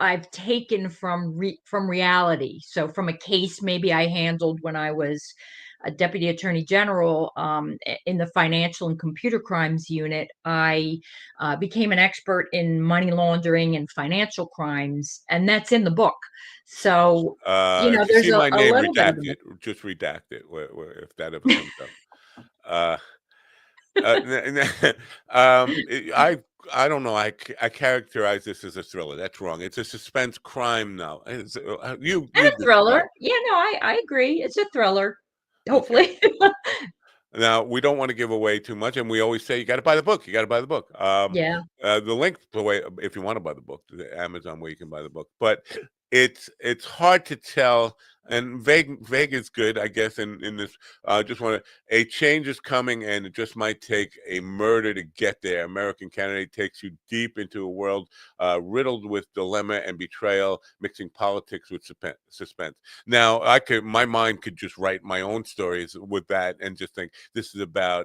I've taken from reality. So from a case maybe I handled when I was a deputy attorney general in the financial and computer crimes unit, I became an expert in money laundering and financial crimes, and that's in the book. So if you there's see my a name, little bit of redact it. Just redact it if that ever comes up. I don't know. I characterize this as a thriller. That's wrong. It's a suspense crime now. It's, you and a thriller. describe. Yeah, no, I agree. It's a thriller. Hopefully. Okay. Now, we don't want to give away too much, and we always say you got to buy the book. You got to buy the book. Yeah. The link, if you want to buy the book, the Amazon where you can buy the book. But it's hard to tell, and vague is good, I guess. In this, just want to, a change is coming, and it just might take a murder to get there. American Candidate takes you deep into a world riddled with dilemma and betrayal, mixing politics with suspense. Now, my mind could just write my own stories with that, and just think this is about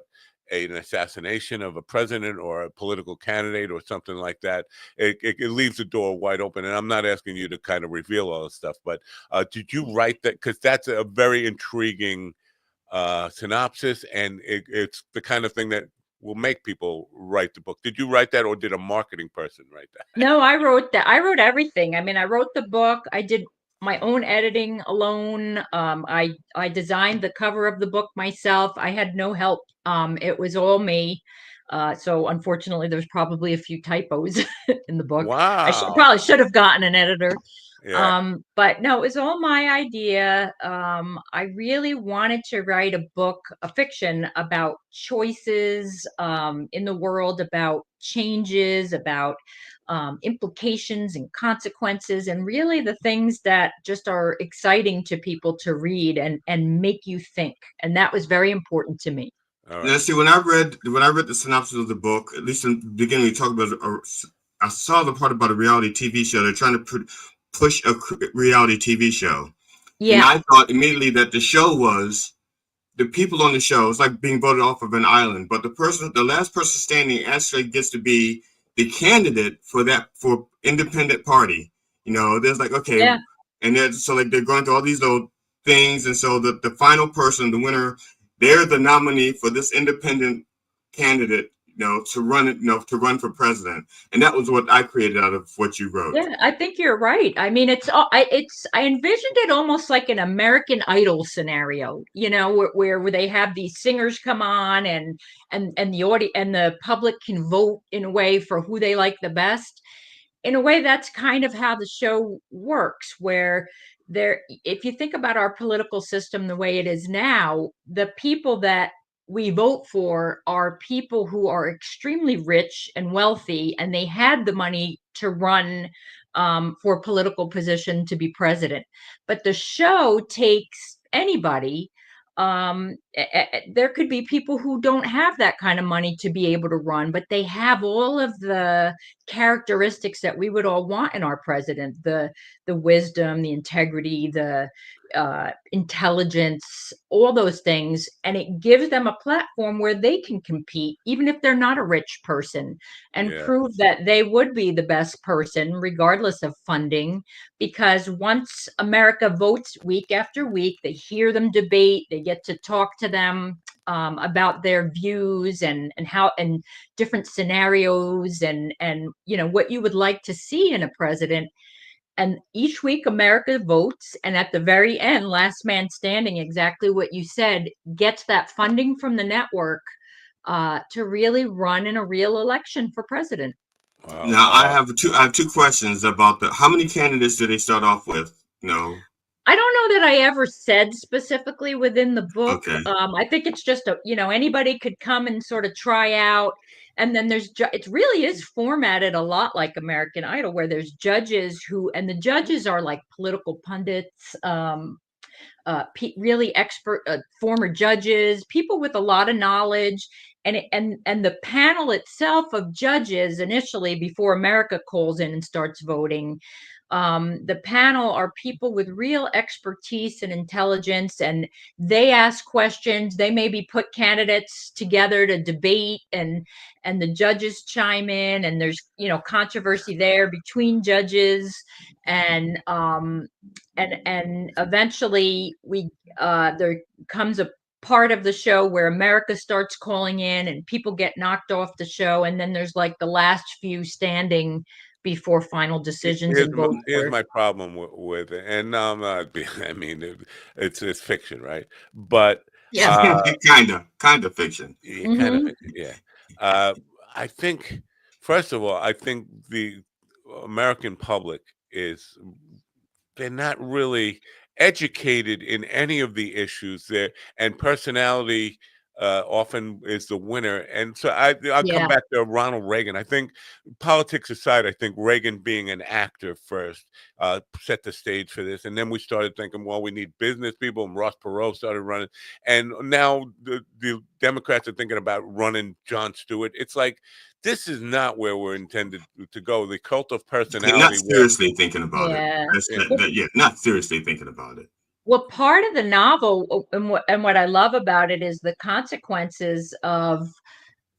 an assassination of a president or a political candidate or something like that. It leaves the door wide open. And I'm not asking you to kind of reveal all this stuff, but did you write that? Because that's a very intriguing synopsis, and it's the kind of thing that will make people write the book. Did you write that, or did a marketing person write that? No, I wrote that. I wrote everything. I mean, I wrote the book. I did my own editing alone. I designed the cover of the book myself. I had no help. It was all me. So unfortunately, there's probably a few typos in the book. Wow. I probably should have gotten an editor. Yeah. But no, it was all my idea. I really wanted to write a book, a fiction about choices in the world, about changes, about implications and consequences, and really the things that just are exciting to people to read and make you think. And that was very important to me. All right. Now, see, when I read the synopsis of the book, at least in the beginning, we talked about. I saw the part about a reality TV show. They're trying to push a reality TV show. Yeah. And I thought immediately that the show was the people on the show. It's like being voted off of an island, but the last person standing actually gets to be the candidate for independent party. There's like, okay. Yeah. And then, so like they're going through all these little things. And so the final person, the winner, they're the nominee for this independent candidate, to run for president. And that was what I created out of what you wrote. Yeah, I think you're right. I mean, I envisioned it almost like an American Idol scenario, where they have these singers come on and the audience and the public can vote in a way for who they like the best. In a way, that's kind of how the show works, where if you think about our political system the way it is now, the people that we vote for are people who are extremely rich and wealthy, and they had the money to run for a political position to be president. But the show takes anybody. There could be people who don't have that kind of money to be able to run, but they have all of the characteristics that we would all want in our president: the wisdom, the integrity, the intelligence, all those things. And it gives them a platform where they can compete, even if they're not a rich person, and prove that they would be the best person regardless of funding. Because once America votes week after week, they hear them debate, they get to talk to them about their views and how and different scenarios and what you would like to see in a president. And each week America votes, and at the very end, last man standing, exactly what you said, gets that funding from the network to really run in a real election for president. Wow. Now I have two questions about how many candidates do they start off with? No. I don't know that I ever said specifically within the book. Okay. I think it's just anybody could come and sort of try out. And then it really is formatted a lot like American Idol, where there's judges and the judges are like political pundits, really expert, former judges, people with a lot of knowledge. And the panel itself of judges initially, before America calls in and starts voting, The panel are people with real expertise and intelligence, and they ask questions. They maybe put candidates together to debate, and the judges chime in, and there's controversy there between judges, and eventually there comes a part of the show where America starts calling in and people get knocked off the show, and then there's like the last few standing before final decisions and votes. Here's my problem with it, and I mean, it's fiction, right? But kind of fiction. Kind of fiction, yeah. I think, first of all, I think the American public they're not really educated in any of the issues there, and personality often is the winner. And so I'll come back to Ronald Reagan. I think, politics aside, I think Reagan being an actor first set the stage for this. And then we started thinking, well, we need business people, and Ross Perot started running. And now the Democrats are thinking about running Jon Stewart. It's like, this is not where we're intended to go. The cult of personality. Not seriously thinking about it. Not seriously thinking about it. Well, part of the novel, and what I love about it, is the consequences of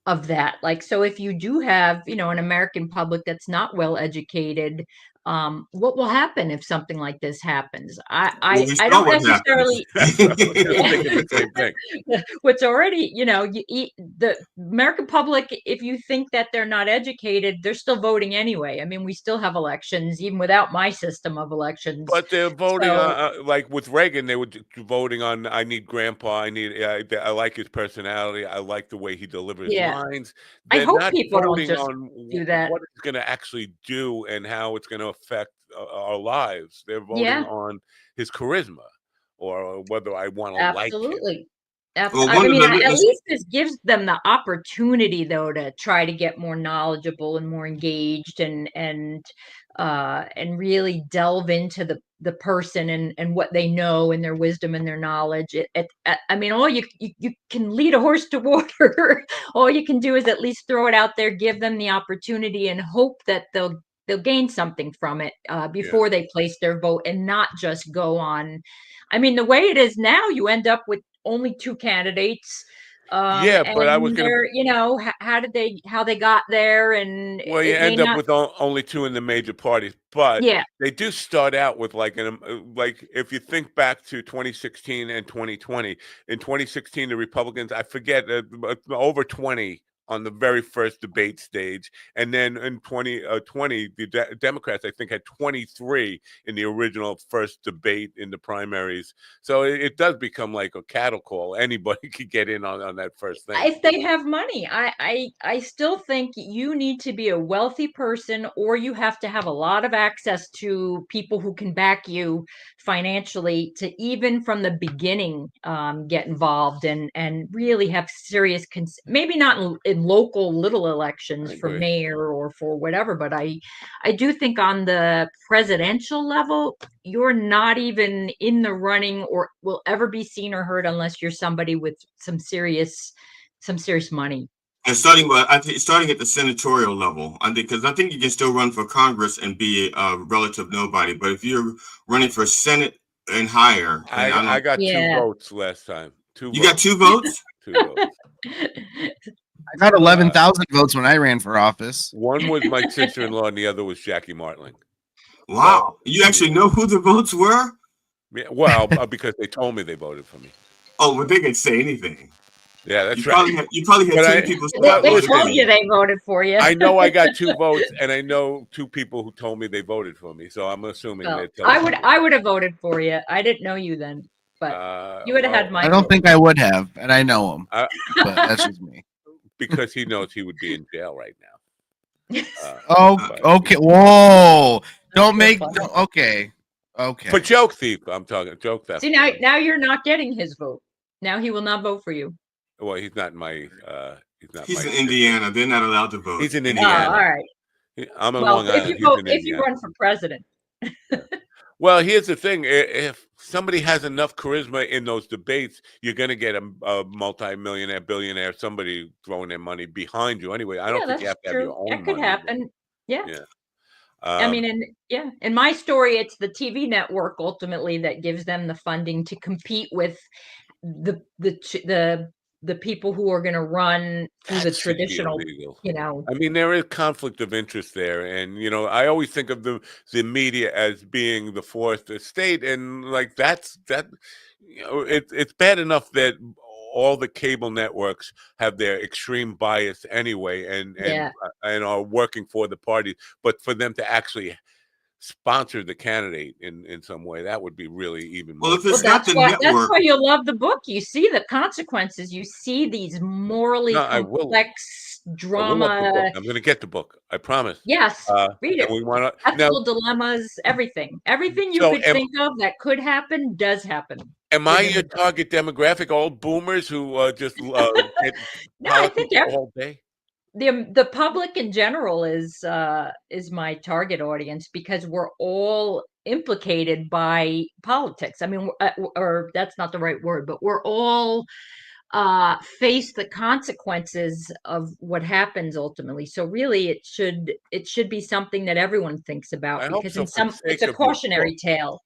that. Like, so if you do have, an American public that's not well educated, what will happen if something like this happens? I don't necessarily thinking the same thing. What's already, the American public, if you think that they're not educated, they're still voting anyway. I mean, we still have elections even without my system of elections. But they're voting on, like with Reagan, they were voting on, I need grandpa, I like his personality, I like the way he delivers lines. I hope people don't just do that. What it's going to actually do and how it's going to affect our lives. They're voting on his charisma, or whether I want to like him. Well, I mean, at least this gives them the opportunity, though, to try to get more knowledgeable and more engaged, and really delve into the person and what they know, and their wisdom and their knowledge. I mean, all you can lead a horse to water. All you can do is at least throw it out there, give them the opportunity, and hope that they'll gain something from it before they place their vote, and not just go on. I mean, the way it is now, you end up with only two candidates. But I was going to, how they got there, and well, you end up with only two in the major parties, but they do start out with like if you think back to 2016 and 2020. In 2016, the Republicans, I forget, over 20 on the very first debate stage, and then in 2020, the Democrats, I think, had 23 in the original first debate in the primaries. So it does become like a cattle call. Anybody could get in on that first thing if they have money. I still think you need to be a wealthy person, or you have to have a lot of access to people who can back you financially to, even from the beginning, get involved and really have serious maybe not in local little elections for mayor or for whatever, but I do think on the presidential level, you're not even in the running or will ever be seen or heard unless you're somebody with some serious money. And starting at the senatorial level, because I think you can still run for Congress and be a relative nobody. But if you're running for Senate and higher, I got 2 votes last time. You got 2 votes? 2 votes. I got 11,000 votes when I ran for office. One was my sister-in-law, and the other was Jackie Martling. Wow, you actually know who the votes were? Yeah, well, because they told me they voted for me. Oh, but they can say anything. Yeah, that's right. You probably had 2 people. They told you they voted for you. I know I got 2 votes, and I know 2 people who told me they voted for me. So I'm assuming I would have voted for you. I didn't know you then, but you would have had my. I don't think I would have, and I know him, but that's just me. Because he knows he would be in jail right now. Okay. Whoa! Don't make. Okay. For joke thief, I'm talking joke theft. See, now you're not getting his vote. Now he will not vote for you. Well, he's not my. He's in Indiana. They're not allowed to vote. He's in Indiana. Oh, all right. I'm in Long Island. If you run for president. Well, here's the thing: if somebody has enough charisma in those debates, you're going to get a multi-millionaire, billionaire, somebody throwing their money behind you. Anyway, I don't think you have to have your own money. That could happen. Yeah. I mean, in my story, it's the TV network ultimately that gives them the funding to compete with the people who are going to run through the That should be traditional, illegal. you know. I mean, there is conflict of interest there, and I always think of the media as being the fourth estate, and like that. It's bad enough that all the cable networks have their extreme bias anyway, and are working for the party, but for them to actually sponsor the candidate in some way, that would be really even more. Well, if it's not the network, that's why you'll love the book. You see the consequences. You see these morally complex drama. I will love the book. I'm going to get the book. I promise. Yes, read it. And we want to ethical dilemmas, everything you could think of that could happen does happen. Am I your target demographic? Old boomers who just get politics all day? The public in general is my target audience because we're all implicated by politics. I mean, or that's not the right word, but we're all face the consequences of what happens ultimately. So really, it should be something that everyone thinks about because it's a cautionary tale.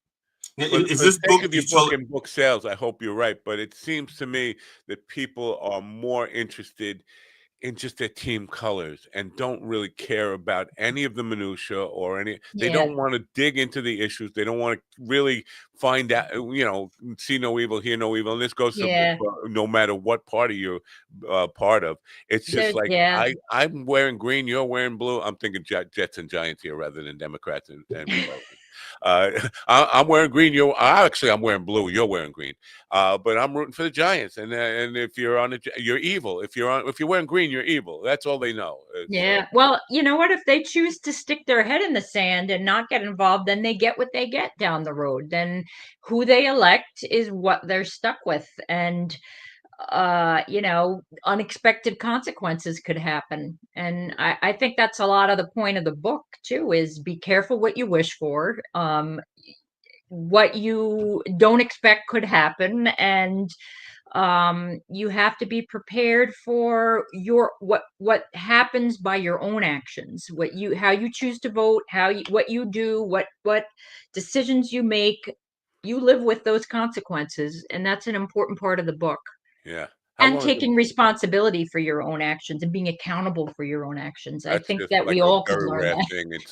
Is this book of your book and book sales? I hope you're right, but it seems to me that people are more interested in just their team colors and don't really care about any of the minutia or any. They don't want to dig into the issues. They don't want to really find out. See no evil, hear no evil. And this goes to no matter what party you're part of. It's just like I'm wearing green, you're wearing blue. I'm thinking Jets and Giants here rather than Democrats and Republicans. I'm wearing green. I'm wearing blue. You're wearing green. But I'm rooting for the Giants. And if you're you're evil. If you're wearing green, you're evil. That's all they know. Well, you know what? If they choose to stick their head in the sand and not get involved, then they get what they get down the road. Then who they elect is what they're stuck with. And unexpected consequences could happen. And I think that's a lot of the point of the book too, is be careful what you wish for. What you don't expect could happen. And you have to be prepared for what happens by your own actions, how you choose to vote, what you do, what decisions you make. You live with those consequences, and that's an important part of the book. Yeah. And taking responsibility for your own actions and being accountable for your own actions. I think that we all could learn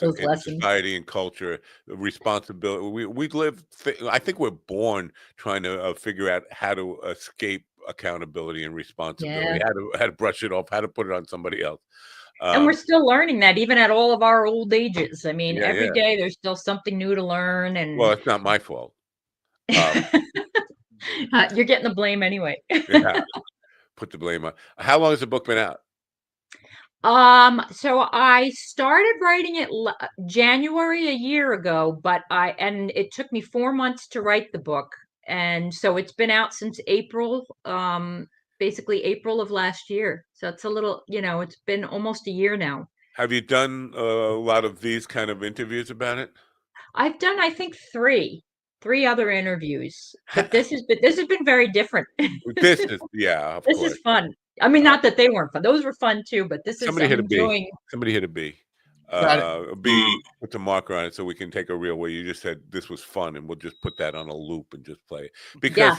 those lessons. Society and culture, responsibility. We live. I think we're born trying to figure out how to escape accountability and responsibility. How to brush it off. How to put it on somebody else. And we're still learning that even at all of our old ages. I mean, every day there's still something new to learn. And well, it's not my fault. You're getting the blame anyway. Put the blame on. How long has the book been out? So I started writing it January a year ago, and it took me 4 months to write the book. And so it's been out since April, basically April of last year. So it's a little, it's been almost a year now. Have you done a lot of these kind of interviews about it? I've done, I think, three other interviews, but this has been very different. This is fun. I mean, not that they weren't fun; those were fun too. But this is somebody hit a B. Somebody hit a B. B, put the marker on it so we can take a real way. You just said this was fun, and we'll just put that on a loop and just play it because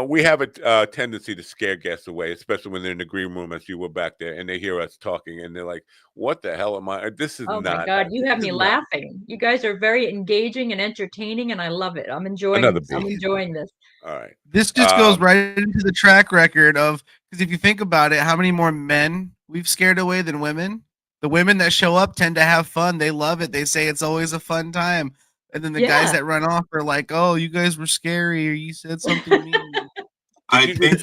we have a tendency to scare guests away, especially when they're in the green room as you were back there, and they hear us talking, and they're like, "What the hell am I? This is not." Oh my God, you have me laughing. You guys are very engaging and entertaining, and I love it. I'm enjoying this. All right, this just goes right into the track record of, because if you think about it, how many more men we've scared away than women? The women that show up tend to have fun. They love it. They say it's always a fun time. And then the guys that run off are like, "Oh, you guys were scary, or you said something mean." I don't think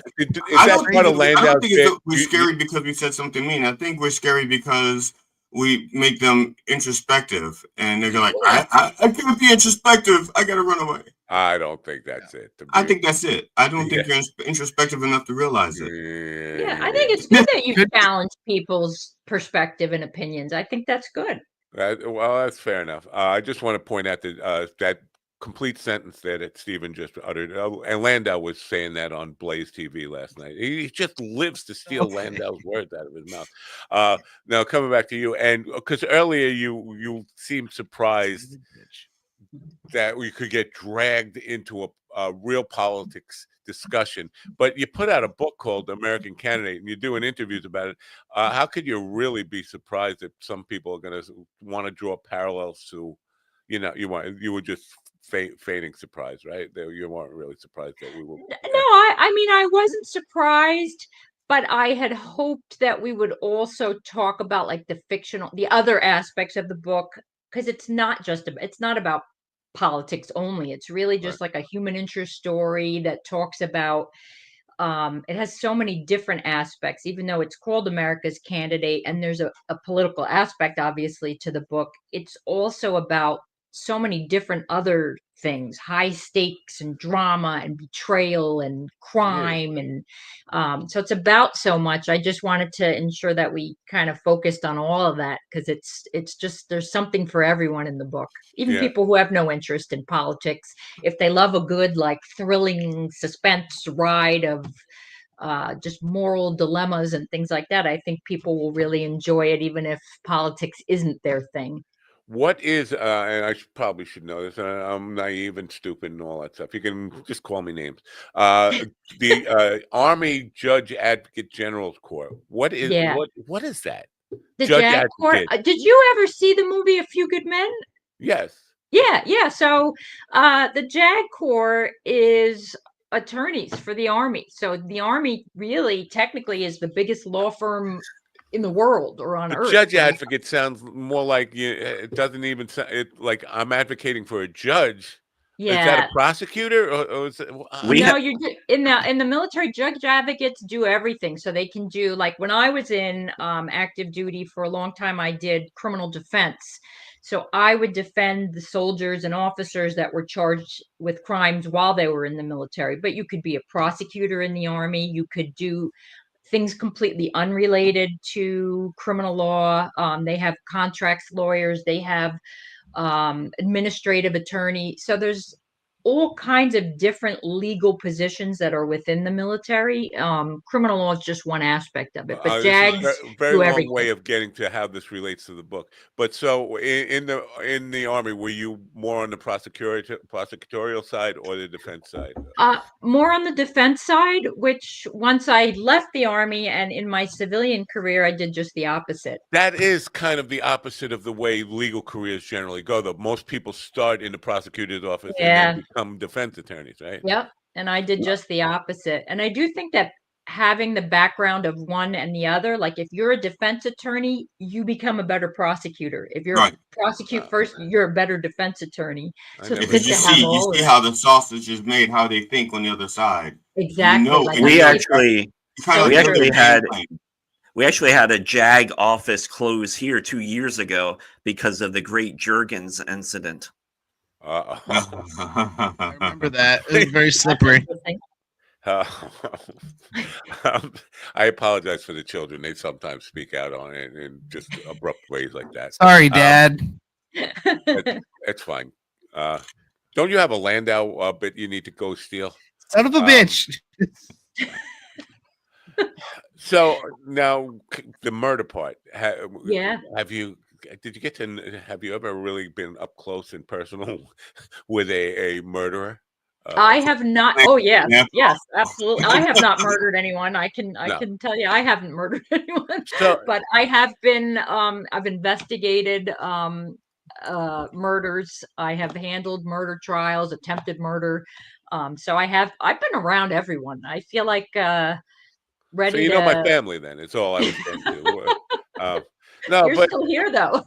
we're scary because we said something mean. I think we're scary because we make them introspective, and they're like, I can't be introspective. I got to run away. I don't think that's it. I think that's it. I don't think you're introspective enough to realize it. Yeah, I think it's good that you challenge people's perspective and opinions. I think that's good. Well, that's fair enough. I just want to point out that that complete sentence there that Stephen just uttered. And Landau was saying that on Blaze TV last night. He just lives to steal Landau's words out of his mouth. Now coming back to you, and because earlier you seemed surprised that we could get dragged into a real politics discussion, but you put out a book called American Candidate, and you're doing interviews about it. How could you really be surprised that some people are going to want to draw parallels to, you were just feigning surprise, right? You weren't really surprised that we were. No, I mean, I wasn't surprised, but I had hoped that we would also talk about like the other aspects of the book, because it's not about politics only. It's really just like a human interest story that talks about it has so many different aspects, even though it's called America's Candidate, and there's a political aspect obviously to the book. It's also about so many different other things, high stakes and drama and betrayal and crime. And so it's about so much. I just wanted to ensure that we kind of focused on all of that, because it's just, there's something for everyone in the book, even people who have no interest in politics. If they love a good, like, thrilling suspense ride of just moral dilemmas and things like that, I think people will really enjoy it, even if politics isn't their thing. What is, and I probably should know this, I'm naive and stupid and all that stuff. You can just call me names. The Army Judge Advocate General's Corps. What is what is that? The JAG Corps. Did you ever see the movie A Few Good Men? Yes. Yeah. So the JAG Corps is attorneys for the Army. So the Army really technically is the biggest law firm in the world or on Earth. Judge advocate sounds more like it doesn't even sound like I'm advocating for a judge. Yeah. Is that a prosecutor or is it, no, you in the military, judge advocates do everything. So they can do, like, when I was in active duty for a long time, I did criminal defense. So I would defend the soldiers and officers that were charged with crimes while they were in the military. But you could be a prosecutor in the Army. You could do things completely unrelated to criminal law. They have contracts lawyers, they have administrative attorney. So there's all kinds of different legal positions that are within the military. Criminal law is just one aspect of it, but JAGs very long way of getting to how this relates to the book. But so in the Army, were you more on the prosecutorial side or the defense side? More on the defense side, which once I left the Army and in my civilian career, I did just the opposite. That is kind of the opposite of the way legal careers generally go, though. Most people start in the prosecutor's office and then become defense attorneys, right? Yep. And I did just the opposite. And I do think that having the background of one and the other, like, if you're a defense attorney, you become a better prosecutor. If you're prosecute first, you're a better defense attorney. So because you see how the sausage is made, how they think on the other side. Exactly. We actually had a JAG office close here 2 years ago because of the Great Jurgens incident. I remember that. It was very slippery. I apologize for the children. They sometimes speak out on it in just abrupt ways like that. Sorry, Dad. It's fine. Don't you have a Landau bit you need to go steal? Son of a bitch. So now the murder part. Have you ever really been up close and personal with a murderer? I have not. Oh yes, absolutely. I have not murdered anyone. I can tell you, I haven't murdered anyone. But I have been. I've investigated murders. I have handled murder trials, attempted murder. So I've been around everyone. I feel like ready. So you know my family, then. It's all I was saying to. No, you're still here though.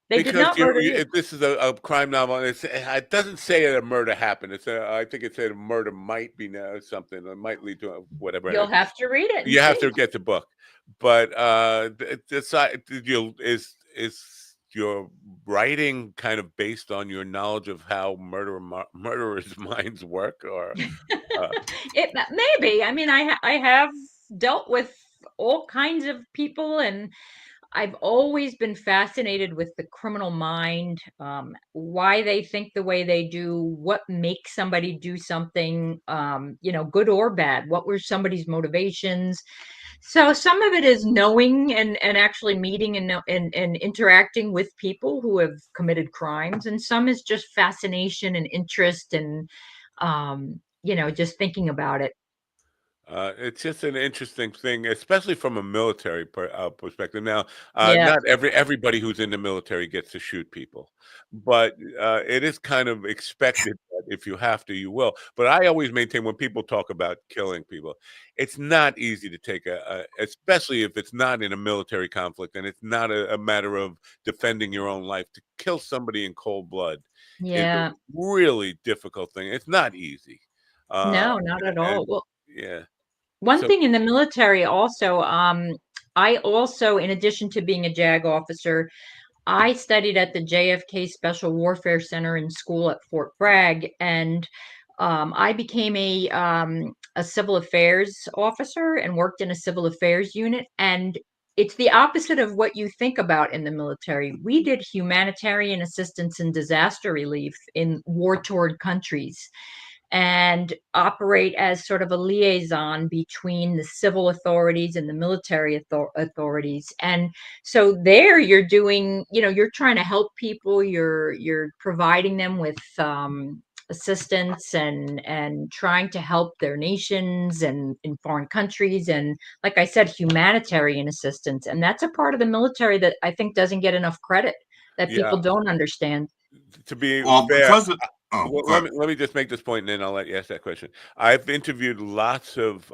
They did not murder you. This is a crime novel, and it doesn't say that a murder happened. I think it said a murder might be something that might lead to whatever. You'll have to read it. You have to get the book, but is your writing kind of based on your knowledge of how murderers' minds work, or it maybe? I mean, I have dealt with all kinds of people, and I've always been fascinated with the criminal mind, why they think the way they do, what makes somebody do something, good or bad. What were somebody's motivations? So some of it is knowing and actually meeting and interacting with people who have committed crimes, and some is just fascination and interest and just thinking about it. It's just an interesting thing, especially from a military perspective. Now, Yeah. not everybody who's in the military gets to shoot people, but it is kind of expected that if you have to, you will. But I always maintain when people talk about killing people, it's not easy to take especially if it's not in a military conflict and it's not a matter of defending your own life. To kill somebody in cold blood is a Yeah. really difficult thing. It's not easy. No, not at And all. Well, yeah. one So thing in the military also, I also, in addition to being a JAG officer, I studied at the JFK Special Warfare Center in school at Fort Bragg, and I became a civil affairs officer and worked in a civil affairs unit. And it's the opposite of what you think about in the military. We did humanitarian assistance and disaster relief in war-torn countries and operate as sort of a liaison between the civil authorities and the military authorities. And so there you're doing, you're trying to help people, you're providing them with assistance and trying to help their nations and in foreign countries, and like I said, humanitarian assistance. And that's a part of the military that I think doesn't get enough credit, that yeah, people don't understand. to be Well, fair, because of well, go ahead. let me just make this point, and then I'll let you ask that question. I've interviewed lots of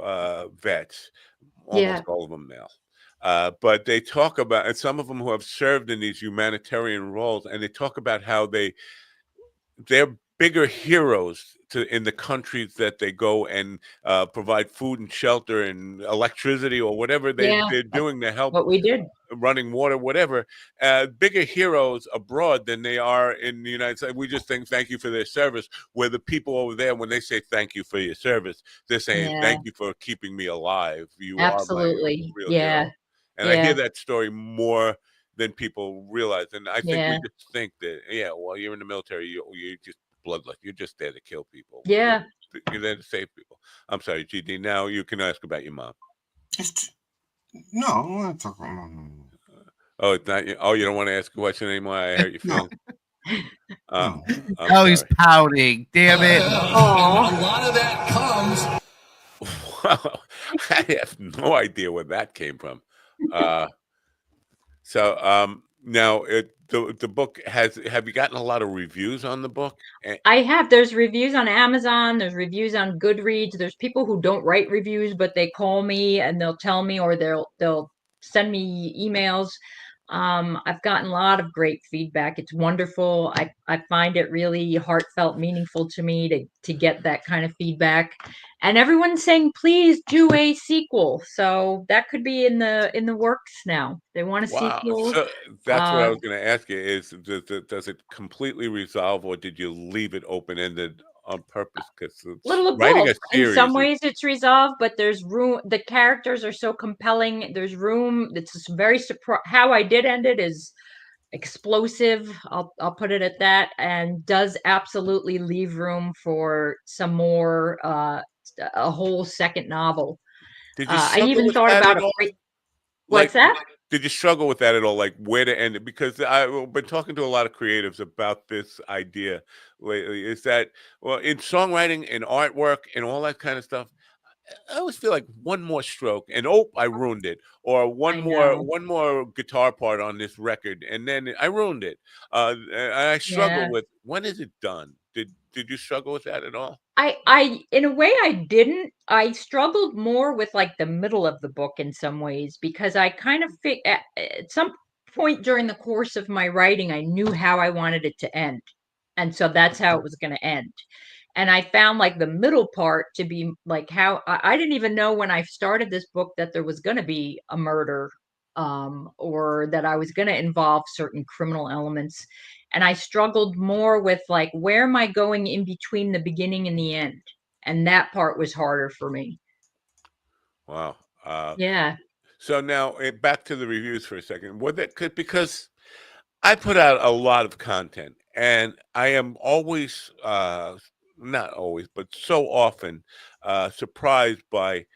vets, Yeah. almost all of them male, but they talk about, and some of them who have served in these humanitarian roles, and they talk about how they're bigger heroes in the countries that they go and provide food and shelter and electricity or whatever Yeah, they're that's doing to help what we did. running water, whatever, bigger heroes abroad than they are in the United States. We just think thank you for their service, where the people over there, when they say thank you for your service, they're saying Yeah, thank you for keeping me alive. You are my absolutely. real Yeah, hero. And I hear yeah, that story more than people realize. And I think we yeah, just think that, yeah, well, you're in the military, you just bloodless. You're just there to kill people. yeah. You're there to save people. I'm sorry, GD. Now you can ask about your mom. No, I want to talk about no. Oh, it's not. Oh, you don't want to ask a question anymore. I hurt your feelings. I'm Oh, he's sorry. pouting. Damn it. A lot of that comes. Wow, I have no idea where that came from. Now the book have you gotten a lot of reviews on the book? I have. There's reviews on Amazon, there's reviews on Goodreads, there's people who don't write reviews, but they call me and they'll tell me, or they'll send me emails. I've gotten a lot of great feedback. It's wonderful. I find it really heartfelt, meaningful to me to get that kind of feedback. And everyone's saying, please do a sequel. So that could be in the works now. They want a Wow, sequel. so that's what I was going to ask you: is does it completely resolve, or did you leave it open ended on purpose? Because Little of writing both. a In some series is ways it's resolved, but there's room. The characters are so compelling. There's room. It's very how I did end it is explosive. I'll put it at that, and does absolutely leave room for some more, a whole second novel. Did you I struggle even with thought that about at a all? what's Like, that? did you struggle with that at all? Like where to end it? Because I've been talking to a lot of creatives about this idea lately. Is that, well, in songwriting and artwork and all that kind of stuff, I always feel like one more stroke and I ruined it, or I know. one more guitar part on this record and then I ruined it. And I struggle Yeah. with, when is it done? Did you struggle with that at all? In a way I didn't. I struggled more with like the middle of the book in some ways, because I kind of at some point during the course of my writing, I knew how I wanted it to end. And so that's how it was going to end. And I found like the middle part to be like how I didn't even know when I started this book that there was going to be a murder, or that I was going to involve certain criminal elements. And I struggled more with like, where am I going in between the beginning and the end? And that part was harder for me. Wow. Yeah. So now back to the reviews for a second. Because I put out a lot of content, and I am always, not always, but so often surprised by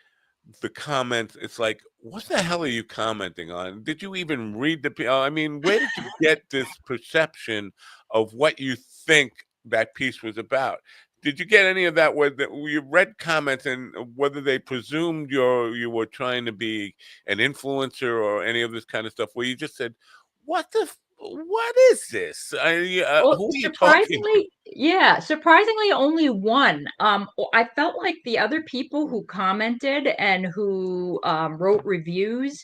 the comments. It's like, what the hell are you commenting on? Did you even read I mean, where did you get this perception of what you think that piece was about? Did you get any of that where you read comments and whether they presumed you were trying to be an influencer or any of this kind of stuff, where you just said, what is this? Well, Who are you talking to? surprisingly only one. I felt like the other people who commented and who wrote reviews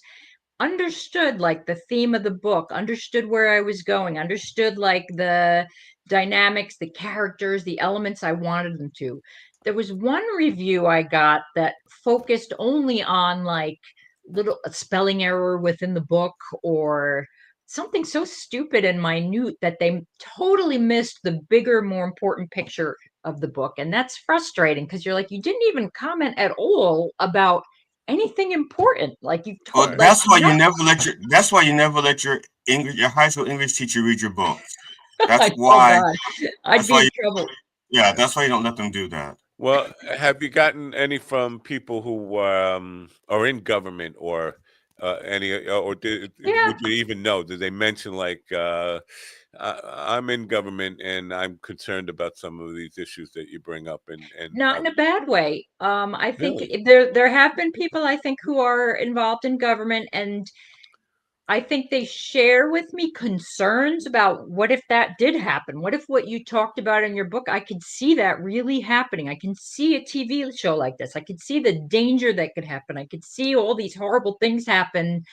understood like the theme of the book, understood where I was going, understood like the dynamics, the characters, the elements I wanted them to. There was one review I got that focused only on like little spelling error within the book or something so stupid and minute that they totally missed the bigger, more important picture of the book. And that's frustrating because you're like, you didn't even comment at all about anything important. Like you told, well, that's why you never let your. That's why you never let your high school English teacher read your books. That's why. Oh God, I'd be in trouble. Yeah, that's why you don't let them do that. Well, have you gotten any from people who are in government or any, or would you even know? Did they mention like I'm in government and I'm concerned about some of these issues that you bring up, and not in a bad way. I think Really? there have been people I think who are involved in government, and I think they share with me concerns about what if that did happen? What if what you talked about in your book, I could see that really happening. I can see a TV show like this. I could see the danger that could happen. I could see all these horrible things happen.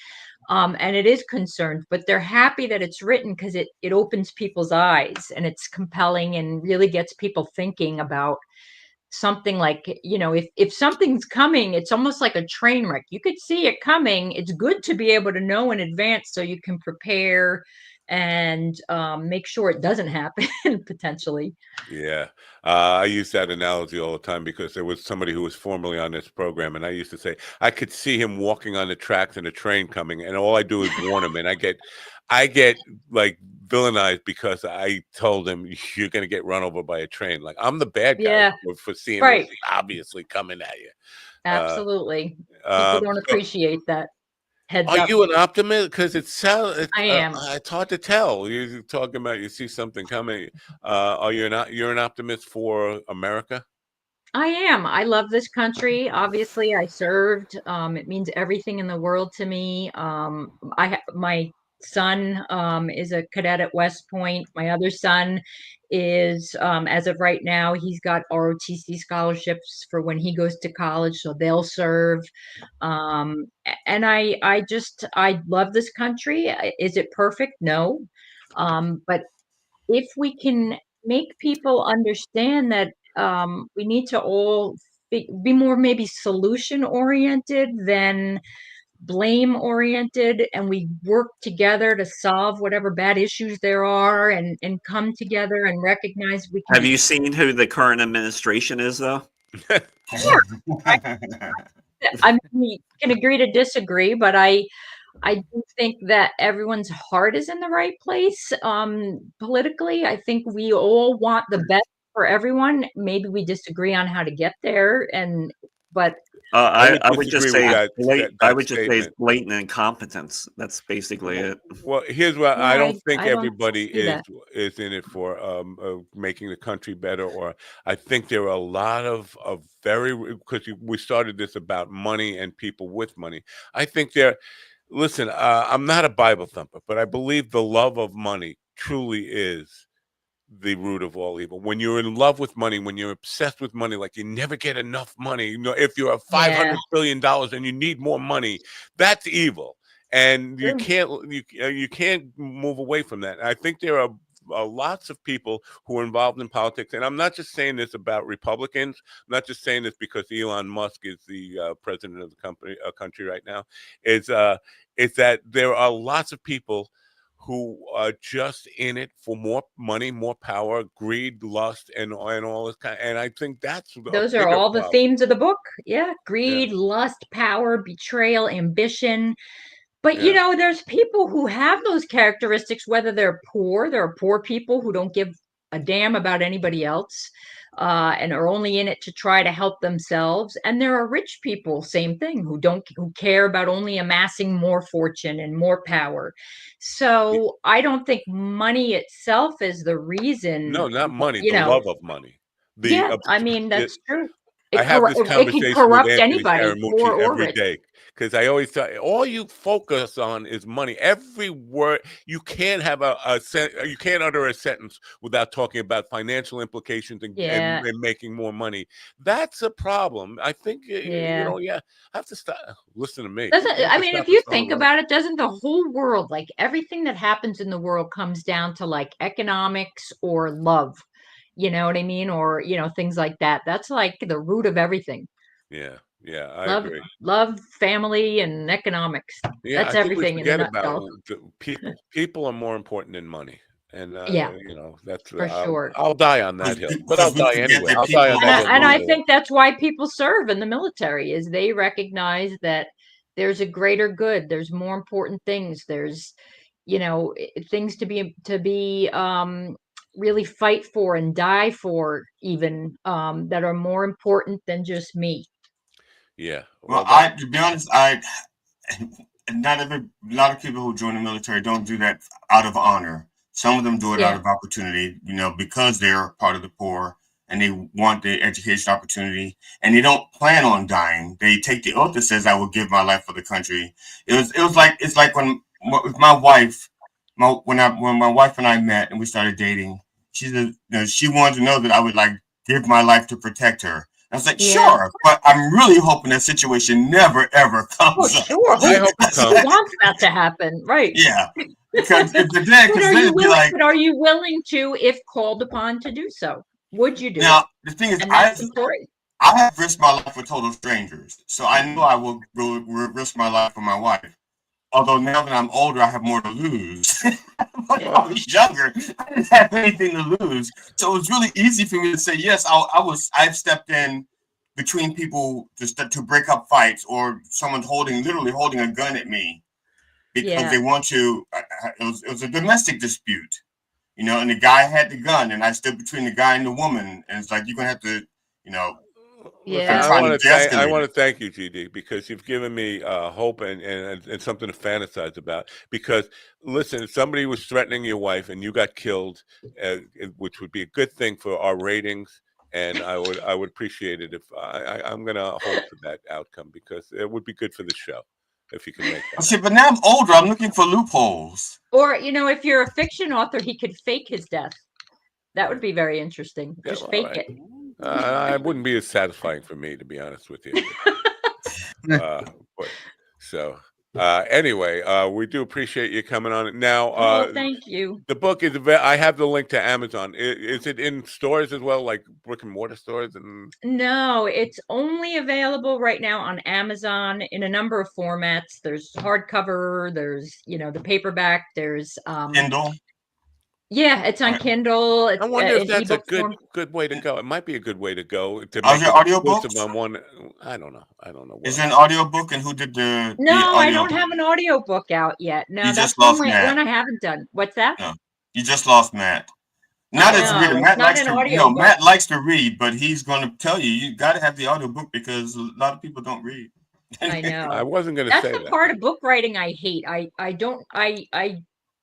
And it is concerned, but they're happy that it's written because it opens people's eyes and it's compelling and really gets people thinking about something like, if something's coming, it's almost like a train wreck. You could see it coming. It's good to be able to know in advance so you can prepare and make sure it doesn't happen potentially. Yeah, I use that analogy all the time because there was somebody who was formerly on this program, and I used to say I could see him walking on the tracks and a train coming, and all I do is warn him, and I get like villainized because I told him you're going to get run over by a train. Like I'm the bad guy for seeing Right. this obviously coming at you. Absolutely. People don't appreciate that. Heads Are up. you an optimist? Because I am. it's hard to tell. You're talking about you see something coming. Are you not? You're an optimist for America? I am. I love this country. Obviously, I served. It means everything in the world to me. My son is a cadet at West Point. My other son is, as of right now, he's got ROTC scholarships for when he goes to college, so they'll serve. And I love this country. Is it perfect? No. But if we can make people understand that we need to all be more maybe solution oriented than blame oriented, and we work together to solve whatever bad issues there are and come together and recognize we can. Have you seen who the current administration is, though? I mean, we can agree to disagree, but I do think that everyone's heart is in the right place. Politically, I think we all want the best for everyone. Maybe we disagree on how to get there, but I would just say that it's blatant incompetence. That's basically it. Well, here's what I don't think I don't everybody see that. is in it for making the country better. Or I think there are a lot of very, because we started this about money and people with money. I think listen, I'm not a Bible thumper, but I believe the love of money truly is the root of all evil. When you're in love with money, when you're obsessed with money, like you never get enough money. If you're $500 billion and you need more money, that's evil, and you can't move away from that. I think there are lots of people who are involved in politics, and I'm not just saying this about Republicans. I'm not just saying this because Elon Musk is the president of the country right now. It's that there are lots of people who are just in it for more money, more power, greed, lust, and all this kind. And I think that's those are all the themes of the book. Yeah, greed, lust, power, betrayal, ambition. But you know, there's people who have those characteristics, whether they're poor. There are poor people who don't give a damn about anybody else, and are only in it to try to help themselves. And there are rich people, same thing, who care about only amassing more fortune and more power. So I don't think money itself is the reason. No, not money. You The know, love of money. yeah, I mean that's true. I have this It can conversation with corrupt Anthony anybody, poor Scaramucci or every rich. day because I always thought all you focus on is money. Every word you can't have you can't utter a sentence without talking about financial implications and making more money. That's a problem. I think you know. I have to stop. Listen to me. I mean, if you think about it, doesn't the whole world, like everything that happens in the world, comes down to like economics or love? You know what I mean? Or, you know, things like that. That's like the root of everything. Yeah, I agree. Love, family, and economics. Yeah, That's I think we everything in a forget about nutshell. people. People are more important than money, and you know that's for sure. I'll die on that hill, but I'll die anyway. I'll die on that hill. And I think that's why people serve in the military, is they recognize that there's a greater good. There's more important things. There's, you know, things to be really fight for and die for, even that are more important than just me. Yeah. Well, to be honest, not a lot of people who join the military don't do that out of honor. Some of them do it out of opportunity, you know, because they're part of the poor and they want the education opportunity and they don't plan on dying. They take the oath that says, I will give my life for the country. It's like when with my wife, when my wife and I met and we started dating, she said, you know, she wanted to know that I would like give my life to protect her. I was like, sure, but I'm really hoping that situation never ever comes up. Sure. Who wants that to happen? Right. Yeah. Because if the dad, but are you willing to, if called upon to do so? Would you do now, it? the thing is, I have risked my life with total strangers. So I know I will risk my life for my wife. Although now that I'm older, I have more to lose. When I was younger, I didn't have anything to lose. So it was really easy for me to say, yes, I've stepped in between people to break up fights, or someone's literally holding a gun at me because they want to. It was a domestic dispute, you know, and the guy had the gun and I stood between the guy and the woman. And it's like, you're going to have to, you know, I want to thank you, GD, because you've given me hope and something to fantasize about. Because listen, if somebody was threatening your wife and you got killed, which would be a good thing for our ratings, and I would appreciate it if I'm going to hope for that outcome, because it would be good for the show if you can make that. See, but now I'm older. I'm looking for loopholes. Or, you know, if you're a fiction author, he could fake his death. That would be very interesting. Just fake it. It wouldn't be as satisfying for me, to be honest with you. Anyway, we do appreciate you coming on. Now, thank you. The book is I have the link to Amazon. Is it in stores as well, like brick and mortar stores? No, it's only available right now on Amazon in a number of formats. There's hardcover, there's, you know, the paperback, there's Kindle. Yeah, it's on Kindle. It's, I wonder if that's a good way to go. It might be a good way to go. To make it audiobook? I don't know. Is it an audiobook, and who did the? No, I don't have an audiobook out yet. No, that's one I haven't done. What's that? No, you just lost Matt. Matt likes to read, but he's going to tell you got to have the audiobook because a lot of people don't read. I know. I wasn't going to say that. That's the part of book writing I hate. I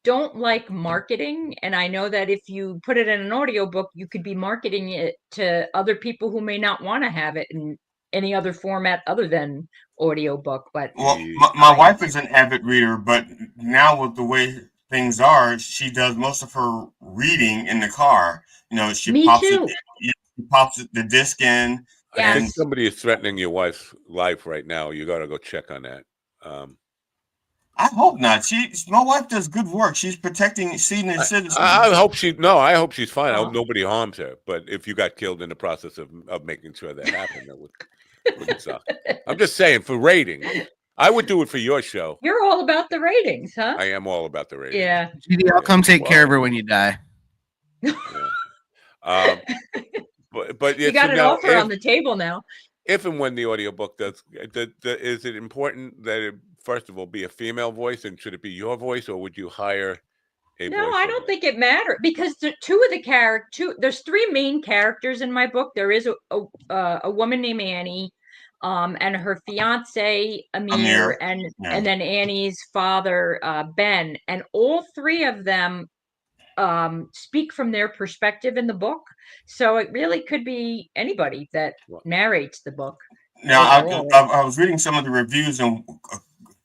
don't like marketing, and I know that if you put it in an audiobook, you could be marketing it to other people who may not want to have it in any other format other than audiobook. But my wife is an avid reader, but now with the way things are, she does most of her reading in the car. You know, she pops the disc in. I think somebody is threatening your wife's life right now. You got to go check on that. I hope not. My wife does good work. She's protecting senior citizens. I hope she's fine. I hope nobody harms her. But if you got killed in the process of making sure that happened, that would suck. I'm just saying for ratings. I would do it for your show. You're all about the ratings, huh? I am all about the ratings. Yeah. GD, I'll come take care of her when you die. Yeah. But you got an offer on the table now. If and when the audiobook does, is it important that it, first of all, be a female voice, and should it be your voice, or would you hire a No, I don't think it matters, because there's three main characters in my book. There is a woman named Annie, and her fiance Amir, and then Annie's father Ben, and all three of them speak from their perspective in the book. So it really could be anybody that narrates the book. Now, I was reading some of the reviews, and a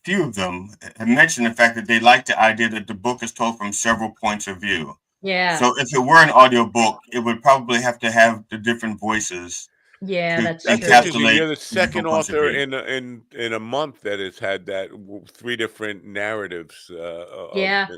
few of them have mentioned the fact that they like the idea that the book is told from several points of view. Yeah. So if it were an audio book, it would probably have to have the different voices. Yeah, that's interesting. You're the second author in a month that has had that three different narratives. Yeah.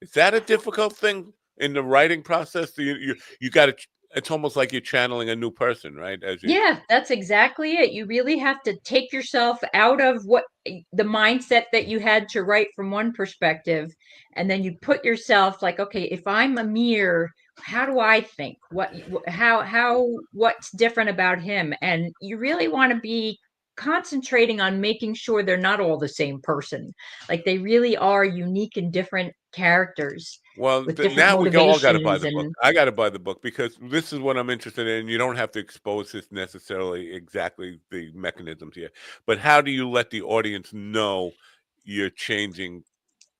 Is that a difficult thing in the writing process? You got to. It's almost like you're channeling a new person, right? Yeah, that's exactly it. You really have to take yourself out of the mindset that you had to write from one perspective, and then you put yourself like, okay, if I'm Amir, how do I think? What's different about him? And you really want to be concentrating on making sure they're not all the same person. Like, they really are unique and different characters. Well, now we all got to buy the book. I got to buy the book, because this is what I'm interested in. You don't have to expose this necessarily exactly the mechanisms here, but how do you let the audience know you're changing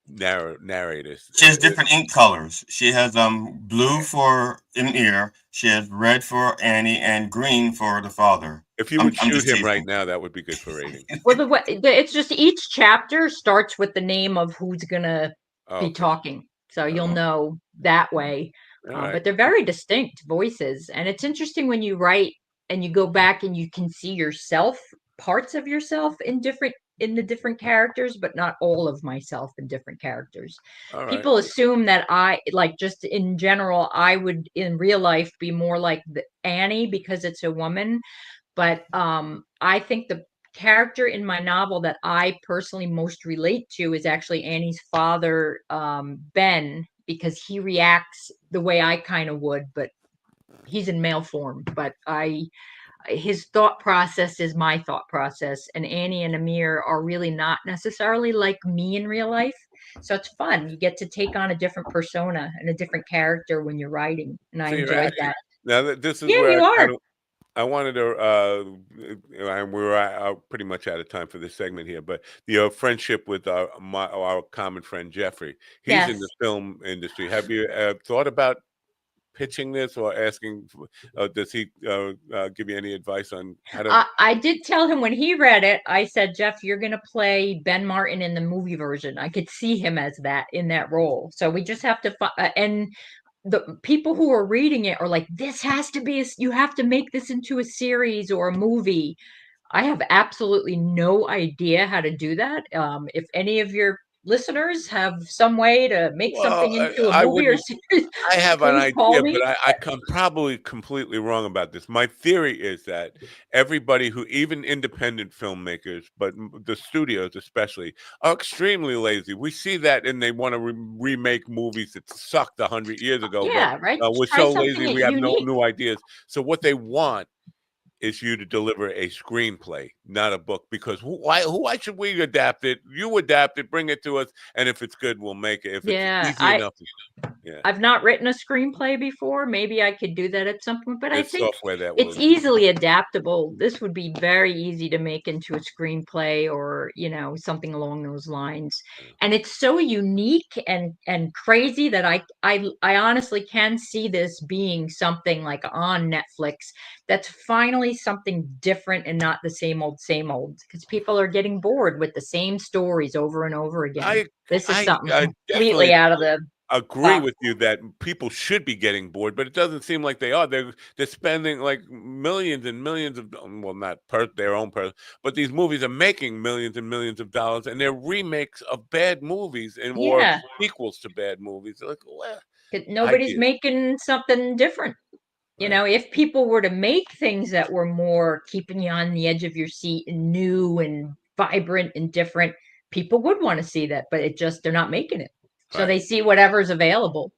narrators? She has different ink colors. She has blue for Amir, she has red for Annie, and green for the father. If you would shoot him right now, that would be good for rating. Well, it's just each chapter starts with the name of who's gonna be talking, so you'll know that way. But they're very distinct voices, and it's interesting when you write and you go back and you can see yourself, parts of yourself in the different characters, but not all of myself in different characters. People assume that just in general, I would in real life be more like Annie because it's a woman. But I think the character in my novel that I personally most relate to is actually Annie's father, Ben, because he reacts the way I kind of would, but he's in male form. But his thought process is my thought process, and Annie and Amir are really not necessarily like me in real life. So it's fun. You get to take on a different persona and a different character when you're writing, and I enjoyed that. Now this is where I wanted to, we're pretty much out of time for this segment here, but your friendship with our common friend Jeffrey, he's in the film industry. Have you thought about pitching this or asking? Does he give you any advice on how to? I did tell him when he read it. I said, Jeff, you're going to play Ben Martin in the movie version. I could see him as that in that role. So we just have to and the people who are reading it are like, this has to be, you have to make this into a series or a movie. I have absolutely no idea how to do that. If any of your listeners have some way to make something into a movie or series, I have an idea, but I'm probably completely wrong about this. My theory is that everybody even independent filmmakers, but the studios especially, are extremely lazy. We see that, and they want to remake movies that sucked 100 years ago. Yeah, right. We're so lazy, we have no new ideas. So what they want is you to deliver a screenplay, not a book, because why should we adapt it? You adapt it, bring it to us, and if it's good, we'll make it. If it's easy enough. I've not written a screenplay before. Maybe I could do that at some point, but I think it's will easily adaptable. This would be very easy to make into a screenplay or, something along those lines. And it's so unique and crazy that I honestly can see this being something like on Netflix that's finally something different and not the same old, because people are getting bored with the same stories over and over again. This is something completely out of the agree with you that people should be getting bored, but it doesn't seem like they are. They're spending like millions and millions of, well, not their own person, but these movies are making millions and millions of dollars, and they're remakes of bad movies or sequels to bad movies. Like, nobody's making something different. If people were to make things that were more keeping you on the edge of your seat and new and vibrant and different, people would want to see that, but they're not making it. So Right. they see whatever's available.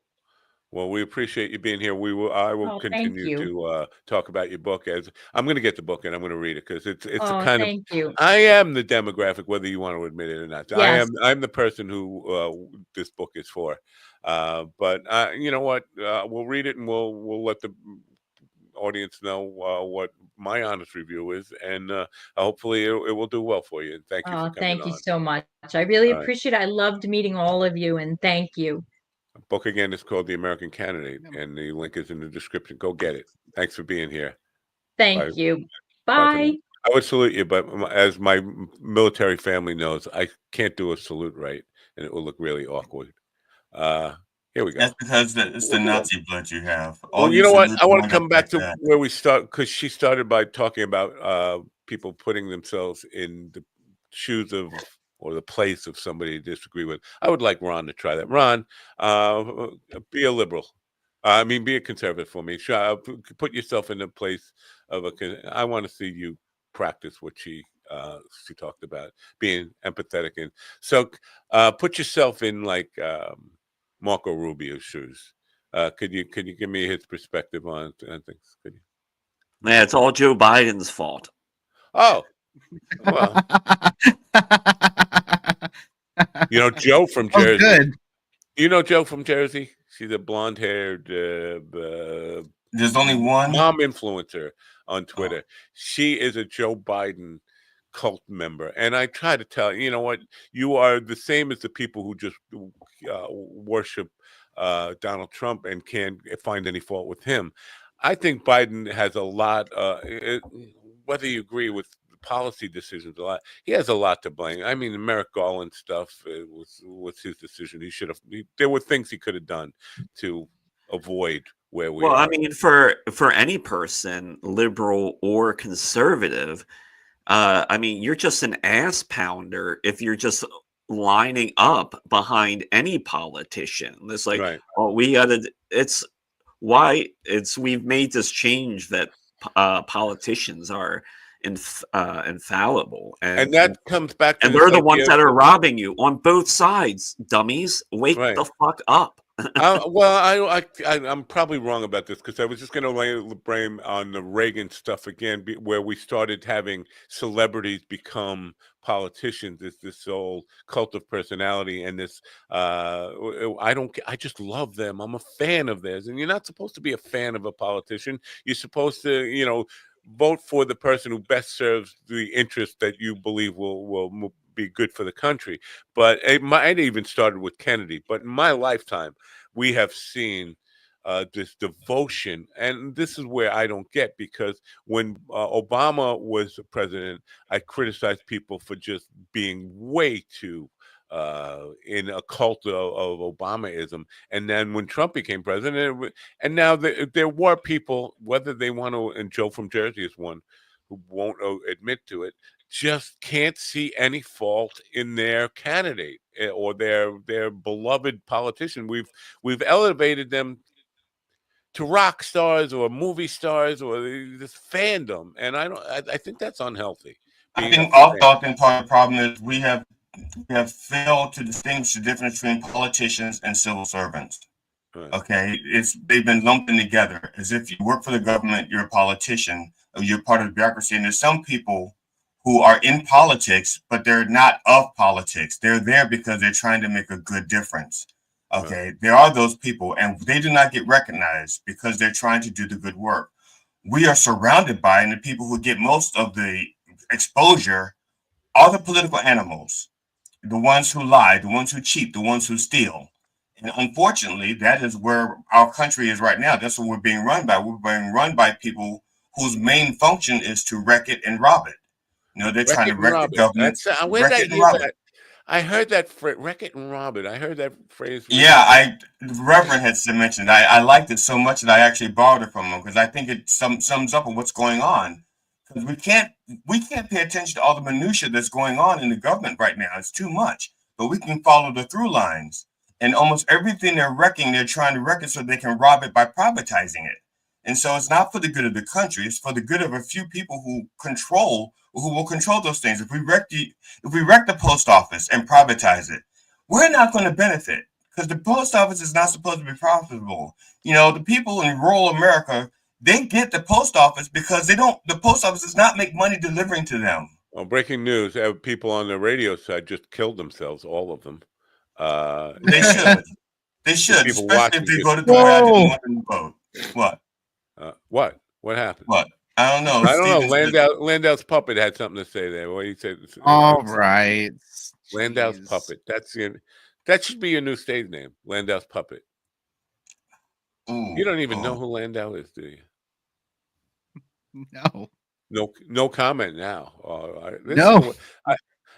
Well, we appreciate you being here. I will Oh, thank continue you. to talk about your book as I'm going to get the book and I'm going to read it because it's the Oh, kind of thank you. I am the demographic, whether you want to admit it or not. Yes. I'm the person who this book is for. But you know what? We'll read it and we'll let the audience know what my honest review is, and hopefully it will do well for you. And thank you for Oh, coming thank you on. so much. I really All right. appreciate it. I loved meeting all of you, and thank you. Book again is called The American Candidate, and the link is in the description. Go get it. Thanks for being here. Bye. Thank you. Bye for now. Bye. I would salute you, but as my military family knows, I can't do a salute right, and it will look really awkward. Here we go. That's because it's the Nazi blood you have. Well, you know what? I want to come back to where we start because she started by talking about people putting themselves in the shoes of or the place of somebody you disagree with. I would like Ron to try that. Ron, be a liberal. I mean, be a conservative for me. Put yourself in the place of I want to see you practice what she talked about, being empathetic. And so put yourself in like Marco Rubio's shoes. Could you give me his perspective on things? Could you? Yeah, it's all Joe Biden's fault. Oh, well. You know Joe from Jersey. Oh, good. You know Joe from Jersey? She's a blonde-haired there's only one mom influencer on Twitter. She is a Joe Biden cult member. And I try to tell you know what? You are the same as the people who just worship Donald Trump and can't find any fault with him. I think Biden has a lot, whether you agree with policy decisions a lot, he has a lot to blame. I mean, the Merrick Garland stuff was his decision. He should have. There were things he could have done to avoid where we are. Well, I mean, for any person, liberal or conservative, I mean, you're just an ass pounder if you're just lining up behind any politician. It's like, right. well, we've made this change that politicians are infallible, and that comes back to and they're the ones that are robbing you on both sides. Dummies, wake the fuck up. Well, I'm probably wrong about this because I was just going to lay the blame on the Reagan stuff again, where we started having celebrities become politicians. It's this whole cult of personality, and this I just love them. I'm a fan of theirs, and you're not supposed to be a fan of a politician. You're supposed to, vote for the person who best serves the interest that you believe will be good for the country. But it even started with Kennedy. But in my lifetime, we have seen this devotion, and this is where I don't get, because when Obama was president, I criticized people for just being way too in a cult of Obamaism. And then when Trump became president, and now there were people, whether they want to, and Joe from Jersey is one who won't admit to it, just can't see any fault in their candidate or their beloved politician. We've elevated them to rock stars or movie stars or this fandom, and I think that's unhealthy. I think also part of the problem is we have failed to distinguish the difference between politicians and civil servants. Right. Okay, they've been lumped in together as if you work for the government, you're a politician, or you're part of the bureaucracy. And there's some people who are in politics, but they're not of politics. They're there because they're trying to make a good difference. Okay, right. There are those people, and they do not get recognized because they're trying to do the good work. We are surrounded by, and the people who get most of the exposure are the political animals. The ones who lie, the ones who cheat, the ones who steal. And unfortunately, that is where our country is right now. That's what we're being run by. We're being run by people whose main function is to wreck it and rob it. They're trying to wreck the government. I heard that phrase, wreck it and rob it. I heard that phrase. Yeah, the Reverend had mentioned. I liked it so much that I actually borrowed it from him because I think it sums up on what's going on. Because we can't pay attention to all the minutia that's going on in the government right now. It's too much. But we can follow the through lines. And almost everything they're wrecking, they're trying to wreck it so they can rob it by privatizing it. And so it's not for the good of the country. It's for the good of a few people who control who will control those things. If we wreck the post office and privatize it, we're not going to benefit because the post office is not supposed to be profitable. The people in rural America, they get the post office because the post office does not make money delivering to them. Well, breaking news: people on the radio side just killed themselves, all of them. They should. They should, especially if they voted the way I didn't want them to vote. What? What happened? What? I don't know. I don't know. Landau's puppet had something to say there. What do you say? All right. Landau's puppet. That should be your new stage name, Landau's puppet. Ooh, you don't even know who Landau is, do you? No comment now. No.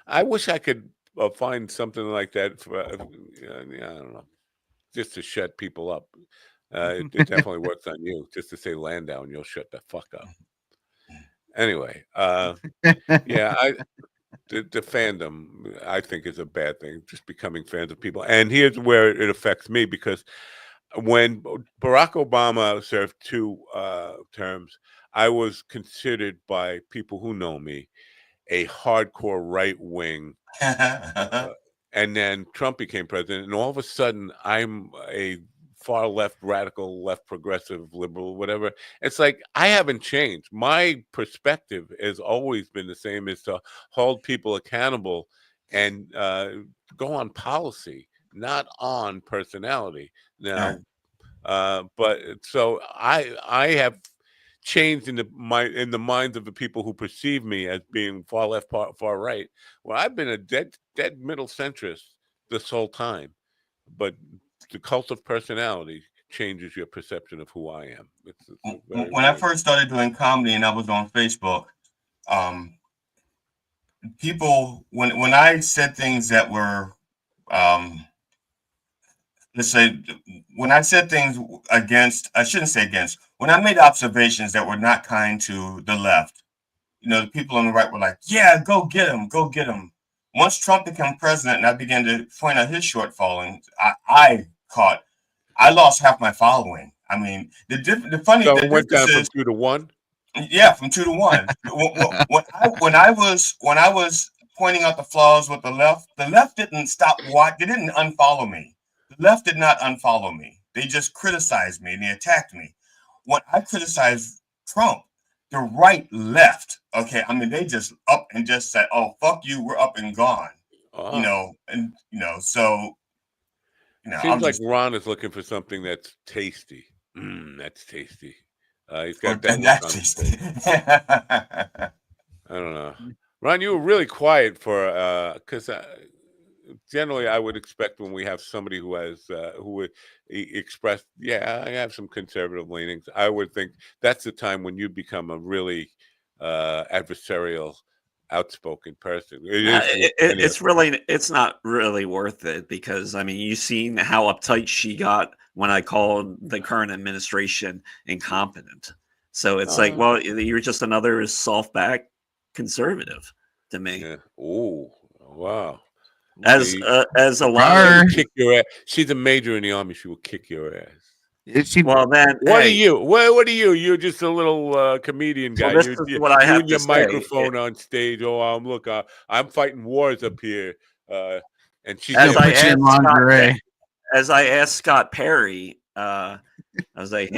I wish I could find something like that for I don't know, just to shut people up. It definitely works on you, just to say Landau and you'll shut the fuck up. Anyway, yeah, the fandom, I think, is a bad thing, just becoming fans of people. And here's where it affects me, because when Barack Obama served 2 terms, I was considered by people who know me a hardcore right-wing. And then Trump became president, and all of a sudden I'm a far left, radical, left, progressive, liberal, whatever. It's like I haven't changed. My perspective has always been the same, is to hold people accountable and go on policy, not on personality. Now, but so I have changed in the minds of the people who perceive me as being far left, far right. Well, I've been a dead middle centrist this whole time, but the cult of personality changes your perception of who I am. When I first started doing comedy and I was on Facebook, people, when I said things that were, let's say, when I said things against, I shouldn't say against, when I made observations that were not kind to the left, the people on the right were like, yeah, go get him, go get him. Once Trump became president and I began to point out his shortfalls, I lost half my following. I mean, the funny so the it went down difference from 2 to 1. Yeah, from 2 to 1. when I was pointing out the flaws with the left didn't stop they didn't unfollow me. The left did not unfollow me. They just criticized me and they attacked me. When I criticized Trump, the right left. Okay, I mean, they just up and just said, "Oh, fuck you, we're up and gone." So seems like Ron is looking for something that's tasty. That's tasty. He's got that look on his face. I don't know, Ron. You were really quiet for because generally I would expect when we have somebody who has who would express, yeah, I have some conservative leanings, I would think that's the time when you become a really adversarial, outspoken person. It's not really worth it, because I mean, you've seen how uptight she got when I called the current administration incompetent. So it's like, well, you're just another soft back conservative to me. Yeah. Oh, wow. As a lot of kick your ass. She's a major in the army. She will kick your ass. Well, then, what are you? What are you? You're just a little comedian guy. Well, this is what I have and your to microphone on stage. Oh, I'm fighting wars up here. And she as I asked Scott Perry, I was like,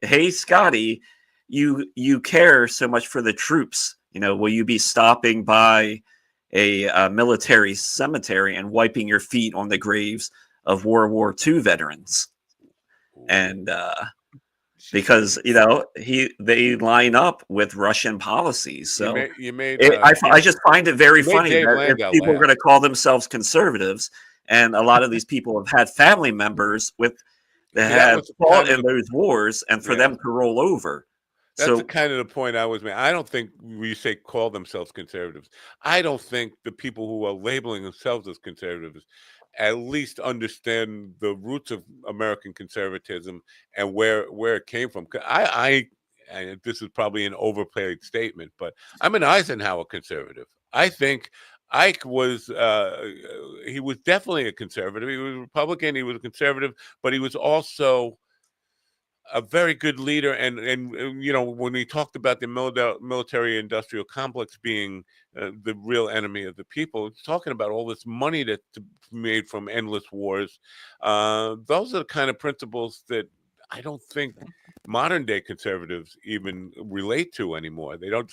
hey, Scotty, you care so much for the troops. Will you be stopping by a military cemetery and wiping your feet on the graves of World War II veterans? And because they line up with Russian policies, so I just find it very funny that if people are going to call themselves conservatives, and a lot of these people have had family members that have fought in those wars, and for them to roll over. That's kind of the point I was making. I don't think we say call themselves conservatives. I don't think the people who are labeling themselves as conservatives at least understand the roots of American conservatism and where it came from. And this is probably an overplayed statement, but I'm an Eisenhower conservative. I think Ike was he was definitely a conservative. He was a Republican. He was a conservative, but he was also a very good leader, and when we talked about the military industrial complex being the real enemy of the people, it's talking about all this money that's made from endless wars. Those are the kind of principles that I don't think modern day conservatives even relate to anymore. They don't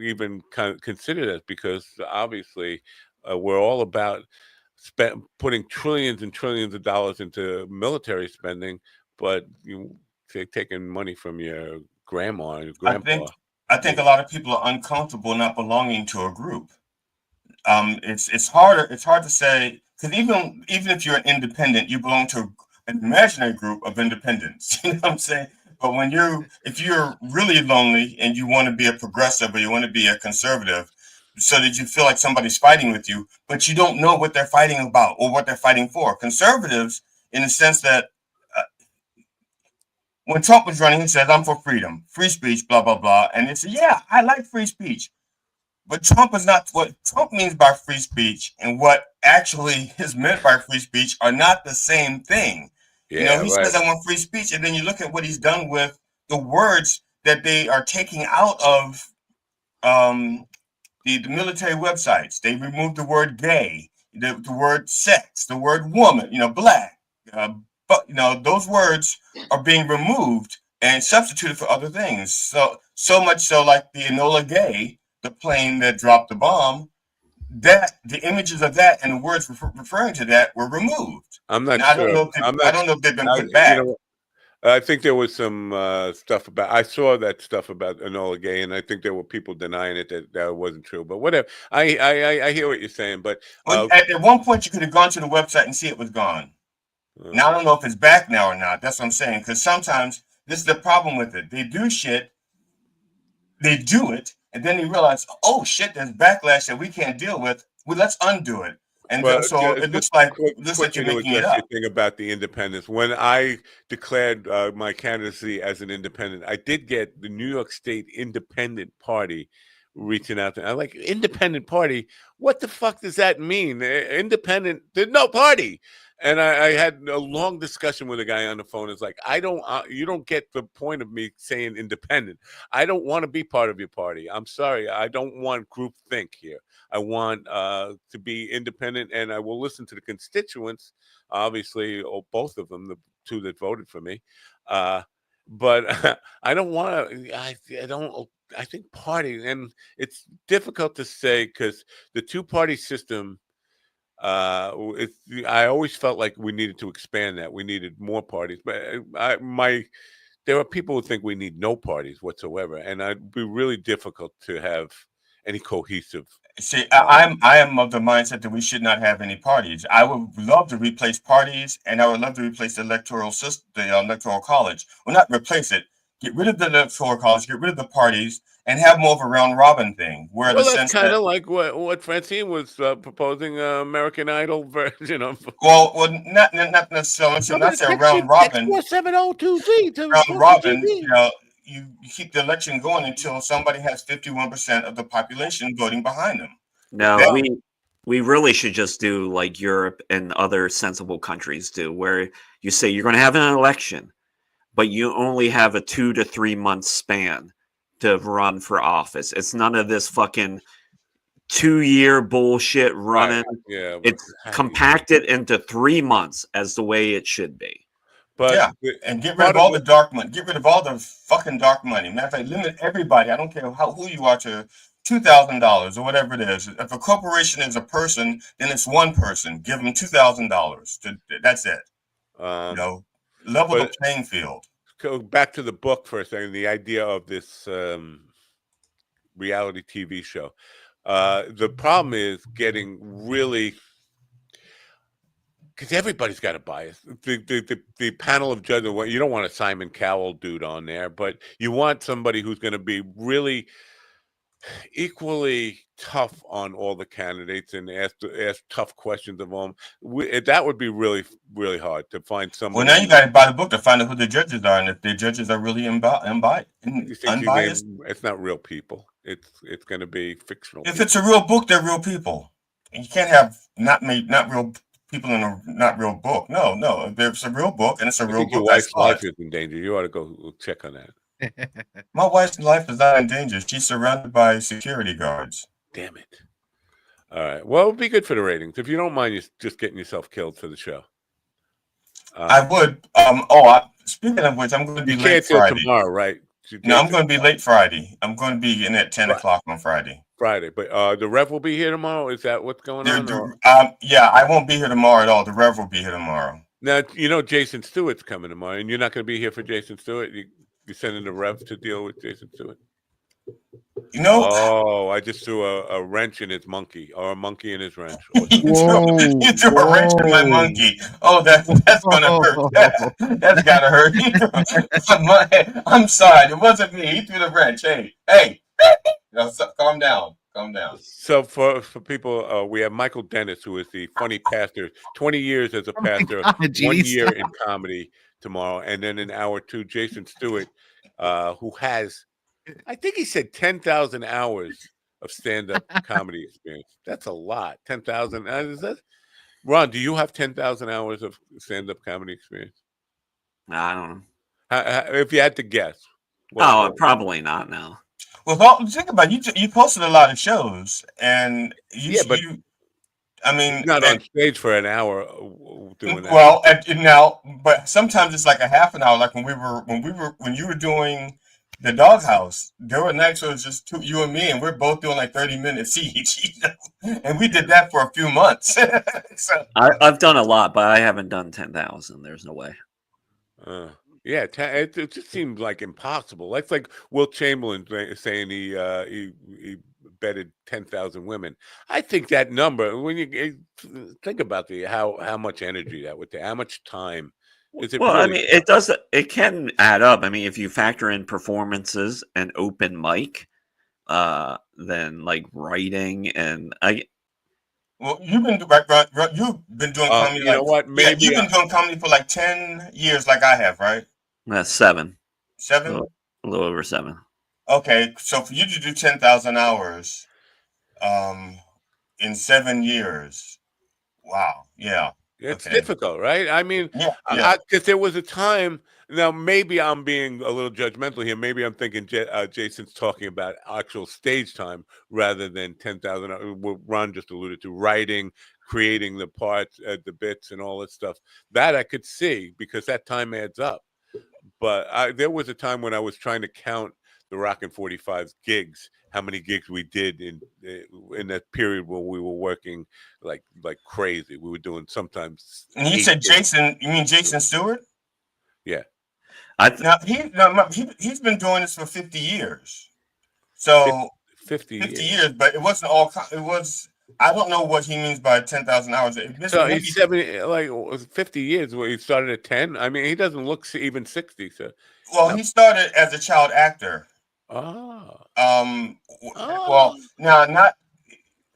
even consider that, because obviously we're all about putting trillions and trillions of dollars into military spending, but taking money from your grandma and your grandpa. I think a lot of people are uncomfortable not belonging to a group. It's hard to say, because even if you're an independent, you belong to an imaginary group of independents. You know what I'm saying? But if you're really lonely and you want to be a progressive or you want to be a conservative, so that you feel like somebody's fighting with you, but you don't know what they're fighting about or what they're fighting for. Conservatives, in the sense that when Trump was running, he said, "I'm for freedom, free speech, blah, blah, blah." And they said, "Yeah, I like free speech." But Trump is not what Trump means by free speech, and what actually is meant by free speech are not the same thing. Yeah, he says, "I want free speech," and then you look at what he's done with the words that they are taking out of the military websites. They removed the word gay, the word sex, the word woman, black. But those words are being removed and substituted for other things. So much so, like the Enola Gay, the plane that dropped the bomb, that the images of that and the words referring to that were removed. I'm not now, sure. I don't know if they've been put back. I think there was some stuff about. I saw that stuff about Enola Gay, and I think there were people denying it that wasn't true. But whatever. I hear what you're saying. But at one point, you could have gone to the website and see it was gone. Now I don't know if it's back now or not. That's what I'm saying. Because sometimes this is the problem with it. They do shit, they do it, and then they realize, oh shit, there's backlash that we can't deal with. Well, let's undo it. And so it looks like you're making it up. Thing about the independents. When I declared my candidacy as an independent, I did get the New York State Independent Party reaching out to me. I'm like, independent party? What the fuck does that mean? Independent? There's no party. And I had a long discussion with a guy on the phone. It's like, you don't get the point of me saying independent. I don't want to be part of your party. I'm sorry. I don't want groupthink here. I want to be independent, and I will listen to the constituents, obviously, both of them, the two that voted for me. But I don't want to, I think party, and it's difficult to say because the two-party system, I always felt like we needed to expand that. We needed more parties, but there are people who think we need no parties whatsoever, and it'd be really difficult to have any cohesive. See, I am of the mindset that we should not have any parties. I would love to replace parties, and I would love to replace the electoral system, the electoral college. Well, not replace it. Get rid of the electoral college, get rid of the parties, and have more of a round robin thing. Where that's kind of like what Francine was proposing, American Idol version of. Well, not necessarily. So not say round robin. 4702G. Round robin. You keep the election going until somebody has 51% of the population voting behind them. No, we really should just do like Europe and other sensible countries do, where you say you're going to have an election, but you only have a 2 to 3 month span to run for office. It's none of this fucking 2-year bullshit running. Right. Yeah, it's compacted into 3 months as the way it should be. But and get rid of all the dark money. Get rid of all the fucking dark money. Matter of fact, limit everybody. I don't care who you are to $2,000 or whatever it is. If a corporation is a person, then it's one person. Give them $2,000. That's it. Level the playing field. Go back to the book for a second. The idea of this reality TV show. The problem is getting really. Because everybody's got a bias. The panel of judges, you don't want a Simon Cowell dude on there, but you want somebody who's going to be really equally tough on all the candidates and ask tough questions of them. That would be really, really hard to find somebody. Well, now you got to buy the book to find out who the judges are, and if the judges are really unbiased. It's not real people. It's going to be fictional. If it's a real book, they're real people. And you can't have not real people in a not real book. No, there's a real book, and it's a I real think your book. I wife's saw life it. is in danger. You ought to go check on that. My wife's life is not in danger. She's surrounded by security guards. Damn it. All right. Well, it'd be good for the ratings. If you don't mind, you just getting yourself killed for the show. I would. Speaking of which, I'm going to be late Friday. Tomorrow, right? No, I'm going to be late Friday. I'm going to be in at 10 o'clock on Friday. But the Rev will be here tomorrow. Is that what's going on? Yeah, I won't be here tomorrow at all. The Rev will be here tomorrow. Now, Jason Stewart's coming tomorrow, and you're not going to be here for Jason Stewart? You're sending the Rev to deal with Jason Stewart? Oh, I just threw a wrench in his monkey, or a monkey in his wrench. You threw a wrench in my monkey. Oh, that's gonna hurt. That's gotta hurt. I'm sorry, it wasn't me. He threw the wrench. Hey, calm down. So for people, we have Michael Dennis, who is the funny pastor, 20 years as a pastor, 1 year in comedy tomorrow, and then in hour 2, Jason Stewart, who has, I think he said 10,000 hours of stand-up comedy experience. That's a lot. 10,000. Ron, do you have 10,000 hours of stand-up comedy experience? I don't know. If you had to guess. Probably not now. Well, think about it. You posted a lot of shows, and not on stage for an hour doing that. Well, now, but sometimes it's like a half an hour. Like when you were doing the Doghouse, there were nights where it was just you and me, and we're both doing like 30 minutes each. And we did that for a few months. I've done a lot, but I haven't done 10,000. There's no way. Yeah, it just seems like impossible. That's like Will Chamberlain saying he betted 10,000 women. I think that number, when you think about how much energy that would take, how much time is it? Well, really I mean, it can add up. I mean, if you factor in performances and open mic, then like writing and Well, you've been doing comedy. You know what? Maybe you've been doing comedy for like 10 years, like I have, right? That's 7. 7? A little over 7. Okay, so for you to do 10,000 hours, in 7 years, wow, yeah, it's difficult, right? I mean, because there was a time. Now, maybe I'm being a little judgmental here. Maybe I'm thinking Jason's talking about actual stage time rather than 10,000. What Ron just alluded to, writing, creating the parts, the bits, and all that stuff. That I could see because that time adds up. But there was a time when I was trying to count the Rockin' 45's gigs, how many gigs we did in that period when we were working like crazy. We were doing sometimes. And you said Jason? You mean Jason Stewart? Yeah. He's been doing this for 50 years. So 50 years, but it wasn't all. It was. I don't know what he means by 10,000 hours. So he's 70, like 50 years. Where he started at 10. I mean, he doesn't look even 60. So, he started as a child actor. Oh. Well, now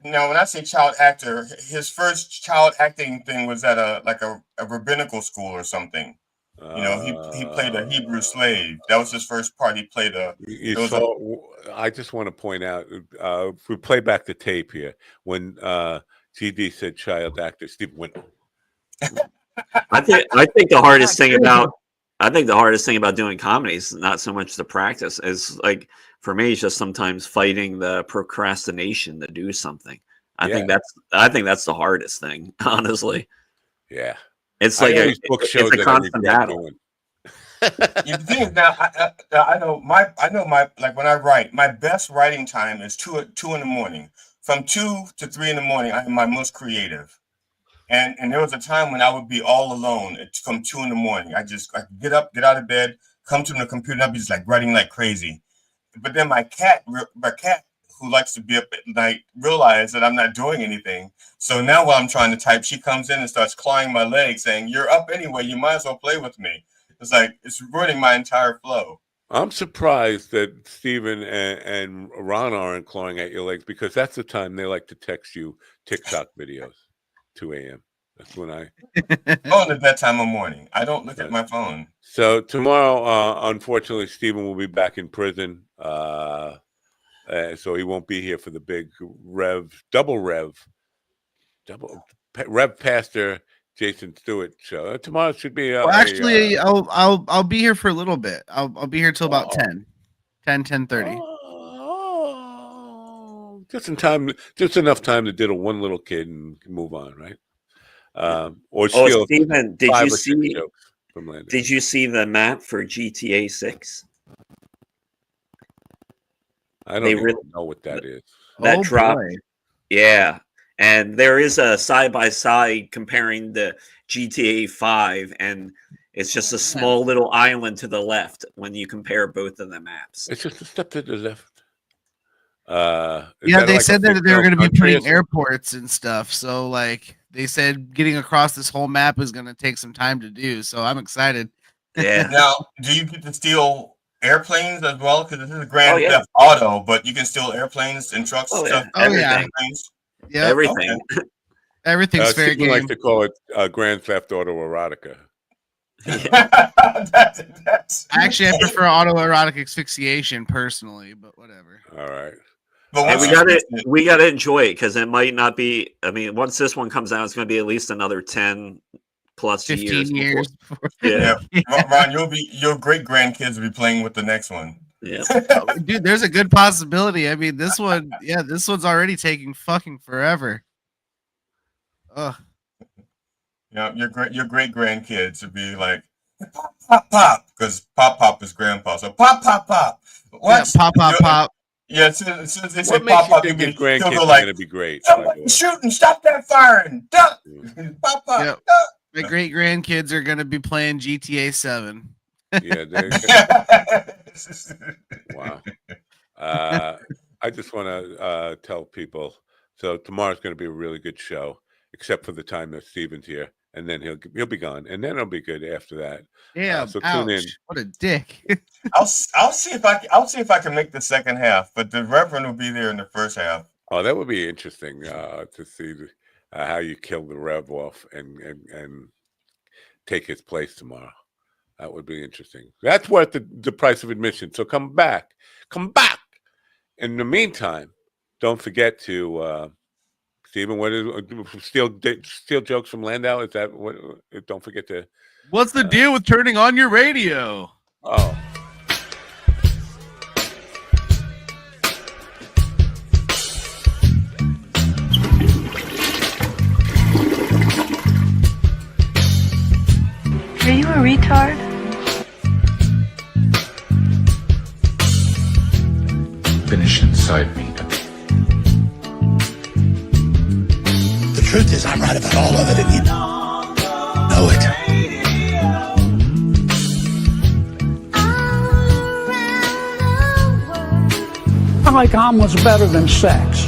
when I say child actor, his first child acting thing was at a rabbinical school or something. He played a Hebrew slave. That was his first part. He played I just want to point out, if we play back the tape here, when GD said child actor, Steve went. I think the hardest thing about doing comedy is not so much the practice as like for me, it's just sometimes fighting the procrastination to do something. I think that's the hardest thing, honestly. Yeah. It's like a constant battle. The thing is now, I know my like when I write, my best writing time is 2 in the morning. From 2 to 3 in the morning, I am my most creative. And there was a time when I would be all alone from 2 in the morning. I get up, get out of bed, come to the computer, and I'd be just like writing like crazy. But then my cat, who likes to be up at night, realized that I'm not doing anything. So now while I'm trying to type, she comes in and starts clawing my leg, saying, "You're up anyway. You might as well play with me." It's like it's ruining my entire flow. I'm surprised that Steven and Ron aren't clawing at your legs because that's the time they like to text you TikTok videos, 2 a.m. That's when I. At that time of morning, I don't look at my phone. So tomorrow, unfortunately, Steven will be back in prison. So he won't be here for the big double Rev Pastor Jason Stewart show. Tomorrow should be. Well, actually, I'll be here for a little bit. I'll be here till about 10:30. Just in time, just enough time to diddle one little kid and move on, right? Or steal Stephen, did 5 you or 6 see? jokes from Landon. Did you see the map for GTA 6? I don't even know what that is. That dropped. Yeah, and there is a side by side comparing the GTA 5, and it's just a small little island to the left when you compare both of the maps. It's just a step to the left. Yeah, they said that they were going to be putting airports and stuff. So, like, they said getting across this whole map is going to take some time to do. So, I'm excited. Yeah. Now, do you get to steal airplanes as well? Because this is a Grand Theft Auto, but you can steal airplanes and trucks. Stuff. Everything. Yeah, everything. Okay. Everything's fair game. Like to call it Grand Theft Auto Erotica. Actually, I prefer autoerotic asphyxiation personally, but whatever. All right. But we gotta enjoy it because it might not be. I mean, once this one comes out, it's going to be at least another 10 plus 15 years. Yeah. Ron, your great grandkids will be playing with the next one. Yeah, dude, there's a good possibility. I mean, this one's already taking fucking forever. Ugh. Yeah, your great grandkids would be like pop pop pop because pop is grandpa. So pop pop pop. What? Yeah, pop. Yeah, as soon as they say What makes pop you pop, think your grandkids go are like, going to be great? Shooting! Stop that firing! Duck! Pop pop! Yep. My great grandkids are going to be playing GTA 7. Yeah. Wow. I just want to tell people. So tomorrow's going to be a really good show, except for the time that Steven's here, and then he'll be gone, and then it'll be good after that. Yeah. So ouch. tune in. What a dick. I'll see if I can make the second half, but the Reverend will be there in the first half. Oh, that would be interesting to see how you kill the Rev off and take his place tomorrow. That would be interesting. That's worth the price of admission. So come back. In the meantime, don't forget to Stephen. What is steal jokes from Landau? Is that what? Don't forget to. What's the deal with turning on your radio? Oh. Are you a retard? Finish inside me. The truth is, I'm right about all of it, and you know it. I'm like omelets better than sex.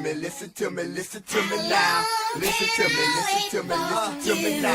me, listen to me, listen to me now. Listen to me, listen to me, listen to me now.